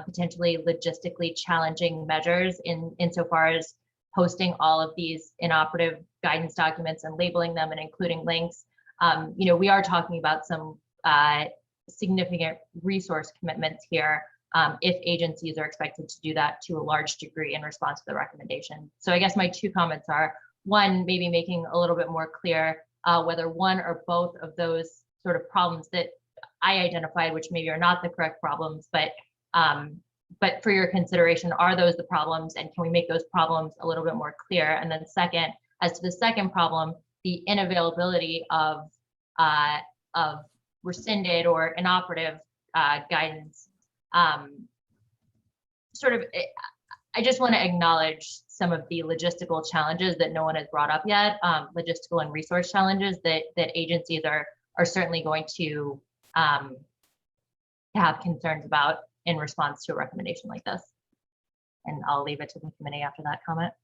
potentially logistically challenging measures insofar as posting all of these inoperative guidance documents and labeling them and including links. We are talking about some significant resource commitments here if agencies are expected to do that to a large degree in response to the recommendation. So I guess my two comments are, one, maybe making a little bit more clear whether one or both of those sort of problems that I identified, which maybe are not the correct problems, but for your consideration, are those the problems, and can we make those problems a little bit more clear? And then second, as to the second problem, the unavailability of rescinded or inoperative guidance, I just want to acknowledge some of the logistical challenges that no one has brought up yet, logistical and resource challenges that agencies are certainly going to have concerns about in response to a recommendation like this. And I'll leave it to the committee after that comment.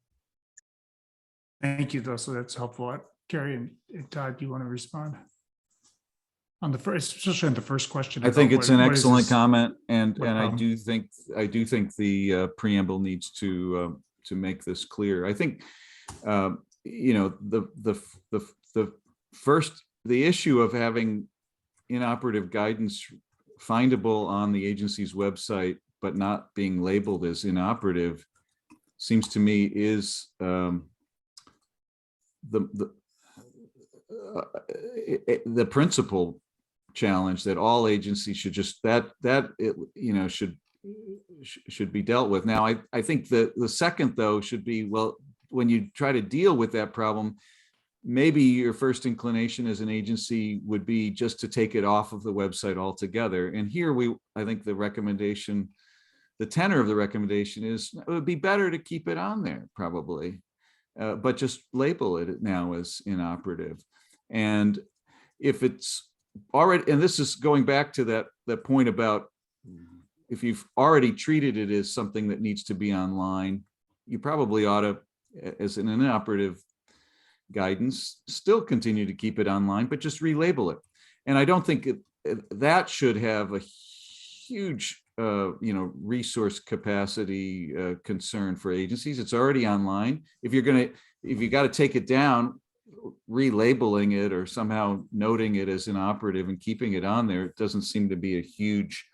Thank you, though. So that's helpful. Carrie and Todd, do you want to respond on the first, especially on the first question? I think it's an excellent comment, and what I problem? do think the preamble needs to make this clear. I think the issue of having inoperative guidance findable on the agency's website but not being labeled as inoperative seems to me is the principal challenge that all agencies should just should be dealt with. Now, I think the second, though, should be, well, when you try to deal with that problem, maybe your first inclination as an agency would be just to take it off of the website altogether. And here I think the recommendation, the tenor of the recommendation is it would be better to keep it on there probably, but just label it now as inoperative. And if it's already, and this is going back to that point about if you've already treated it as something that needs to be online, you probably ought to, as an inoperative guidance, still continue to keep it online, but just relabel it. And I don't think that should have a huge resource capacity concern for agencies. It's already online. If you got to take it down, relabeling it or somehow noting it as inoperative and keeping it on there, it doesn't seem to be a huge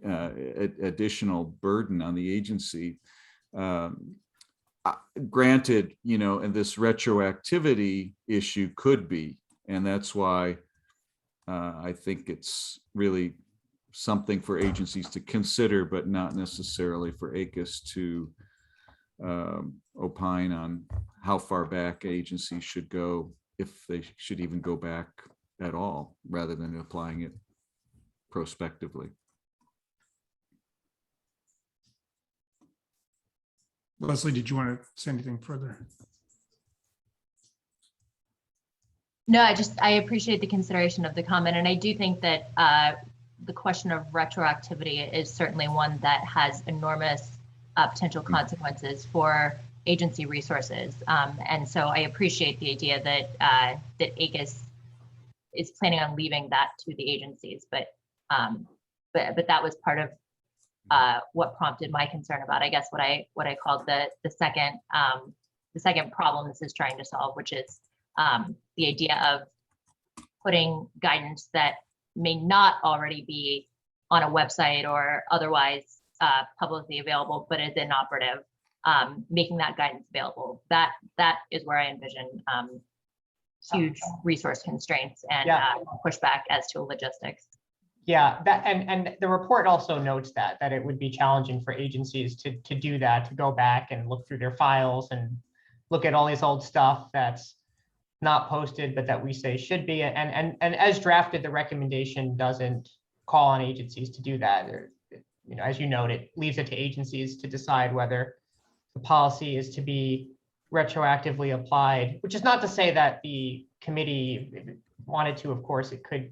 additional burden on the agency. Granted, and this retroactivity issue could be, and that's why I think it's really something for agencies to consider, but not necessarily for ACUS to opine on how far back agencies should go, if they should even go back at all, rather than applying it prospectively. Leslie, did you want to say anything further? No, I appreciate the consideration of the comment. And I do think that the question of retroactivity is certainly one that has enormous potential consequences for agency resources. And so I appreciate the idea that that ACUS is planning on leaving that to the agencies, but that was part of what prompted my concern about, I guess, what I called the second problem this is trying to solve, which is the idea of putting guidance that may not already be on a website or otherwise publicly available, but is inoperative, making that guidance available. That is where I envision huge resource constraints and pushback as to logistics. Yeah, that and the report also notes that it would be challenging for agencies to do that, to go back and look through their files and look at all this old stuff that's not posted, but that we say should be. And as drafted, the recommendation doesn't call on agencies to do that. Or, as you note, it leaves it to agencies to decide whether the policy is to be retroactively applied, which is not to say that the committee, if it wanted to, of course, it could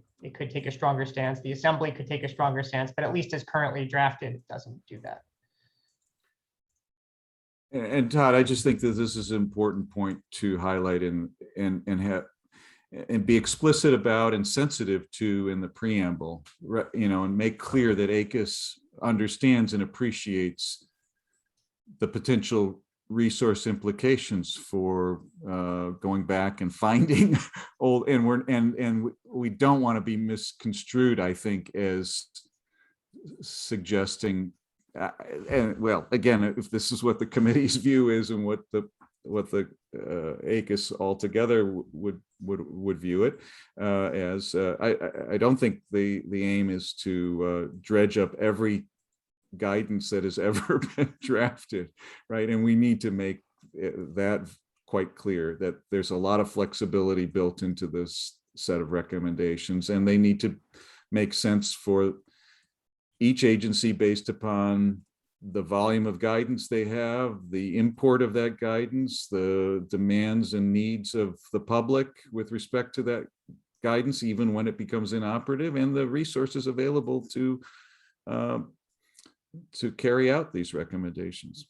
take a stronger stance. The assembly could take a stronger stance, but at least as currently drafted, it doesn't do that. And Todd, I just think that this is an important point to highlight and be explicit about and sensitive to in the preamble, and make clear that ACUS understands and appreciates the potential resource implications for going back and finding old, and we don't want to be misconstrued, I think, as suggesting and well, again, if this is what the committee's view is and what the ACUS altogether would view it as, I don't think the aim is to dredge up every guidance that has ever been drafted, right? And we need to make that quite clear, that there's a lot of flexibility built into this set of recommendations, and they need to make sense for each agency based upon the volume of guidance they have, the import of that guidance, the demands and needs of the public with respect to that guidance, even when it becomes inoperative, and the resources available to carry out these recommendations.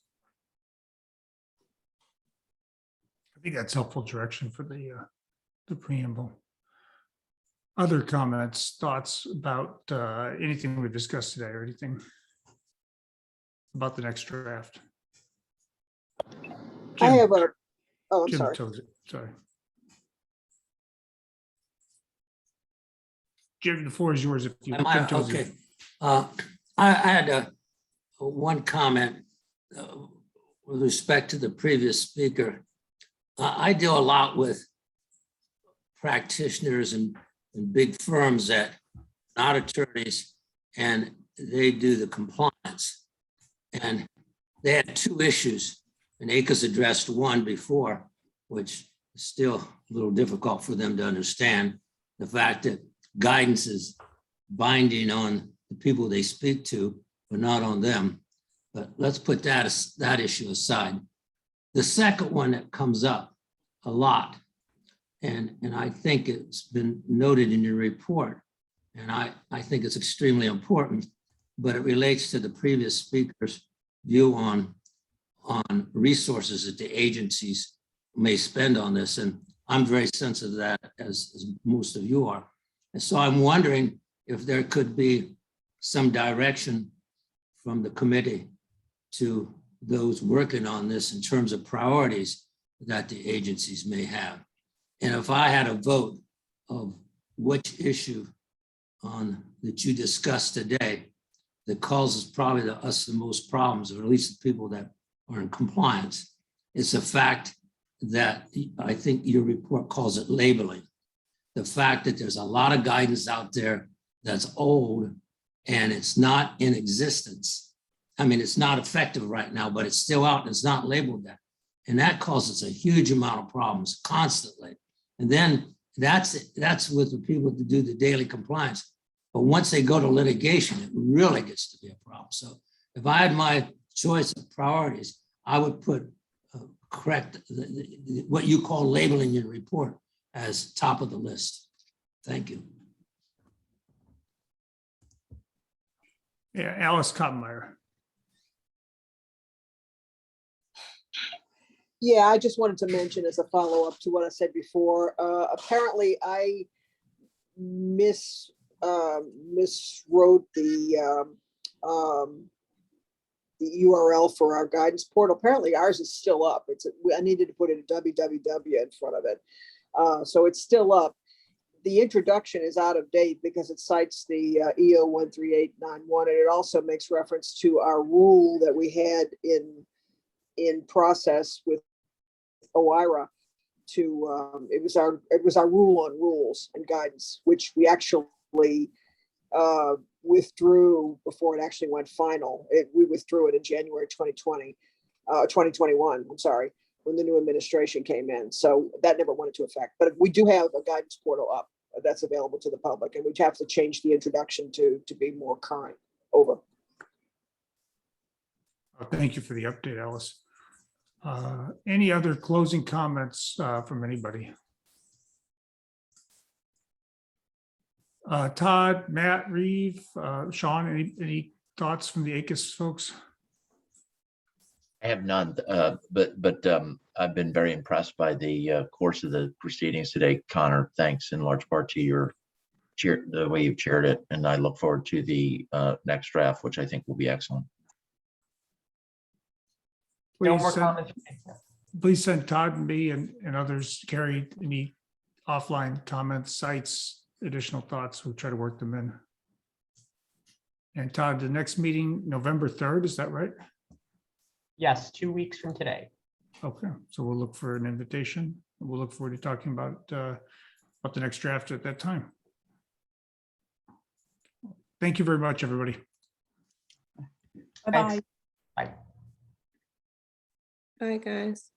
I think that's helpful direction for the preamble. Other comments, thoughts about anything we've discussed today, or anything about the next draft? I have a, oh, I'm Jim sorry. Sorry. Jim, the floor is yours if you. Okay. I had one comment with respect to the previous speaker. I deal a lot with practitioners and big firms that are not attorneys, and they do the compliance. And they had two issues, and ACUS addressed one before, which is still a little difficult for them to understand. The fact that guidance is binding on the people they speak to, but not on them. But let's put that issue aside. The second one that comes up a lot, and I think it's been noted in your report, and I think it's extremely important, but it relates to the previous speaker's view on resources that the agencies may spend on this. And I'm very sensitive to that, as most of you are. And so I'm wondering if there could be some direction from the committee to those working on this in terms of priorities that the agencies may have. And if I had a vote of which issue that you discussed today that causes probably us the most problems, or at least the people that are in compliance, it's the fact that I think your report calls it labeling. The fact that there's a lot of guidance out there that's old and it's not in existence. I mean, it's not effective right now, but it's still out and it's not labeled that. And that causes a huge amount of problems constantly. And then that's with the people that do the daily compliance. But once they go to litigation, it really gets to be a problem. So if I had my choice of priorities, I would put correct what you call labeling your report as top of the list. Thank you. Yeah, Alice Koppenmeyer. Yeah, I just wanted to mention as a follow-up to what I said before, apparently I miswrote the URL for our guidance portal. Apparently ours is still up. I needed to put in www in front of it. So it's still up. The introduction is out of date because it cites the EO 13891, and it also makes reference to our rule that we had in process with OIRA to it was our rule on rules and guidance, which we actually withdrew before it actually went final. We withdrew it in January 2021, I'm sorry, when the new administration came in. So that never went into effect. But we do have a guidance portal up that's available to the public, and we'd have to change the introduction to be more current. Over. Thank you for the update, Alice. Any other closing comments from anybody? Todd, Matt, Reeve, Sean, any thoughts from the ACUS folks? I have none, but I've been very impressed by the course of the proceedings today, Connor. Thanks in large part to your chair, the way you've chaired it, and I look forward to the next draft, which I think will be excellent. No more comments. Please send Todd and me and others, Carrie, any offline comments, sites, additional thoughts. We'll try to work them in. And Todd, the next meeting, November 3rd, is that right? Yes, 2 weeks from today. Okay, so we'll look for an invitation. We'll look forward to talking about the next draft at that time. Thank you very much, everybody. Bye-bye. Bye. Bye, guys.